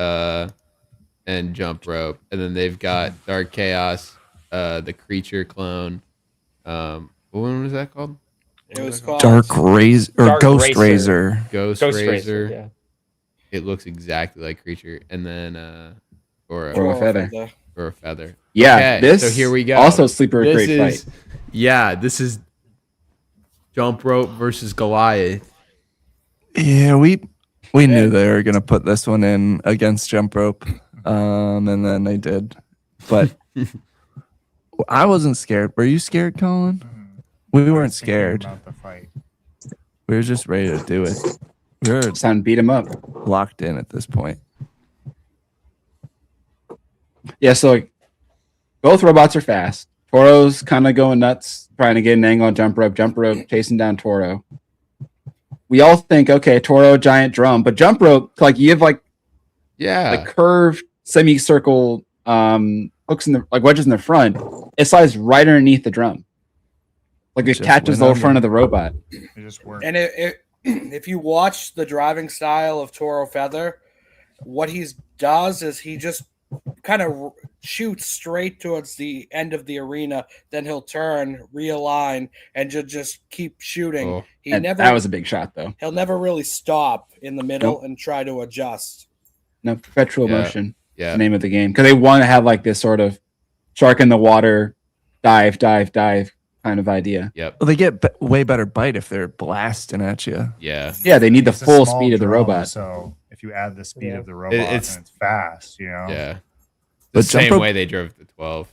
jump rope, and then they've got Dark Chaos, the creature clone. What one was that called? It was called Dark Razor or Dark Ghost Racer. Razor. Ghost, Ghost Razor. Racer. Yeah. It looks exactly like creature, and then or Or a feather. or a feather. Yeah, Okay, this so here we go. Also, sleeper This great is fight. this is jump rope versus Goliath. Yeah, we knew they were gonna put this one in against jump rope, and then they did. But I wasn't scared. Were you scared, Colin? We weren't scared. About the fight. We were just ready to do it. We were It's time to beat him up. locked in at this point. Yeah, so like, both robots are fast. Toro's kind of going nuts, trying to get an angle on jump rope chasing down Toro. We all think, okay, Toro, giant drum, but jump rope, like you have like Yeah, curved semicircle hooks in the like wedges in the front. It slides right underneath the drum. Like it Just catches the went whole front under. of the robot. It just worked. And if you watch the driving style of Toro Feather, what he does is he just kind of shoots straight towards the end of the arena. Then he'll turn, realign, and just keep shooting. Oh. He And never that was a big shot, though. he'll never really stop in the middle Nope. and try to adjust. No, perpetual Yeah. motion. yeah. The name of the game, because they want to have like this sort of shark in the water, dive kind of idea. Yep. Well, they get way better bite if they're blasting at you. Yeah. Yeah, they need the It's a full small speed of the drum, robot. So if you add the speed Yeah. of the robot, it's- and it's fast, you know. Yeah. But The jump same rope- way they drove the 12.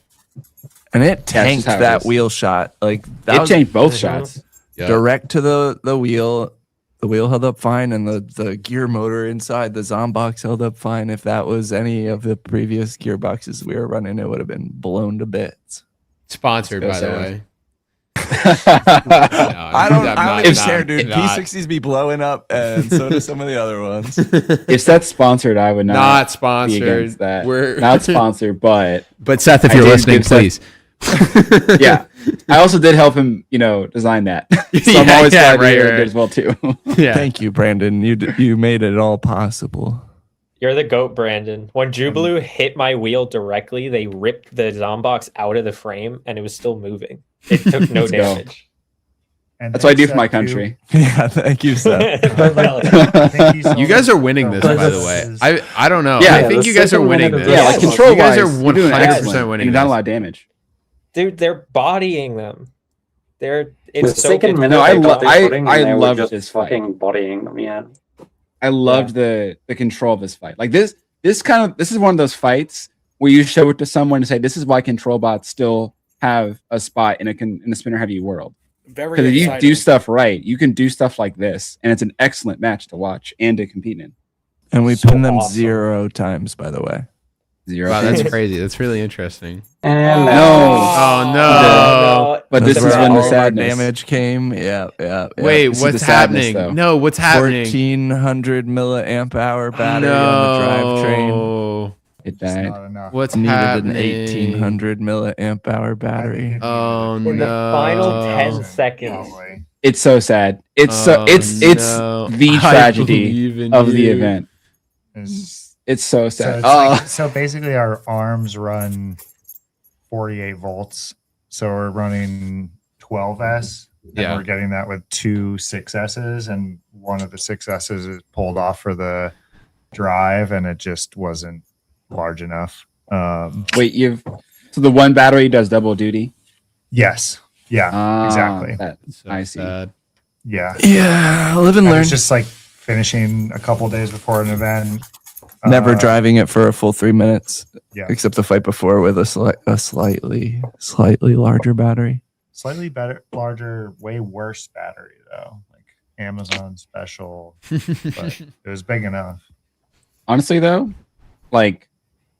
And it just tanked how it that is. wheel shot. Like that It was changed both Mhm. shots. Yeah. direct to the wheel. The wheel held up fine, and the gear motor inside the Zombox held up fine. If that was any of the previous gearboxes we were running, it would have been blown to bits. Sponsored, Let's by go, the Sam. way. I don't I'm even not- care, dude. not- P60s be blowing up, and so do some of the other ones. If that's sponsored, I would Not not be sponsored. against that. We're Not sponsored, but But Seth, if I you're did listening, give Seth- please. yeah, I also did help him, design that. So I'm Yeah, always yeah, glad to right, hear it right. did as well too. Yeah. Thank you, Brandon. You made it all possible. You're the goat, Brandon. When Jubilee hit my wheel directly, they ripped the Zombox out of the frame and it was still moving. It took no Let's go. damage. And That's what I do thanks, for my Seth, too. country. Yeah, thank you, Seth. I think he's You guys are winning this, by the way. I don't know. Yeah, I think the you guys are second winning minute of this. Yeah, Yeah, like well, control you guys are wise, you're doing 100% excellent. winning You've done a this. lot of damage. Dude, they're bodying them. The It's so second good. minute No, I they lo- got their I- footing, I and they were loved just this fight. fucking bodying them. Yeah. I loved the control of this fight. Like this is one of those fights where you show it to someone and say, "This is why control bots still have a spot in a spinner heavy world." Very Because if you exciting. do stuff right, you can do stuff like this, and it's an excellent match to watch and to compete in. And we So pinned them awesome. 0 times, by the way. 0. Wow, that's crazy. That's really interesting. And No. Oh, no. But this That's is where when the all of our sadness. damage came. Yeah. Wait, This is what's the sadness, happening? though. No, what's happening? 1400 milliamp hour battery on the drivetrain. No. It It's died. not enough. What's Needed happening? an 1800 milliamp hour I think battery. it needed Oh, a In the no. final 10 seconds. probably. It's so sad. It's Oh, it's no. the I tragedy believe in of the you. event. It's- It's so So, sad. it's Oh, like- so basically, our arms run 48 volts. So we're running 12S. And Yeah. we're getting that with 2 6S's, and one of the 6S's is pulled off for the drive, and it just wasn't large enough. wait, so the one battery does double duty. Yes. Yeah. Ah, Exactly. So I see. sad. Yeah. Yeah, live and I learn. was just like finishing a couple days before an event. Never Uh, driving it for a full 3 minutes, Yeah. except the fight before with a slightly larger battery. Slightly better, larger, way worse battery though. Like Amazon special, but it was big enough. Honestly, though, like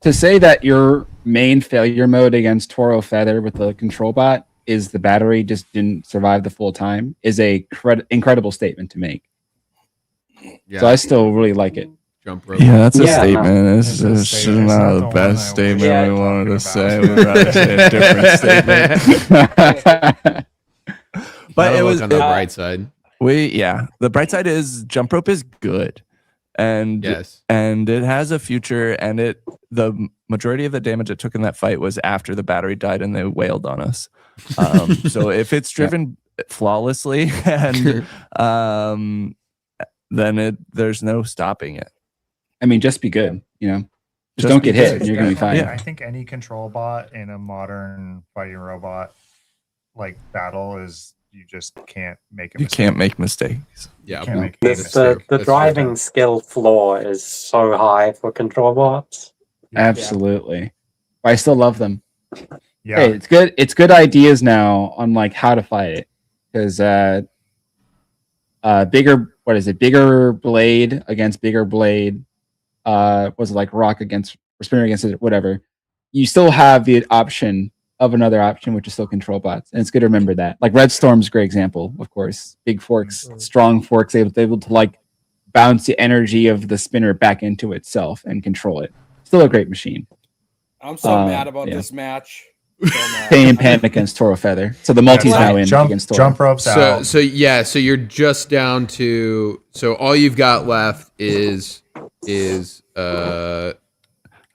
to say that your main failure mode against Toro Feather with the control bot is the battery just didn't survive the full time is a incredible statement to make. Yeah, So I still really like it. jump rope. Yeah, that's a Yeah, no. statement. It's It's a just statement. It's not not the the one best I statement was we wanted to talking say. about. We'd rather say a different statement. But Gotta it look was on the uh, bright side. the bright side is jump rope is good, and Yes. and it has a future. And the majority of the damage it took in that fight was after the battery died and they wailed on us. So if it's driven flawlessly, and then there's no stopping it. I mean, just be good, you know. Just Just don't be get hit, good. and you're gonna be fine. Yeah. I think any control bot in a modern fighting robot like battle is you just can't make a You mistake. can't make mistakes. Yeah. Can't make a This, mistake. the That's driving skill floor is so high for control bots. Absolutely. But I still love them. Yeah. Hey, it's good. It's good ideas now on like how to fight it because bigger. What is it? Bigger blade against bigger blade. Was it like rock against or spinner against it? Whatever. You still have the option of another option, which is still control bots, and it's good to remember that. Like Red Storm's a great example, of course. Big forks, strong forks, able to like bounce the energy of the spinner back into itself and control it. Still a great machine. I'm so Uh, mad about yeah. this match. So mad. Pain and Panic against Toro Feather. So the multi's Yeah, now in jump, against Toro. jump ropes So out. so yeah, so you're just down to so all you've got left is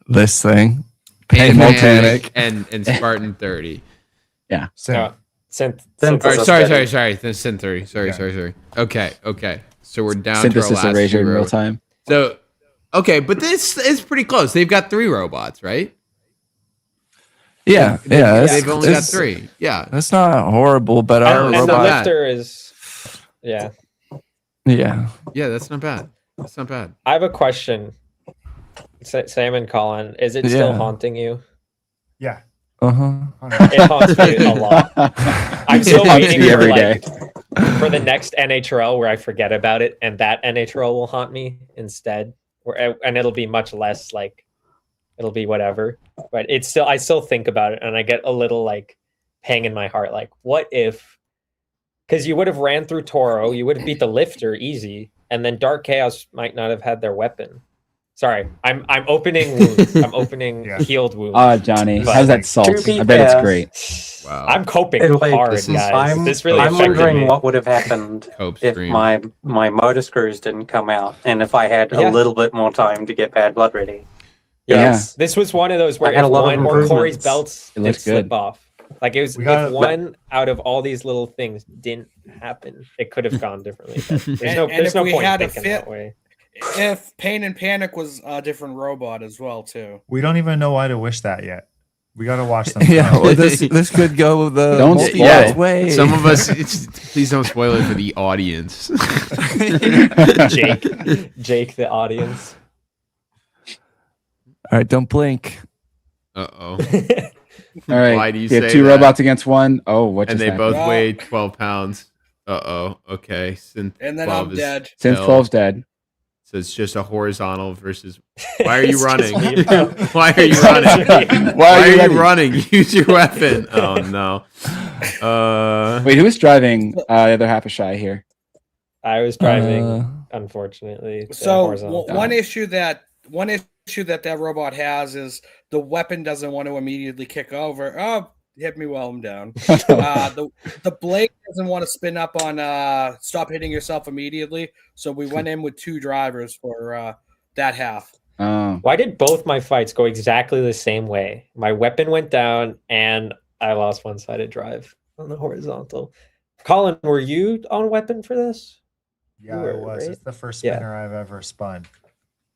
This thing. Pain Pain Panic and Spartan 30. So, synth. Synth- All right, Synthesis sorry. 30. Sorry. Yeah. Okay. So we're down Synthesis to our last erasure two in real robots. time. So okay, but this is pretty close. They've got 3 robots, right? Yeah, They've only got it's- 3. Yeah. That's not horrible, but our And the robot- robot. lifter is, yeah. Yeah. Yeah, that's not bad. That's not bad. I have a question. Sam and Colin, is it still Yeah. haunting you? yeah. Uh-huh. It haunts me a lot. I'm still It haunts waiting me for every like day. for the next NHRL where I forget about it and that NHRL will haunt me instead. And it'll be much less like it'll be whatever. But it's still I still think about it and I get a little like pang in my heart. Like, what if because you would have ran through Toro, you would have beat the lifter easy, and then Dark Chaos might not have had their weapon. Sorry, I'm opening wounds. I'm opening Yeah. healed wounds. Johnny, But- how's that salt? To be I bet it's fair, great. Wow. I'm coping Like, hard, this is- guys. This really I'm affected wondering me. what would have happened Cope if stream. my motor screws didn't come out and if I had Yeah. a little bit more time to get Bad Blood ready. Yes. This was one of those where I had if a lot of one or Corey's improvements. belts It did looks slip good. off. Like it was We gotta- if one out of all these little things didn't happen, it could have gone differently. But And there's if no we point had a thinking fit- that way. If Pain and Panic was a different robot as well, too. We don't even know why to wish that yet. We got to watch them. Yeah, grow. well, this could go the Don't multi-bot spoil. way. Some of us, please don't spoil it for the audience. Jake, the audience. All right, don't blink. Uh-oh. All right. Why do you you have say 2 that? robots against 1. Oh, what And just they happened? both No. weigh 12 pounds. Uh-oh. Okay. Synth And then 12 I'm is dead. Since held. 12's dead. So it's just a horizontal versus... Why are you It's just running? me, bro. Why are you It's running? just me. Why are you ready? running? Use your weapon. Oh, no. Wait, who is driving the other half of Shy here? I was driving, Uh, unfortunately. the So horizontal. one issue that robot has is the weapon doesn't want to immediately kick over. Oh, hit me while I'm down. The blade doesn't want to spin up on stop hitting yourself immediately. So we went in with 2 drivers for that half. Oh. Why did both my fights go exactly the same way? My weapon went down and I lost one-sided drive on the horizontal. Colin, were you on weapon for this? Yeah, You it were, was. right? It's the first Yeah. spinner I've ever spun.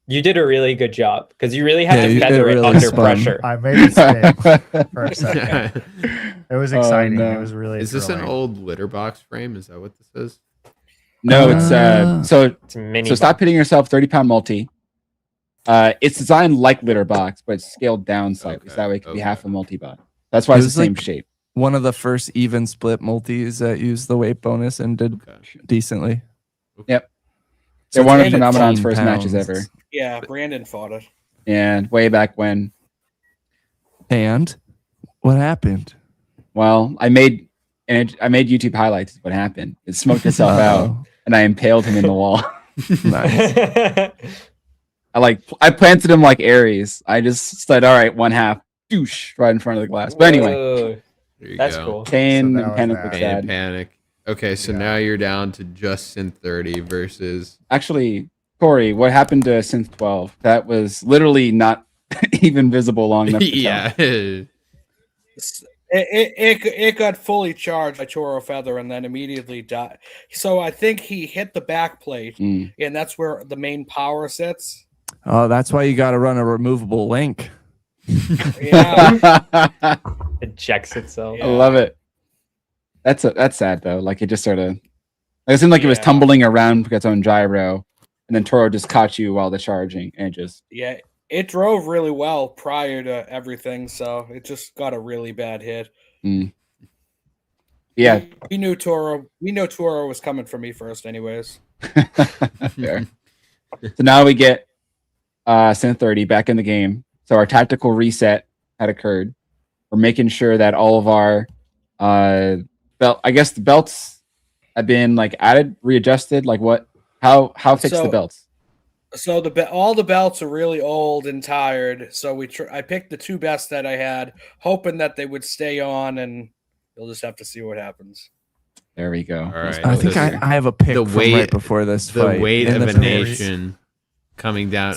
You did a really good job because you really had Yeah, to you- feather it it really under spun. pressure. I made it spin for a second. It was Oh, exciting. no. It was really. Is this an thrilling. old litter box frame? Is that what this is? No, it's so It's a mini. so stop hitting yourself 30-pound multi. It's designed like litter box, but it's scaled down slightly. So that way it can be Okay. half a multi-bot. That's why it's the This is same like- shape. one of the first even split multis that used the weight bonus and did Okay. decently. Yep. So They're one of it's Phenomenon's 18 first matches pounds. ever. Yeah, Brandon fought it. And way back when, And what happened? well, I made YouTube highlights. Is what happened? It smoked itself out, Uh-oh. and I impaled him in the wall. Nice. I planted him like Ares. I just said, all right, one half, douche, right in front of the glass. But anyway, Whoa, There you that's go. cool. Kane So that and was Panic that. look Pain and sad. Panic. Okay, so Yeah. now you're down to just Synth 30 versus. Actually, Corey, what happened to Synth 12? That was literally not even visible long enough. To tell. Yeah. It got fully charged by Toro Feather and then immediately died. So I think he hit the back plate, Mm. and that's where the main power sits. Oh, that's why you got to run a removable link. Yeah, Ejects itself. I love it. That's sad though. Like it just sort of, it seemed like it was Yeah. tumbling around with its own gyro, and then Toro just caught you while the charging, and it just yeah. It drove really well prior to everything, so it just got a really bad hit. yeah. We knew Toro was coming for me first, anyways. Fair. So now we get Synth 30 back in the game. So our tactical reset had occurred. We're making sure that all of our belt, I guess the belts have been like added, readjusted. Like what? How fix the So- belts? So all the belts are really old and tired. So I picked the two best that I had, hoping that they would stay on, and you'll just have to see what happens. There we go. All right. I think I have a pick the from weight- right before this The fight. weight in of the a series. nation coming down.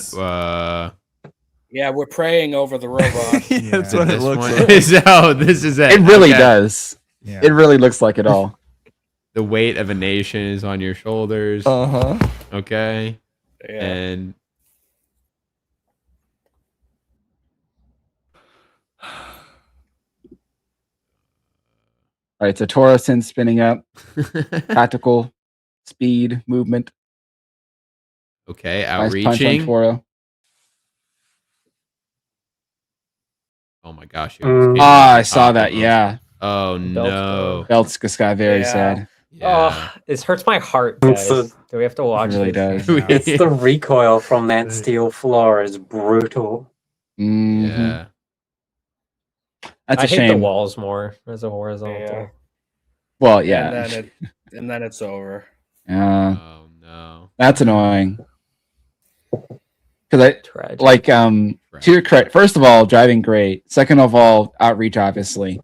Yeah, we're praying over the robot. Yeah, that's what it this looks one. like. This is it. It really Okay. does. Yeah. It really looks like it all. The weight of a nation is on your shoulders. Uh-huh. Okay. Yeah. And All right, so Toro Sin spinning up, tactical speed movement. okay, Nice punch on outreaching. Toro. Oh my gosh. it Mm. was Ah, I getting saw top that. of them. Yeah, Oh Belts no. Belts just got very Yeah. sad. Yeah. Oh, this hurts my heart, It's guys. Do we have to watch It really this? does. It's the recoil from that steel floor is brutal. Mhm. Yeah. That's I a hate shame. the walls more as a horizontal. Yeah. Well, yeah, And then it's over. Oh no. that's annoying. Because I Tragic. like to your credit. First of all, driving great. Second of all, outreach obviously.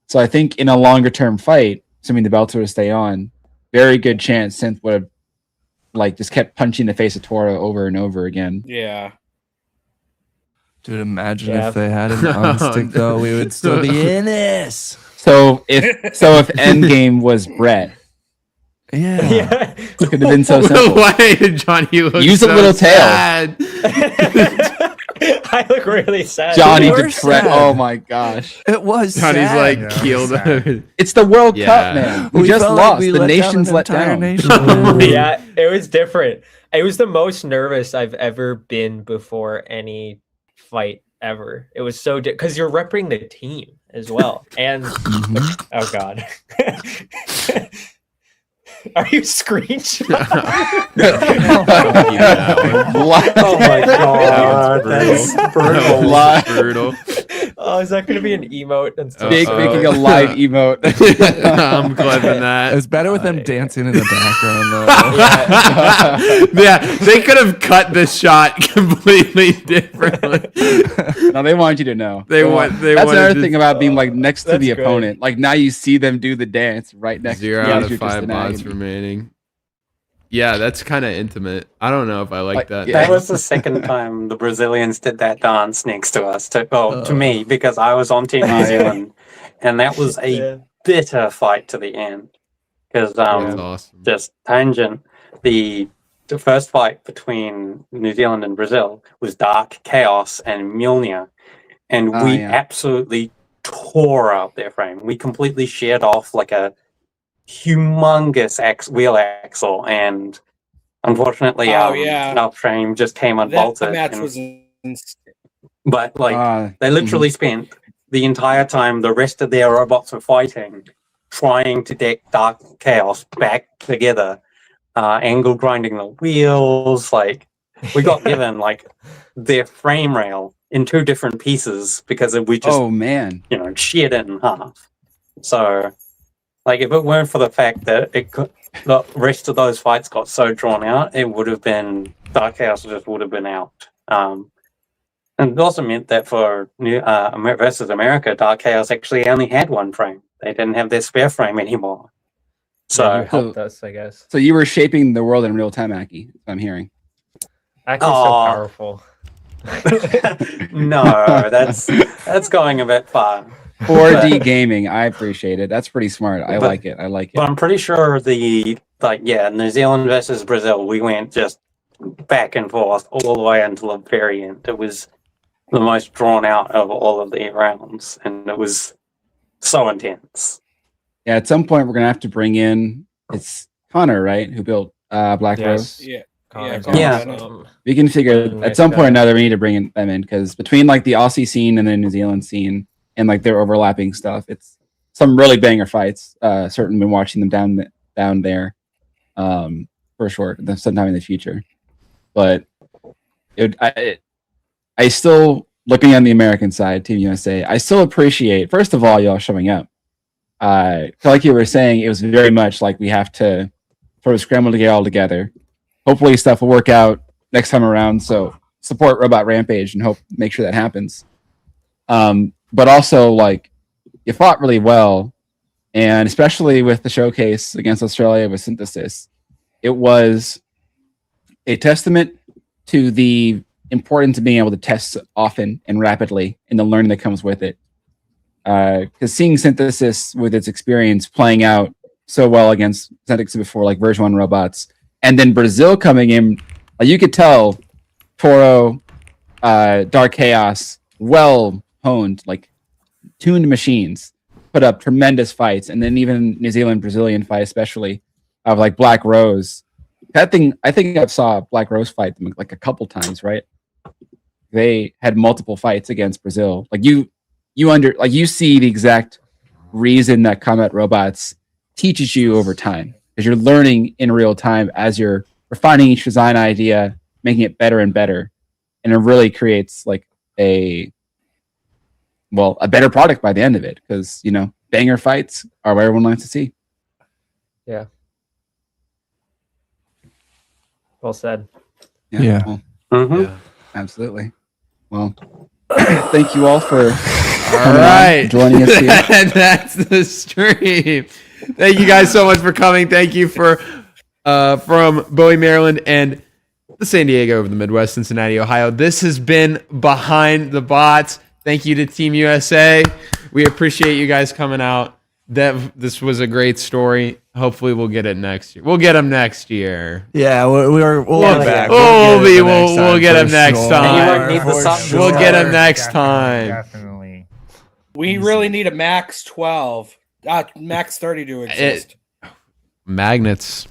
So I think in a longer term fight, assuming the belts were to stay on, very good chance Synth would have like just kept punching the face of Toro over and over again. Yeah. Dude, imagine Yeah. if they had an unstick though, we would still be in this. So if Endgame was Brett, Yeah. yeah. it could have been so simple. Why did Johnny look Use a so little tail. sad? I look really sad. Johnny You were Detroit. sad. Oh my gosh. It was Johnny's sad. like Yeah, keeled. sad. It's the World Yeah. Cup, man. We, just felt like lost. we The let down nation's an let entire down. nation. Yeah, it was different. It was the most nervous I've ever been before any fight ever. It was so because you're repping the team as well. And Mhm. oh god. Are you screenshot? Oh my god, that's brutal. Live. brutal. Oh, is that gonna be an emote and stuff? Big Uh-oh. making a live emote. I'm clipping It that. was better with them yeah. dancing in the background though. Yeah, they could have cut the shot completely differently. No, they want you to know. They want. They That's wanted another to- thing about being like next to That's the great. opponent. Like now you see them do the dance right next Zero to you. out You're of just 5 in mods agony. remaining. Yeah, that's kind of intimate. I don't know if I like Like, that. yeah. That was the second time the Brazilians did that dance next to us. To me, because I was on Team Oh, New yeah. Zealand, and that was a Yeah. bitter fight to the end. Because That's awesome. just tangent, the first fight between New Zealand and Brazil was Dark Chaos and Mjolnir, and Oh, we yeah. absolutely tore up their frame. We completely sheared off like a humongous wheel axle, and unfortunately, Oh, yeah. our frame just came That unbolted. match and- was but like they mhm. literally spent the entire time the rest of their robots were fighting, trying to deck Dark Chaos back together, angle grinding the wheels. Like we got given like their frame rail in 2 different pieces because we just Oh man. sheared it in half. So, like, if it weren't for the fact that the rest of those fights got so drawn out, it would have been Dark Chaos just would have been out. And it also meant that for versus America, Dark Chaos actually only had 1 frame. They didn't have their spare frame anymore. So you So, helped us, I guess. So you were shaping the world in real time, Aki. I'm hearing. Aki's so Aw. powerful. no, that's going a bit far. 4D gaming. I appreciate it. That's pretty smart. I like it. I like But it. I'm pretty sure New Zealand versus Brazil, we went just back and forth all the way until the very end. It was the most drawn out of all of the rounds, and it was so intense. Yeah, at some point we're gonna have to bring in it's Connor, right? Who built Black Rose. Yeah. Connor's Yeah. awesome. We can figure Nice at some point guy. or another we need to bring them in because between like the Aussie scene and the New Zealand scene and like their overlapping stuff, it's some really banger fights. Certainly been watching them down there for sure sometime in the future. But I still looking on the American side, Team USA, I still appreciate first of all y'all showing up. Like you were saying, it was very much like we have to sort of scramble to get all together. Hopefully stuff will work out next time around. So support Robot Rampage and make sure that happens. But also like you fought really well, and especially with the showcase against Australia with Synthesis, it was a testament to the importance of being able to test often and rapidly and the learning that comes with it. Because seeing Synthesis with its experience playing out so well against Synthesis before, like version 1 robots, and then Brazil coming in, you could tell Toro, Dark Chaos, well honed, like tuned machines, put up tremendous fights, and then even New Zealand Brazilian fight, especially of like Black Rose. That thing, I think I saw Black Rose fight them like a couple times, right? They had multiple fights against Brazil. Like you see the exact reason that Combat Robots teaches you over time, because you're learning in real time as you're refining each design idea, making it better and better, and it really creates like a better product by the end of it. Because banger fights are what everyone likes to see. Yeah. Well said. Yeah. Well, Mhm. absolutely. Well, thank you all for All right. joining us here. And that's the stream. Thank you guys so much for coming. Thank you for from Bowie, Maryland, and the San Diego over the Midwest, Cincinnati, Ohio. This has been Behind the Bots. Thank you to Team USA. We appreciate you guys coming out. This was a great story. Hopefully, we'll get it next year. We'll get them next year. Yeah, we'll be back. We'll get them next And you time. won't need the sub- We'll get them Sure. next time. Definitely. We really need a max 12, max 30 to exist. Magnets.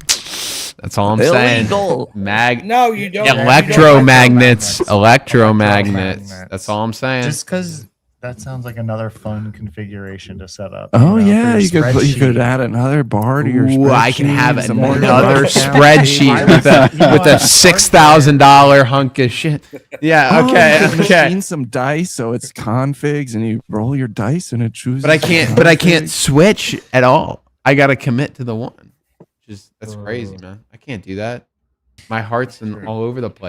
That's all I'm saying. Illegal. No, you don't. Electromagnets. Electromagnets. Electromagnets. That's all I'm saying. Just because that sounds like another fun configuration to set up. Oh for yeah, your you could spreadsheet. add another bar to your spreadsheet. Ooh, I can have some more another rough spreadsheet count. with a $6,000 hunk of shit. Yeah. Okay. you could Okay. machine some dice, so it's configs, and you roll your dice, and it chooses. But I can't. the But I can't config. switch at all. I gotta commit to the one. That's crazy, man. I can't do that. My heart's all over the place.